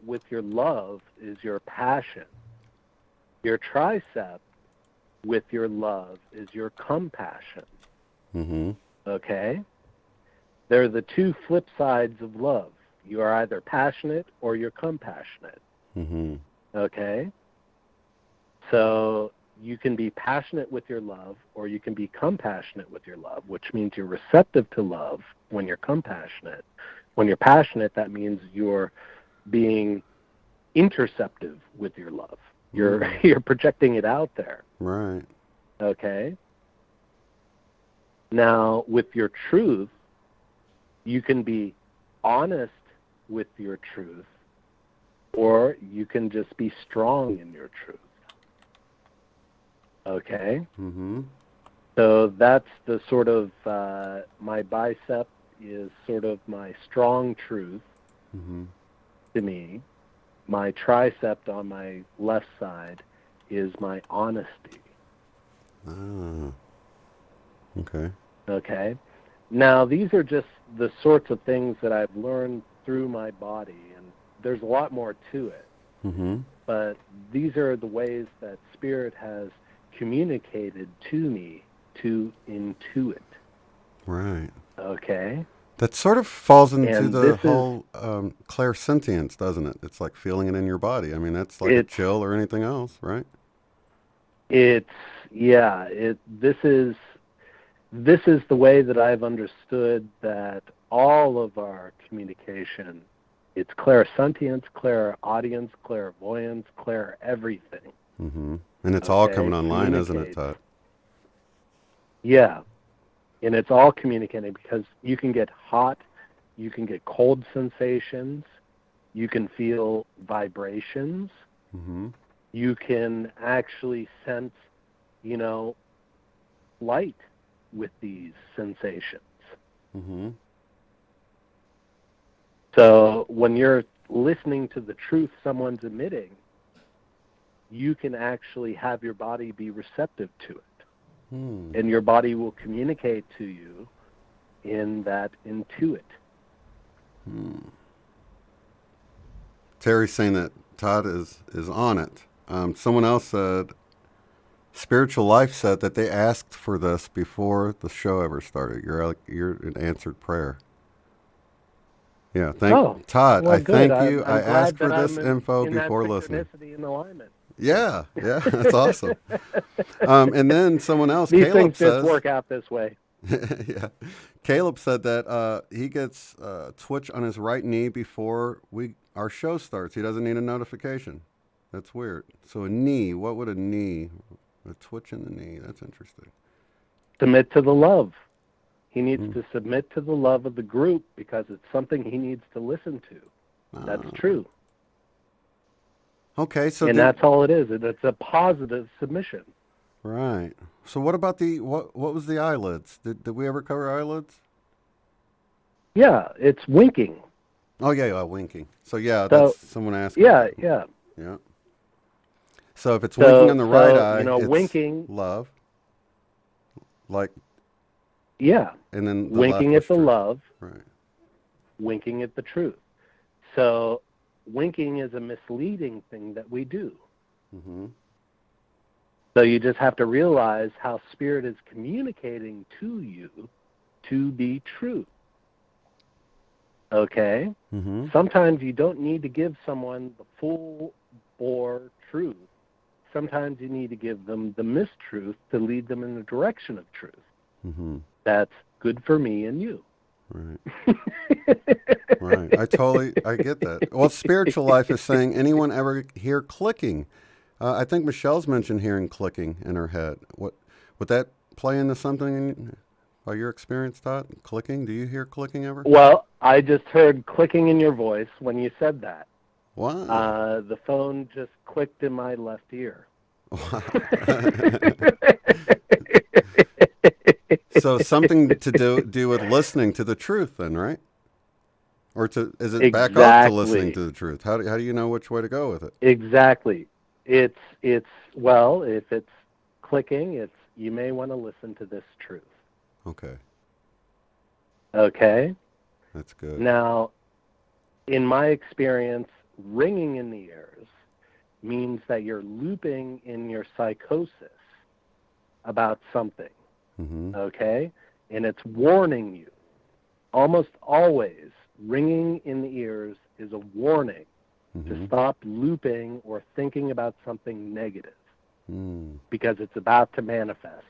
with your love is your passion. Your tricep with your love is your compassion. Mm-hmm. Okay? They're the two flip sides of love. You are either passionate or you're compassionate. Mm-hmm. Okay? So you can be passionate with your love or you can be compassionate with your love, which means you're receptive to love when you're compassionate. When you're passionate, that means you're being interceptive with your love. You're projecting it out there. Right. Okay? Now, with your truth, you can be honest with your truth, or you can just be strong in your truth. Okay? Mm-hmm. So that's the sort of, my bicep is sort of my strong truth to me. My tricep on my left side is my honesty. Ah. Okay. Okay. Now, these are just the sorts of things that I've learned through my body, and there's a lot more to it. Mm-hmm. But these are the ways that Spirit has communicated to me to intuit. Right. Okay. That sort of falls into And the whole clairsentience, doesn't it? It's like feeling it in your body. I mean, that's like a chill or anything else, right? This is the way that I've understood that all of our communication, it's clairsentience, clairaudience, clairvoyance, clair everything. Mm-hmm. And it's all coming online, isn't it, Todd? Yeah. And it's all communicating because you can get hot, you can get cold sensations, you can feel vibrations, you can actually sense, light with these sensations. Mm-hmm. So when you're listening to the truth someone's emitting, you can actually have your body be receptive to it. And your body will communicate to you in that intuit. Terry's saying that Todd is on it. Someone else said, Spiritual Life said that they asked for this before the show ever started. You're an answered prayer. Yeah, Todd. Well, I good. thank you. I'm I asked glad for that this I'm info in before that listening. synchronicity and alignment. Yeah, that's awesome. And then someone else, These Caleb things says, just work out this way. yeah, Caleb said that he gets twitch on his right knee before our show starts. He doesn't need a notification. That's weird. So a knee, what would a twitch in the knee? That's interesting. Submit to the love. He needs to submit to the love of the group because it's something he needs to listen to. That's true. Okay, so and that's all it is. It's a positive submission. Right. So what about what was the eyelids? Did we ever cover eyelids? Yeah, it's winking. Oh yeah, winking. So yeah, that's someone asking. Yeah. Yeah. So if it's winking on the right eye, it's winking, love. Like. Yeah. And then winking at the love. Right. Winking at the truth. So winking is a misleading thing that we do. Mm-hmm. So you just have to realize how Spirit is communicating to you to be true. Okay? Mm-hmm. Sometimes you don't need to give someone the full bore truth. Sometimes you need to give them the mistruth to lead them in the direction of truth. Mm-hmm. That's good for me and you. Right. Right. I get that. Well, Spiritual Life is saying, anyone ever hear clicking? I think Michelle's mentioned hearing clicking in her head. Would that play into something by your experience, Todd? Clicking? Do you hear clicking ever? Well, I just heard clicking in your voice when you said that. Wow. The phone just clicked in my left ear. Wow. So something to do with listening to the truth then, right? Or is it back off to listening to the truth? How do you know which way to go with it? Exactly. It's well, if it's clicking, you may want to listen to this truth. Okay. Okay? That's good. Now, in my experience, ringing in the ears means that you're looping in your psychosis about something. Mm-hmm. Okay? And it's warning you. Almost always, ringing in the ears is a warning to stop looping or thinking about something negative because it's about to manifest.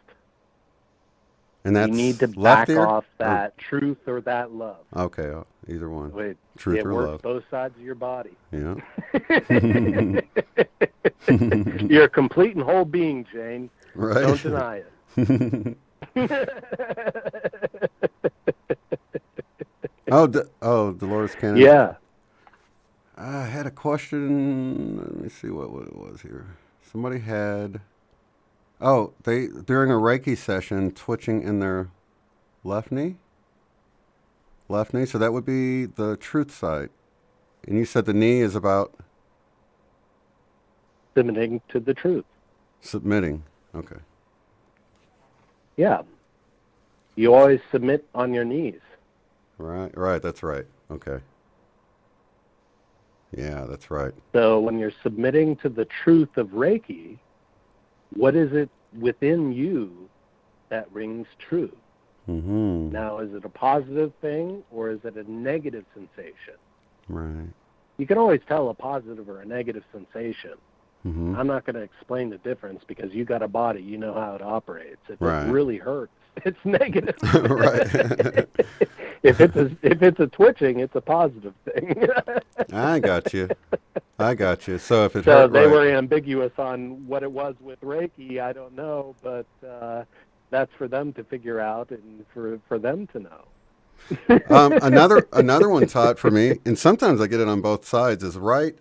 And that's you need to left back ear off that truth or that love. Okay, either one. Wait, truth it or works love. both sides of your body. Yeah. You're a complete and whole being, Jane. Right. Don't deny it. Dolores Cannon. Yeah. I had a question. Let me see what it was here. Somebody had. They during a Reiki session twitching in their left knee. Left knee. So that would be the truth side. And you said the knee is about submitting to the truth. Submitting. Okay. Yeah. You always submit on your knees. Right. That's right. Okay. Yeah, that's right. So when you're submitting to the truth of Reiki, what is it within you that rings true? Mm-hmm. Now, is it a positive thing or is it a negative sensation? Right. You can always tell a positive or a negative sensation. Mm-hmm. I'm not going to explain the difference because you got a body, you know how it operates. If right. it really hurts, it's negative. Right. If it's a twitching, it's a positive thing. I got you. So if it so hurt, they right. were ambiguous on what it was with Reiki. I don't know, but that's for them to figure out and for them to know. Another one, Todd, for me, and sometimes I get it on both sides, is right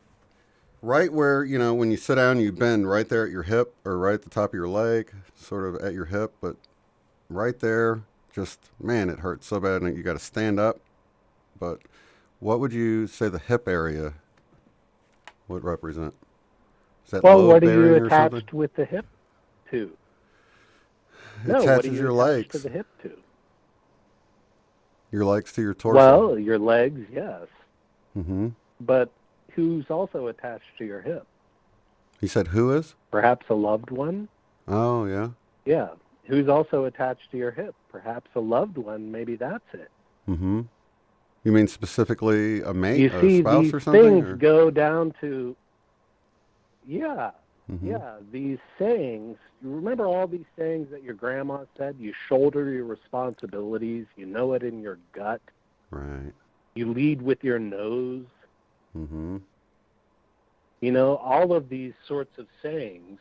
where, when you sit down, you bend right there at your hip or right at the top of your leg, sort of at your hip, but right there, just, man, it hurts so bad and you got to stand up. But what would you say the hip area would represent? Is that well, lobe what are you bearing or attached something? with the hip to? It No, attaches what are you your attached legs. to the hip to? Your legs to your torso. Well, your legs, yes. Mm-hmm. But who's also attached to your hip? You said who is? Perhaps a loved one. Oh, yeah. Yeah. Who's also attached to your hip. Perhaps a loved one. Maybe that's it. Mm-hmm. You mean specifically a mate, You see, a spouse these or something? things Or? go down to, yeah, Mm-hmm. yeah, these sayings. You remember all these sayings that your grandma said? You shoulder your responsibilities. You know it in your gut. Right. You lead with your nose. Mm-hmm. You know, all of these sorts of sayings,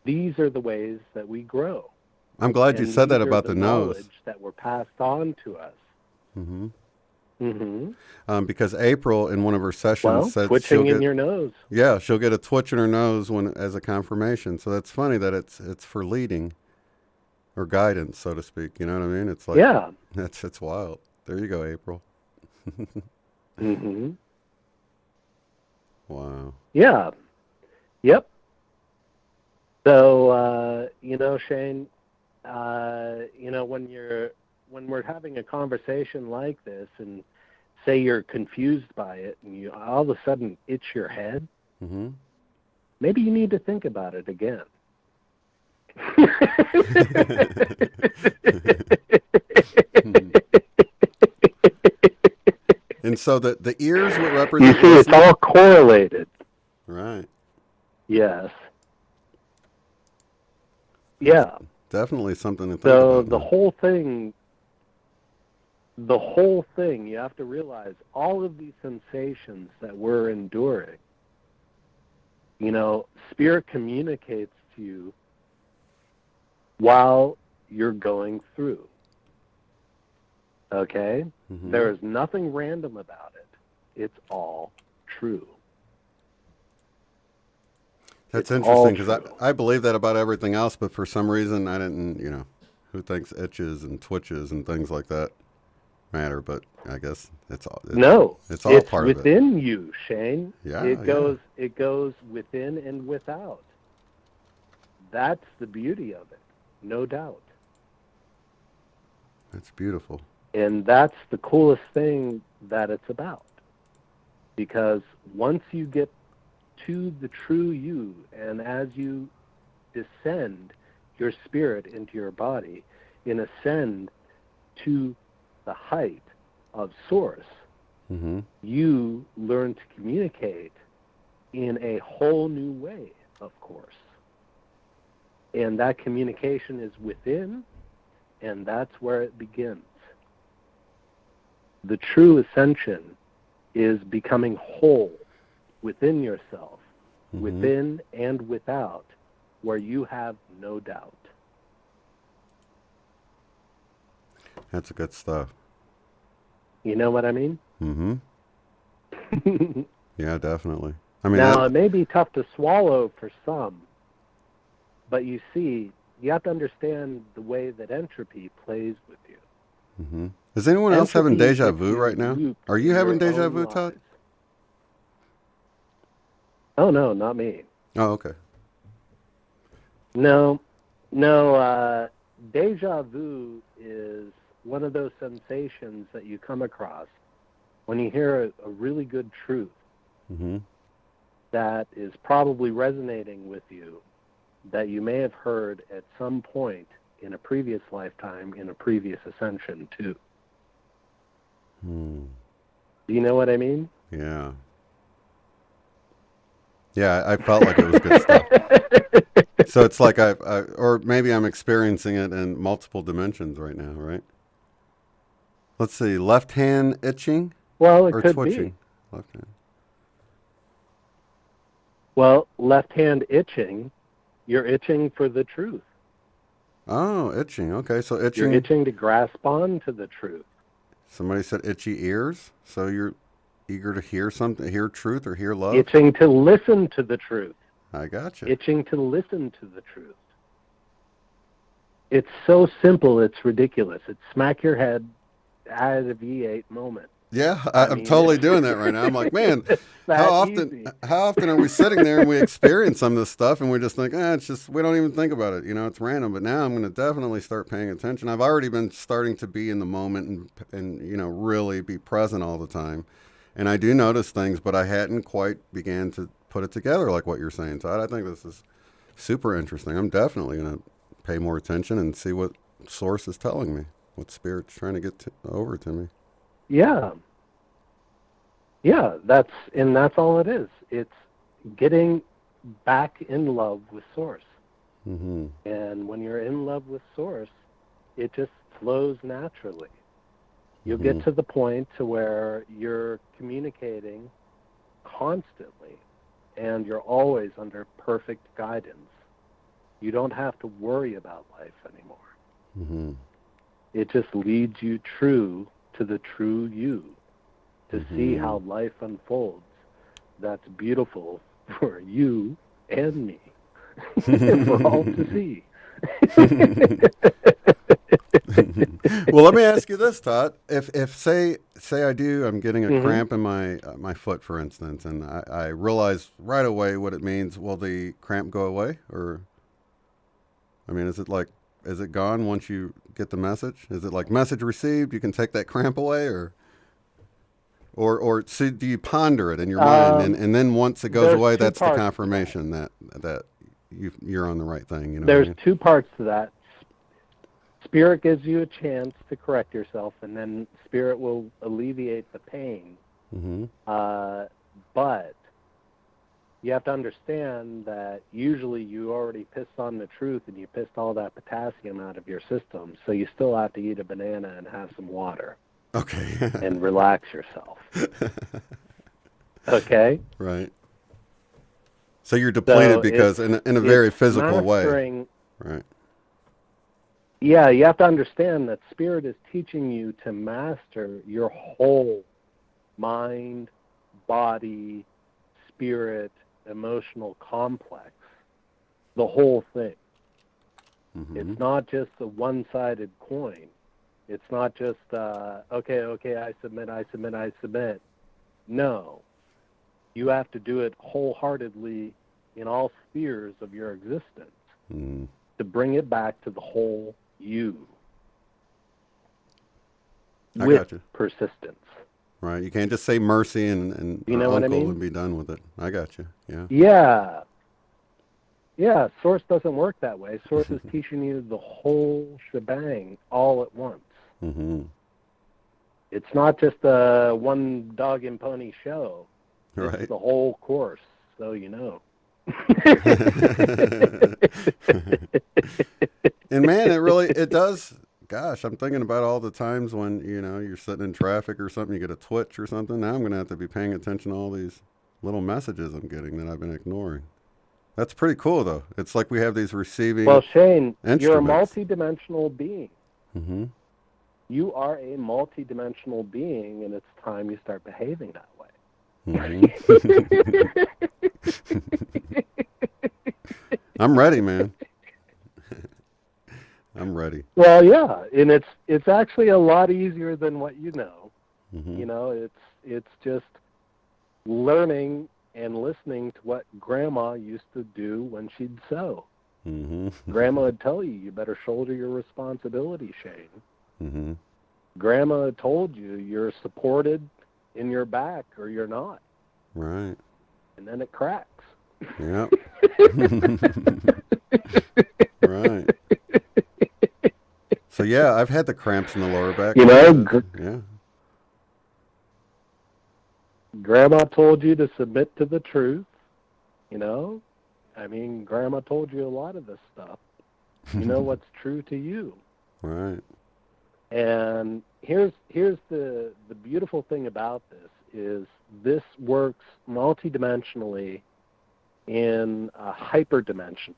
these are the ways that we grow. I'm glad And you said that these are about the nose. knowledge that were passed on to us. Mm-hmm. Mm-hmm. Because April, in one of her sessions, said twitching she'll in get, your nose. Yeah, she'll get a twitch in her nose when as a confirmation. So that's funny that it's for leading or guidance, so to speak. You know what I mean? It's like, yeah, it's wild. There you go, April. Mm-hmm. Wow. Yeah. Yep. So you know, Shane, you know, when we're having a conversation like this, and say you're confused by it, and you all of a sudden itch your head, Mm-hmm. maybe you need to think about it again. And so the ears would represent. You see, it's all correlated. Right. Yes. Yeah. Definitely something to think So about. the whole thing, you have to realize all of these sensations that we're enduring, you know, Spirit communicates to you while you're going through. Okay? Mm-hmm. There is nothing random about it. It's all true. That's It's interesting because all true. I believe that about everything else, but for some reason I didn't, you know, who thinks itches and twitches and things like that matter, but I guess it's all part of it. Within you, Shane. Yeah, it goes within and without. That's the beauty of it, no doubt. That's beautiful. And that's the coolest thing that it's about. Because once you get to the true you, and as you descend your spirit into your body and ascend to the height of Source, Mm-hmm. you learn to communicate in a whole new way, of course. And that communication is within, and that's where it begins. The true ascension is becoming whole within yourself, Mm-hmm. within and without, where you have no doubt. That's good stuff. You know what I mean? Mm-hmm. Yeah, definitely. I mean, now, it may be tough to swallow for some, but you see, you have to understand the way that entropy plays with you. Mm-hmm. Is anyone else having Entropy deja gets vu you right now? looped Are you in having your deja own vu, Todd? lives. Oh, no, not me. Oh, okay. No, deja vu is one of those sensations that you come across when you hear a really good truth Mm-hmm. that is probably resonating with you, that you may have heard at some point in a previous lifetime, in a previous ascension, too. Hmm. Do you know what I mean? Yeah. Yeah, I felt like it was good stuff. So it's like or maybe I'm experiencing it in multiple dimensions right now, right? Let's see, left hand itching? Well, it or could twitching? be. Left hand. Well, left hand itching, you're itching for the truth. Oh, itching. Okay, so itching. You're itching to grasp on to the truth. Somebody said itchy ears, so you're eager to hear something, hear truth or hear love? Itching to listen to the truth. I got you. Itching to listen to the truth. It's so simple, it's ridiculous. It's smack your head out of V8 moment. Yeah, I'm totally doing that right now. I'm like, man, how often are we sitting there and we experience some of this stuff and we're just like, it's just, we don't even think about it. You know, it's random. But now I'm going to definitely start paying attention. I've already been starting to be in the moment and you know, really be present all the time. And I do notice things, but I hadn't quite began to put it together like what you're saying, Todd. I think this is super interesting. I'm definitely going to pay more attention and see what Source is telling me, what Spirit's trying to get over to me. Yeah. Yeah, that's all it is. It's getting back in love with Source. Mm-hmm. And when you're in love with Source, it just flows naturally. You'll Mm-hmm. get to the point to where you're communicating constantly, and you're always under perfect guidance. You don't have to worry about life anymore. Mm-hmm. It just leads you true to the true you, to Mm-hmm. see how life unfolds. That's beautiful for you and me, for all to see. Well, let me ask you this, Todd. If say I'm getting a Mm-hmm. cramp in my foot, for instance, and I realize right away what it means, will the cramp go away? Or, I mean, is it gone once you get the message? Is it like message received, you can take that cramp away? Or so do you ponder it in your mind, and then once it goes away, that's the confirmation that you're on the right thing? You know, there's two parts to that. Spirit gives you a chance to correct yourself, and then Spirit will alleviate the pain. Mm-hmm. But you have to understand that usually you already pissed on the truth, and you pissed all that potassium out of your system, so you still have to eat a banana and have some water. Okay. And relax yourself. Okay? Right. So you're depleted because in a very physical way. Right. Yeah, you have to understand that Spirit is teaching you to master your whole mind, body, spirit, emotional complex, the whole thing. Mm-hmm. It's not just a one-sided coin. It's not just, okay, I submit. No. You have to do it wholeheartedly in all spheres of your existence to bring it back to the whole you. With persistence. Right. You can't just say mercy and you know what I mean? and be done with it. I got you. Yeah. Yeah. Yeah, Source doesn't work that way. Source is teaching you the whole shebang all at once. Mm-hmm. It's not just a one dog and pony show. Right. It's the whole course, so you know. And man, it does. Gosh, I'm thinking about all the times when, you're sitting in traffic or something, you get a twitch or something. Now I'm going to have to be paying attention to all these little messages I'm getting that I've been ignoring. That's pretty cool, though. It's like we have these receiving Well, Shane, instruments. You're a multi-dimensional being. Mm-hmm. You are a multi-dimensional being, and it's time you start behaving that way. Mm-hmm. I'm ready, man. I'm ready. Well, yeah, and it's actually a lot easier than what you know. Mm-hmm. You know, it's just learning and listening to what Grandma used to do when she'd sew. Mm-hmm. Grandma would tell you better shoulder your responsibility, Shane. Mm-hmm. Grandma had told you you're supported in your back or you're not. Right. And then it cracks. Yep. Right. So yeah, I've had the cramps in the lower back. Yeah. Grandma told you to submit to the truth. I mean, Grandma told you a lot of this stuff. You know what's true to you. Right. And here's the beautiful thing about this works multidimensionally in a hyperdimension.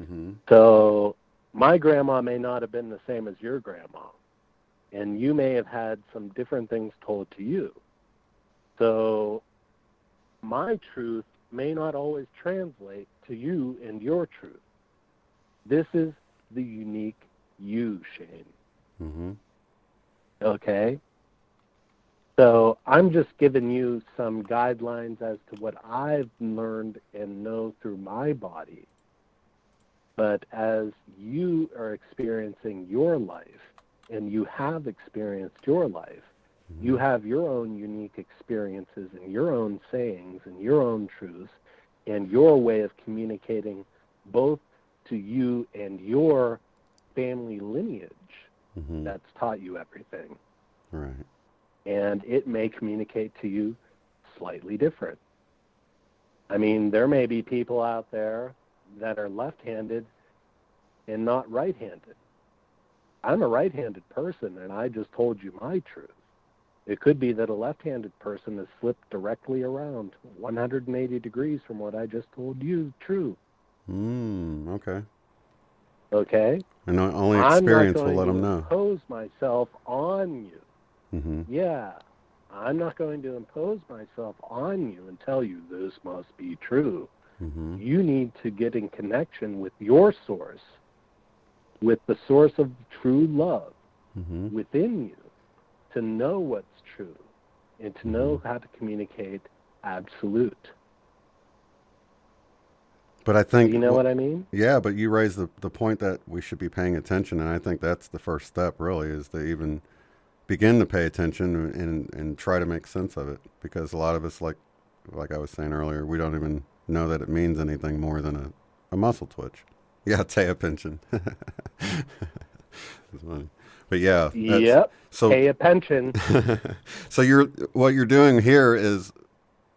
Mm-hmm. So my grandma may not have been the same as your grandma, and you may have had some different things told to you. So my truth may not always translate to you and your truth. This is the unique you, Shane. Mm-hmm. Okay? So I'm just giving you some guidelines as to what I've learned and know through my body. But as you are experiencing your life, and you have experienced your life, you have your own unique experiences and your own sayings and your own truths, and your way of communicating both to you and your family lineage that's taught you everything. Right. And it may communicate to you slightly different. I mean, there may be people out there that are left-handed and not right-handed. I'm a right-handed person, and I just told you my truth. It could be that a left-handed person is flipped directly around 180 degrees from what I just told you true. Okay. Okay? And only experience will let them know. I'm not going to impose myself on you. Yeah. I'm not going to impose myself on you and tell you this must be true. You need to get in connection with your source, with the source of true love within you, to know what's true and to know how to communicate absolute. But I think... You know what I mean? Yeah, but you raised the point that we should be paying attention, and I think that's the first step, really, is to even begin to pay attention and try to make sense of it. Because a lot of us, like I was saying earlier, we don't even know that it means anything more than a muscle twitch. Yeah, pay attention. It's funny. But yeah. Yep. So, pay attention. So what you're doing here is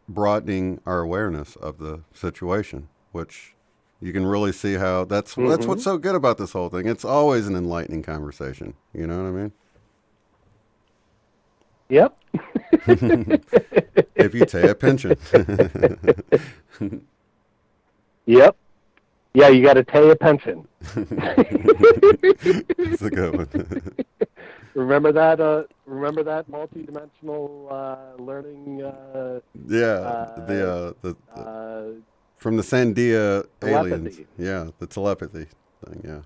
broadening our awareness of the situation, which you can really see how that's what's so good about this whole thing. It's always an enlightening conversation. You know what I mean? Yep. If you pay attention. Yep. Yeah, you got to pay attention. That's a good one. Remember that multidimensional learning? From the Sandia telepathy. aliens. Yeah, the telepathy thing. Yeah.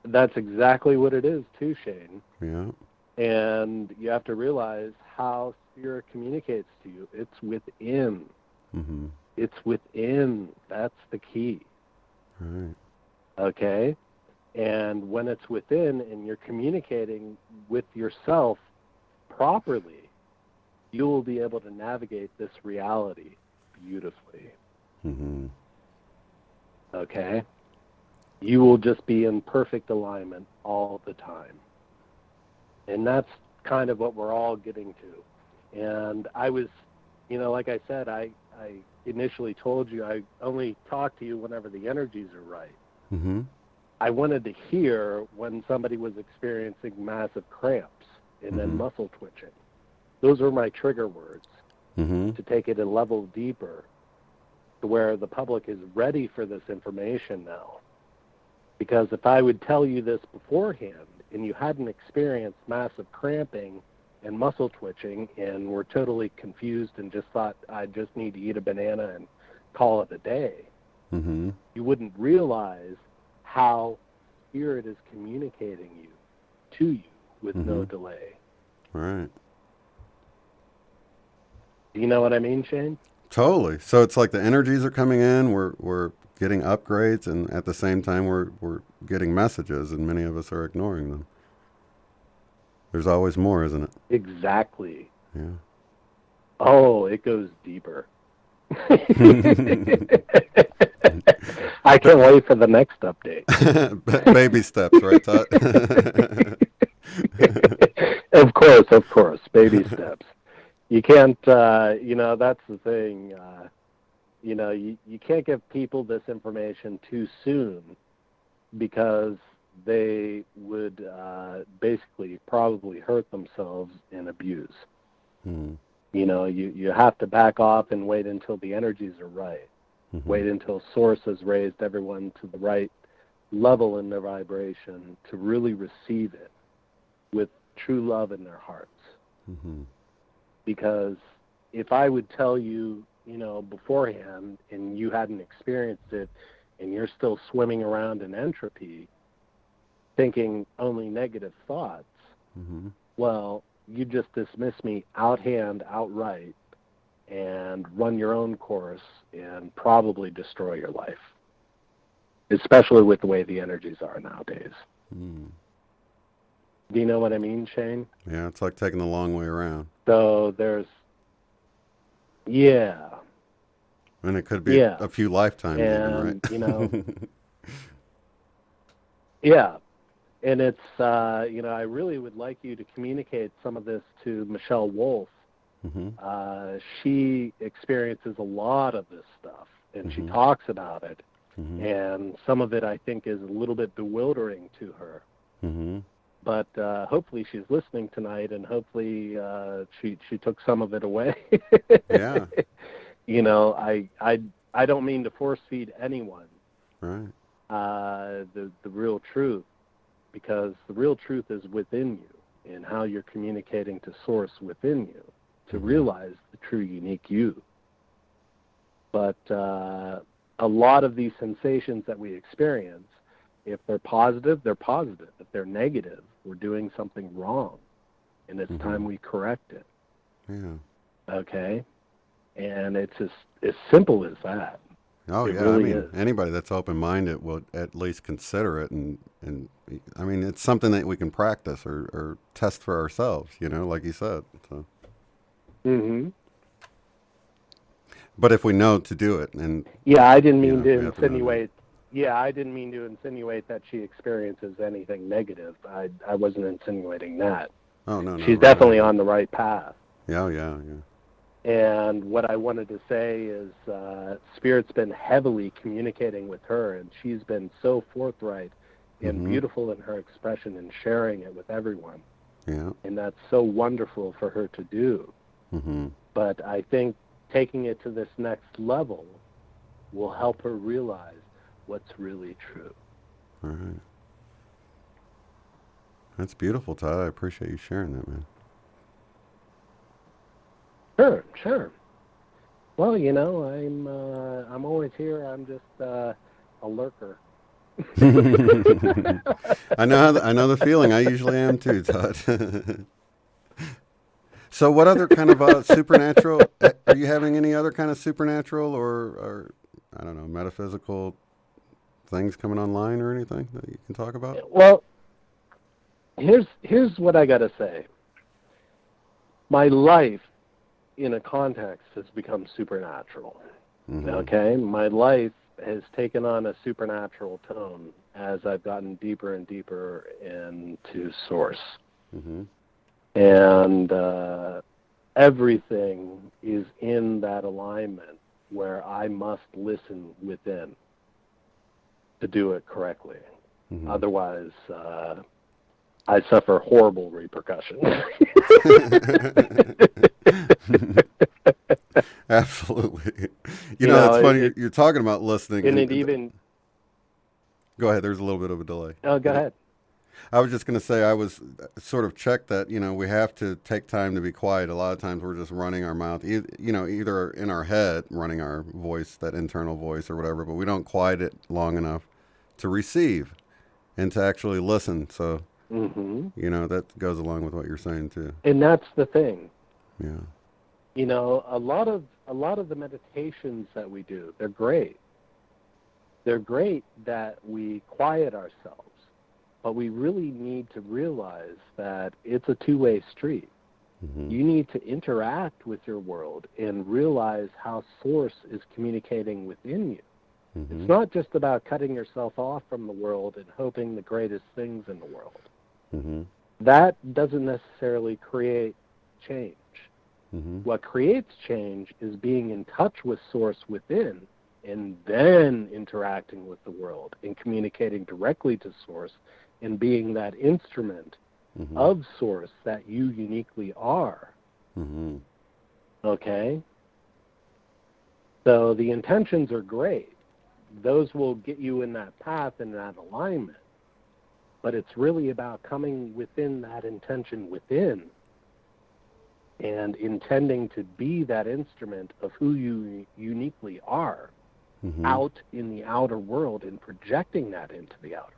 That's exactly what it is too, Shane. Yeah. And you have to realize how spirit communicates to you. It's within. It's within. That's the key. Right. Okay? And when it's within and you're communicating with yourself properly, you will be able to navigate this reality beautifully. Okay? You will just be in perfect alignment all the time. And that's kind of what we're all getting to. And I was, like I said, I initially told you I only talk to you whenever the energies are right. I wanted to hear when somebody was experiencing massive cramps and then muscle twitching. Those were my trigger words to take it a level deeper to where the public is ready for this information now. Because if I would tell you this beforehand and you hadn't experienced massive cramping and muscle twitching and were totally confused and just thought I just need to eat a banana and call it a day, you wouldn't realize how spirit is communicating to you with no delay. Right. Do you know what I mean, Shane? Totally. So it's like the energies are coming in, we're getting upgrades, and at the same time we're getting messages, and many of us are ignoring them. There's always more, isn't it? Exactly. Yeah. Oh, it goes deeper. I can't wait for the next update. Baby steps, right, Todd? Of course, baby steps. You can't, that's the thing. You can't give people this information too soon because they would basically probably hurt themselves and abuse. You have to back off and wait until the energies are right. Wait until Source has raised everyone to the right level in their vibration to really receive it with true love in their hearts. Because if I would tell you, beforehand and you hadn't experienced it and you're still swimming around in entropy thinking only negative thoughts, well, you just dismiss me outright and run your own course and probably destroy your life, especially with the way the energies are nowadays. Do you know what I mean, Shane? Yeah, it's like taking the long way around. So there's, And it could be a few lifetimes even, right? You know, yeah. And it's, you know, I really would like you to communicate some of this to Michelle Wolf. She experiences a lot of this stuff, and she talks about it. And some of it, I think, is a little bit bewildering to her. But hopefully she's listening tonight, and hopefully she took some of it away. Yeah. You know, I don't mean to force feed anyone. Right. The real truth, because the real truth is within you, and how you're communicating to Source within you to realize the true, unique you. But a lot of these sensations that we experience, if they're positive, they're positive. If they're negative, we're doing something wrong, and it's time we correct it. Yeah. Okay? And it's as simple as that. Oh, it yeah. Really I mean, anybody that's open-minded will at least consider it. And I mean, it's something that we can practice or test for ourselves, you know, like you said. So. But if we know to do it, and yeah, I didn't mean to insinuate. Yeah, I didn't mean to insinuate that she experiences anything negative. I wasn't insinuating that. Oh no, she's definitely on the right path. Yeah, yeah, yeah. And what I wanted to say is, Spirit's been heavily communicating with her, and she's been so forthright and beautiful in her expression and sharing it with everyone. Yeah. And that's so wonderful for her to do. But I think taking it to this next level will help her realize what's really true. All right. That's beautiful, Todd. I appreciate you sharing that, man. Sure. Well, you know, I'm always here. I'm just a lurker. I know the feeling. I usually am too, Todd. So what other kind of supernatural, are you having any other kind of supernatural or I don't know, metaphysical things coming online or anything that you can talk about? Well, here's what I got to say. My life in a context has become supernatural. Okay? My life has taken on a supernatural tone as I've gotten deeper and deeper into Source. And everything is in that alignment where I must listen within to do it correctly. Otherwise, I suffer horrible repercussions. Absolutely. You know, it's funny. You're talking about listening. And it even... Go ahead. There's a little bit of a delay. Oh, go ahead. I was just going to say, I was sort of checked that, you know, we have to take time to be quiet. A lot of times we're just running our mouth, you know, either in our head, running our voice, that internal voice or whatever, but we don't quiet it long enough to receive and to actually listen. So, you know, that goes along with what you're saying too. And that's the thing. Yeah. You know, a lot of the meditations that we do, they're great. They're great that we quiet ourselves. But we really need to realize that it's a two-way street. You need to interact with your world and realize how Source is communicating within you. It's not just about cutting yourself off from the world and hoping the greatest things in the world. That doesn't necessarily create change. What creates change is being in touch with Source within and then interacting with the world and communicating directly to Source and being that instrument of Source that you uniquely are. Okay? So the intentions are great. Those will get you in that path and that alignment. But it's really about coming within that intention within and intending to be that instrument of who you uniquely are out in the outer world and projecting that into the outer.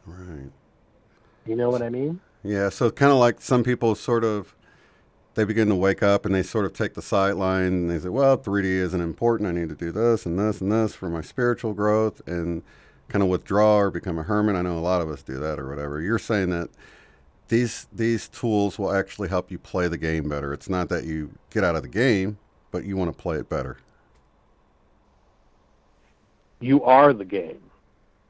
Right. You know what I mean? Yeah, so kind of like some people sort of, they begin to wake up and they sort of take the sideline and they say, well, 3D isn't important. I need to do this and this and this for my spiritual growth, and kind of withdraw or become a hermit. I know a lot of us do that or whatever. You're saying that these tools will actually help you play the game better. It's not that you get out of the game, but you want to play it better. You are the game.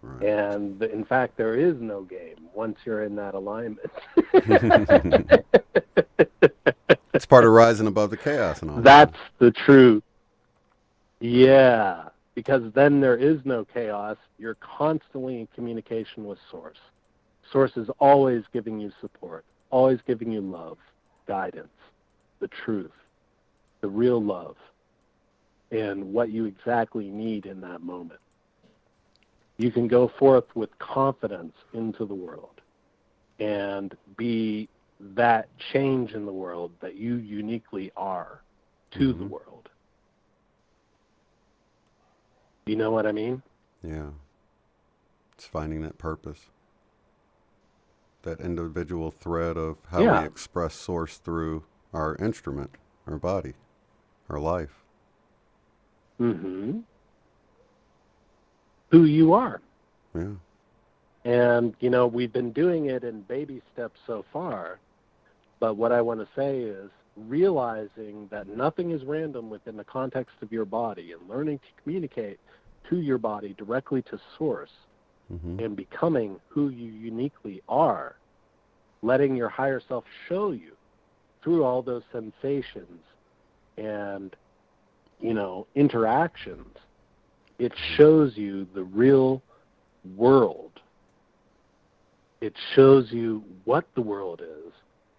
Right. And in fact, there is no game once you're in that alignment. It's part of rising above the chaos and all. That's the truth. Yeah, because then there is no chaos. You're constantly in communication with Source. Source is always giving you support, always giving you love, guidance, the truth, the real love, and what you exactly need in that moment. You can go forth with confidence into the world and be that change in the world that you uniquely are to the world. You know what I mean? Yeah. It's finding that purpose. That individual thread of how we express Source through our instrument, our body, our life. Mm-hmm. Who you are. Yeah. And, you know, we've been doing it in baby steps so far, but what I want to say is realizing that nothing is random within the context of your body and learning to communicate to your body directly to Source and becoming who you uniquely are, letting your higher self show you through all those sensations and, you know, interactions. It shows you the real world. It shows you what the world is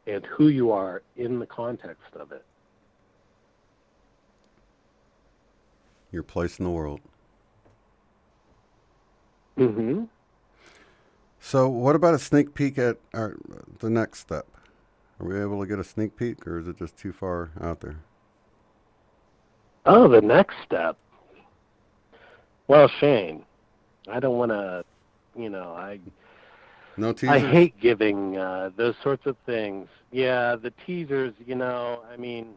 and who you are in the context of it. Your place in the world. Mm-hmm. So what about a sneak peek at the next step? Are we able to get a sneak peek, or is it just too far out there? Oh, the next step. Well, Shane, I don't want to, you know, No teasers? I hate giving those sorts of things. Yeah, the teasers, you know, I mean,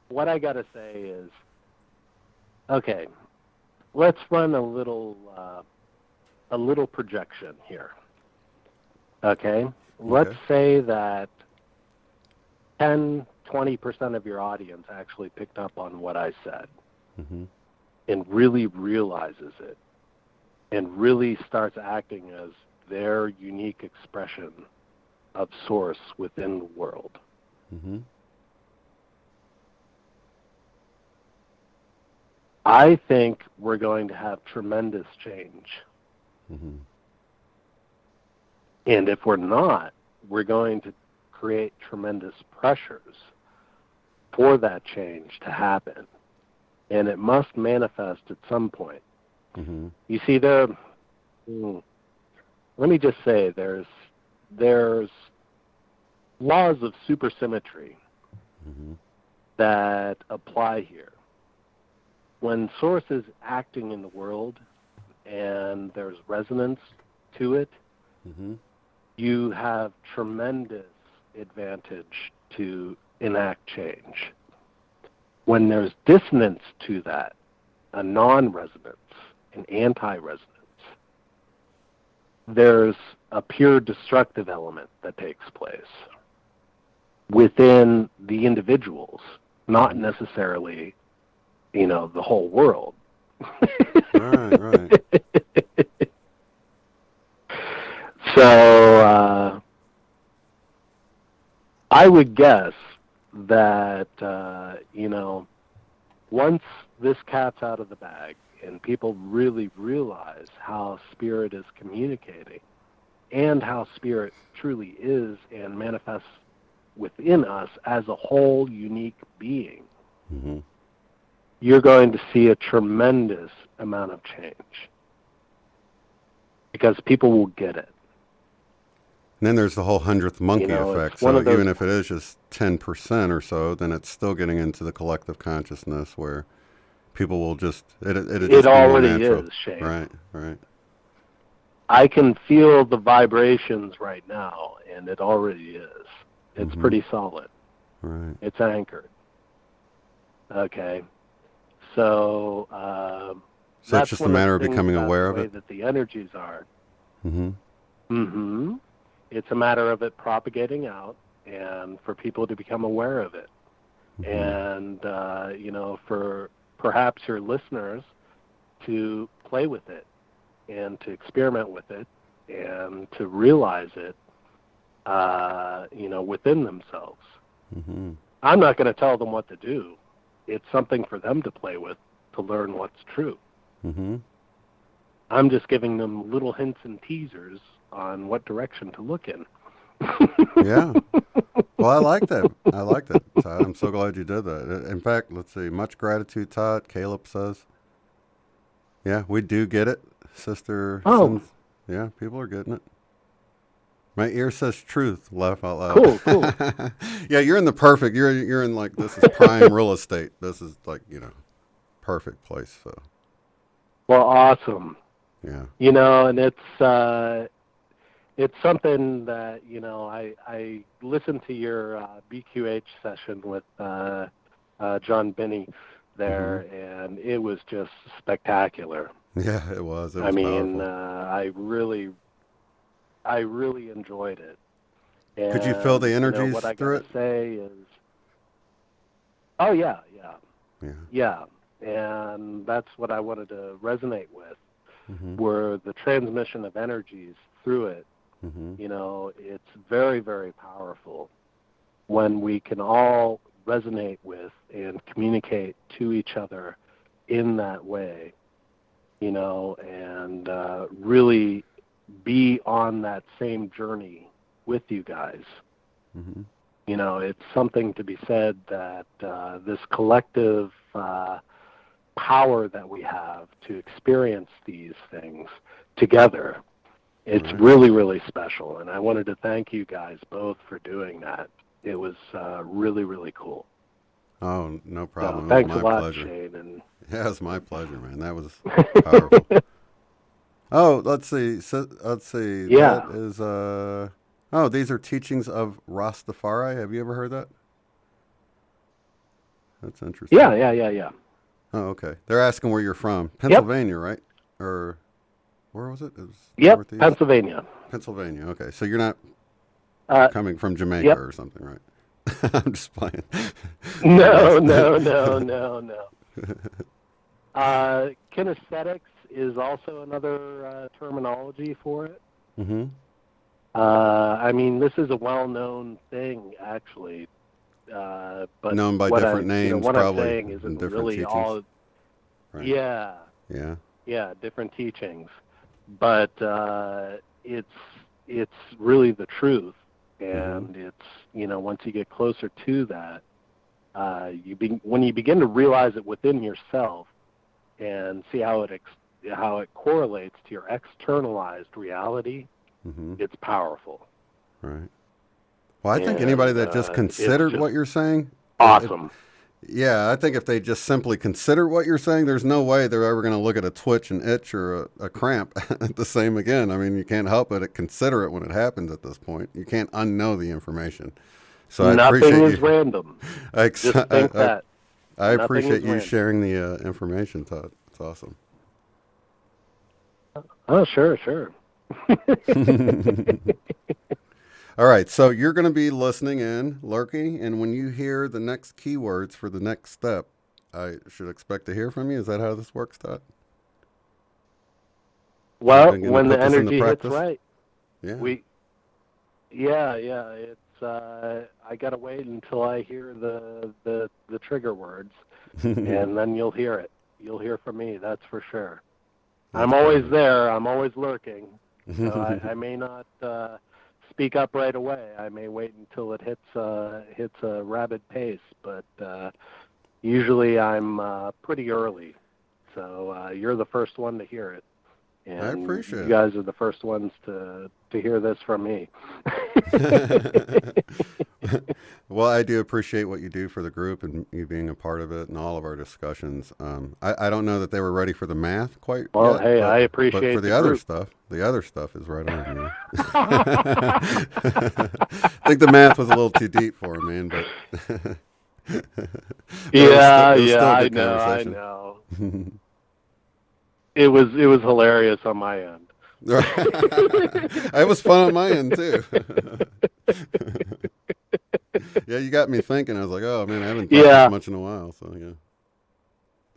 what I got to say is, okay, let's run a little projection here. Okay? Let's say that 10-20% of your audience actually picked up on what I said and really realizes it and really starts acting as their unique expression of Source within the world. I think we're going to have tremendous change. And if we're not, we're going to create tremendous pressures for that change to happen. And it must manifest at some point. You see, let me just say, there's laws of supersymmetry that apply here. When Source is acting in the world and there's resonance to it, you have tremendous advantage to enact change. When there's dissonance to that, a non-resonance, an anti-resonance, there's a pure destructive element that takes place within the individuals, not necessarily, you know, the whole world. Right. So I would guess that, you know, once this cat's out of the bag and people really realize how Spirit is communicating and how Spirit truly is and manifests within us as a whole unique being, you're going to see a tremendous amount of change because people will get it. And then there's the whole 100th monkey effect. So those... even if it is just 10% or so, then it's still getting into the collective consciousness where people will just... It already is, Shane. Right. I can feel the vibrations right now, and it already is. It's pretty solid. Right. It's anchored. Okay. So so it's just a matter of becoming aware of it? The way that the energies are. It's a matter of it propagating out and for people to become aware of it. And, you know, for perhaps your listeners, to play with it and to experiment with it and to realize it, within themselves. Mm-hmm. I'm not going to tell them what to do. It's something for them to play with to learn what's true. Mm-hmm. I'm just giving them little hints and teasers on what direction to look in. Yeah. Well, I like that. I like that, Todd. I'm so glad you did that. In fact, let's see. Much gratitude, Todd. Caleb says. Yeah, we do get it, Sister. Oh. Sins. Yeah, people are getting it. My ear says truth. Laugh out loud. Cool. Yeah, you're in the perfect. You're in like this is prime real estate. This is like perfect place. So. Well, awesome. Yeah. And it's something that I listened to your BQH session with John Binney there, and it was just spectacular. Yeah, it was. It was powerful. I really enjoyed it. And, could you feel the energies what I through gotta say is, oh yeah, yeah, and that's what I wanted to resonate with, mm-hmm. were the transmission of energies through it. Mm-hmm. It's very, very powerful when we can all resonate with and communicate to each other in that way, and really be on that same journey with you guys. Mm-hmm. It's something to be said that this collective power that we have to experience these things together, it's really, really special. And I wanted to thank you guys both for doing that. It was really, really cool. Oh, no problem. So, thanks a lot, pleasure. Shane. And yeah, it's my pleasure, man. That was powerful. Oh, let's see. Yeah. That is, these are teachings of Rastafari. Have you ever heard that? That's interesting. Yeah. Oh, okay. They're asking where you're from. Pennsylvania, right? Or where was it? It was Yep, Pennsylvania. Pennsylvania. Okay. So you're not coming from Jamaica or something, right? I'm just playing. No. Kinesthetics is also another terminology for it. Mm-hmm. This is a well-known thing, actually. But known by different names, what probably. I'm saying isn't really teachings. all. Right. Yeah, different teachings, but it's really the truth, and it's once you get closer to that, when you begin to realize it within yourself, and see how it correlates to your externalized reality, it's powerful. Right. Well, I think anybody that just considered what you're saying, awesome. I think if they just simply consider what you're saying, there's no way they're ever going to look at a twitch, an itch, or a cramp the same again. I mean, you can't help but consider it when it happens at this point. You can't unknow the information. So nothing is random. Just think that. I appreciate you sharing the information, Todd. It's awesome. Oh, sure. All right, so you're going to be listening in, lurking, and when you hear the next keywords for the next step, I should expect to hear from you. Is that how this works, Todd? Well, when the energy hits right. Yeah. It's I got to wait until I hear the trigger words, and then you'll hear it. You'll hear from me, that's for sure. I'm always there. I'm always lurking. So I may not speak up right away. I may wait until it hits a rapid pace, but usually I'm pretty early. So you're the first one to hear it. And I appreciate it. You guys are the first ones to hear this from me. Well, I do appreciate what you do for the group and you being a part of it and all of our discussions. I don't know that they were ready for the math quite well, yet. Hey, I appreciate but for the other group. stuff, the other stuff is right on. You know? I think the math was a little too deep for him, man. But I know. It was hilarious on my end. It was fun on my end too. Yeah, you got me thinking. I was like, oh man, I haven't thought this much in a while. So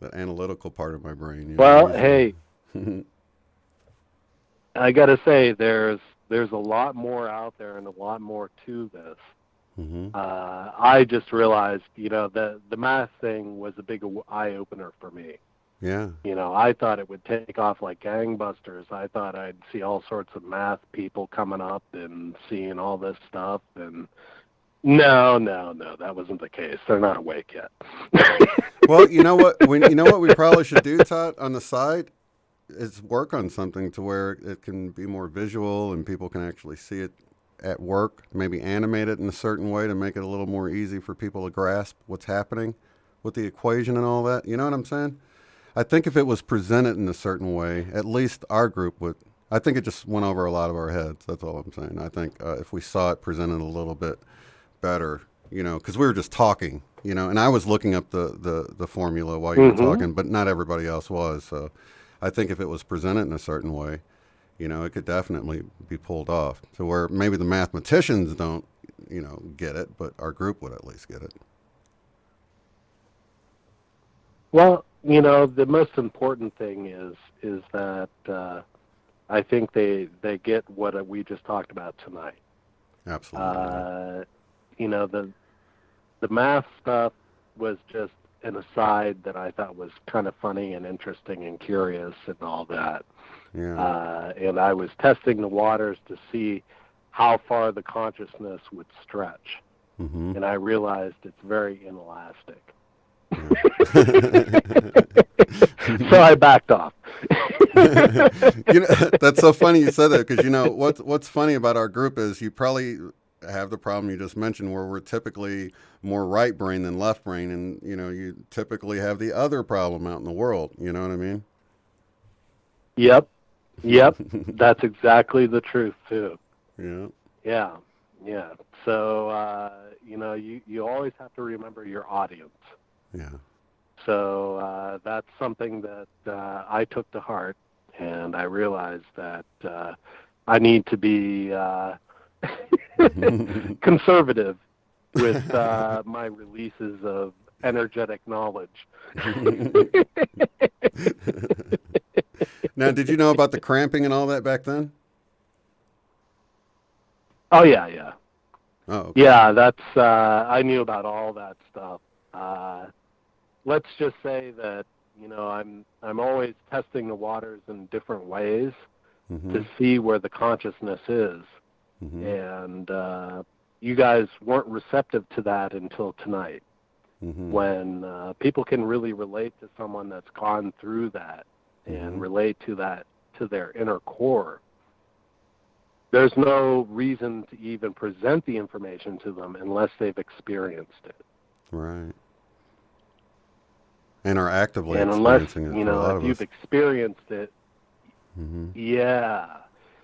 yeah, that analytical part of my brain. Well, hey, I got to say, there's a lot more out there and a lot more to this. I just realized, the math thing was a big eye-opener for me. Yeah. I thought it would take off like gangbusters. I thought I'd see all sorts of math people coming up and seeing all this stuff. And no, that wasn't the case. They're not awake yet. Well, you know what we probably should do, Todd, on the side is work on something to where it can be more visual and people can actually see it at work, maybe animate it in a certain way to make it a little more easy for people to grasp what's happening with the equation and all that. You know what I'm saying? I think if it was presented in a certain way, at least our group would. I think it just went over a lot of our heads. That's all I'm saying. I think if we saw it presented a little bit better, because we were just talking, and I was looking up the formula while you were talking, but not everybody else was. So I think if it was presented in a certain way, it could definitely be pulled off to where maybe the mathematicians don't, get it, but our group would at least get it. Well, the most important thing is that I think they get what we just talked about tonight. Absolutely. The math stuff was just an aside that I thought was kind of funny and interesting and curious and all that. Yeah. And I was testing the waters to see how far the consciousness would stretch. And I realized it's very inelastic. So I backed off. That's so funny you said that, because what's funny about our group is you probably have the problem you just mentioned where we're typically more right brain than left brain, and you typically have the other problem out in the world. You know what I mean? Yep. That's exactly the truth too. Yeah. So you always have to remember your audience. Yeah. So that's something that I took to heart, and I realized that I need to be conservative with my releases of energetic knowledge. Now, did you know about the cramping and all that back then? Oh, yeah. Oh, okay. Yeah, that's I knew about all that stuff. Let's just say that I'm always testing the waters in different ways to see where the consciousness is, and you guys weren't receptive to that until tonight, when people can really relate to someone that's gone through that and relate to that, to their inner core. There's no reason to even present the information to them unless they've experienced it. Right. And are actively unless, experiencing it. If you've experienced it, yeah,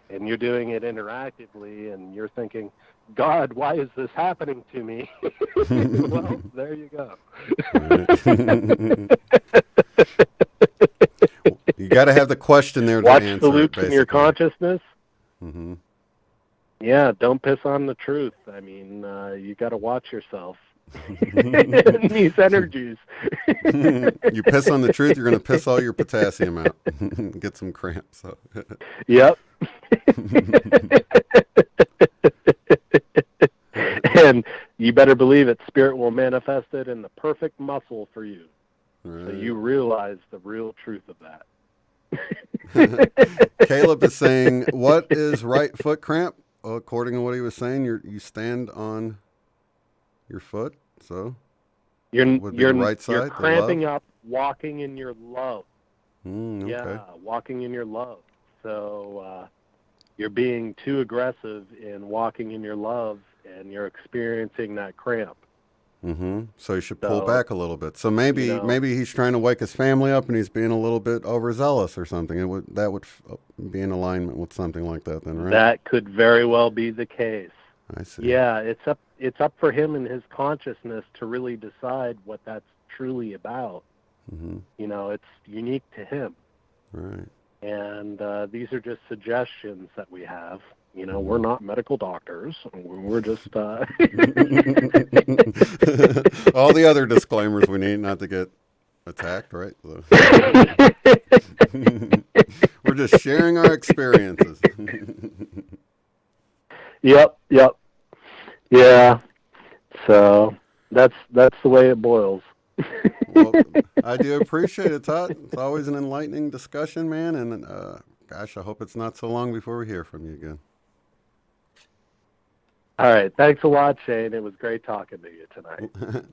and you're doing it interactively, and you're thinking, God, why is this happening to me? Well, there you go. You got to have the question there to Watch answer the loops it, in your consciousness. Mm-hmm. Yeah, don't piss on the truth. I mean, you got to watch yourself. These energies. You piss on the truth, you're going to piss all your potassium out. Get some cramps. So. Yep. And you better believe it, Spirit will manifest it in the perfect muscle for you. Right. So you realize the real truth of that. Caleb is saying, what is right foot cramp? Well, according to what he was saying, you stand on your foot, so you're right side, you're cramping up, walking in your love. Okay. Yeah, walking in your love. So you're being too aggressive in walking in your love, and you're experiencing that cramp. So you should pull back a little bit. So maybe he's trying to wake his family up, and he's being a little bit overzealous or something. That would be in alignment with something like that, then, right? That could very well be the case. I see. Yeah, it's up for him and his consciousness to really decide what that's truly about. It's unique to him. Right. And these are just suggestions that we have. We're not medical doctors. We're just... All the other disclaimers we need not to get attacked, right? We're just sharing our experiences. Yep. Yeah. So that's the way it boils. Well, I do appreciate it, Todd. It's always an enlightening discussion, man. And gosh, I hope it's not so long before we hear from you again. All right. Thanks a lot, Shane. It was great talking to you tonight.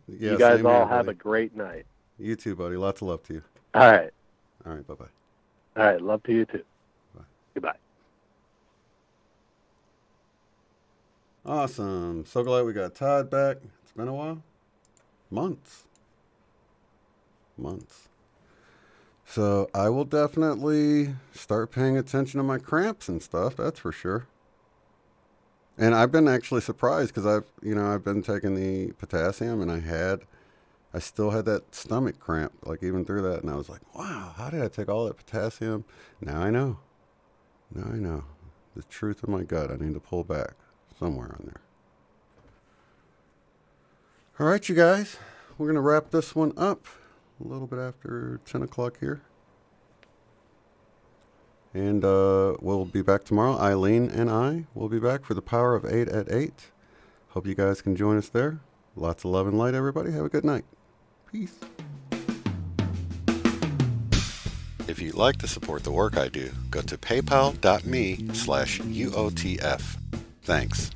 Yeah, you guys same all here, have buddy. a great night. You too, buddy. Lots of love to you. All right. All right. Bye-bye. All right. Love to you too. Bye. Goodbye. Awesome. So glad we got Todd back. It's been a while. Months. So I will definitely start paying attention to my cramps and stuff. That's for sure. And I've been actually surprised because I've been taking the potassium and I still had that stomach cramp, like even through that. And I was like, wow, how did I take all that potassium? Now I know. The truth of my gut. I need to pull back somewhere on there. All right, you guys, we're going to wrap this one up a little bit after 10 o'clock here. And we'll be back tomorrow. Eileen and I will be back for the Power of 8 at 8. Hope you guys can join us there. Lots of love and light, everybody. Have a good night. Peace. If you'd like to support the work I do, go to paypal.me/UOTF. Thanks.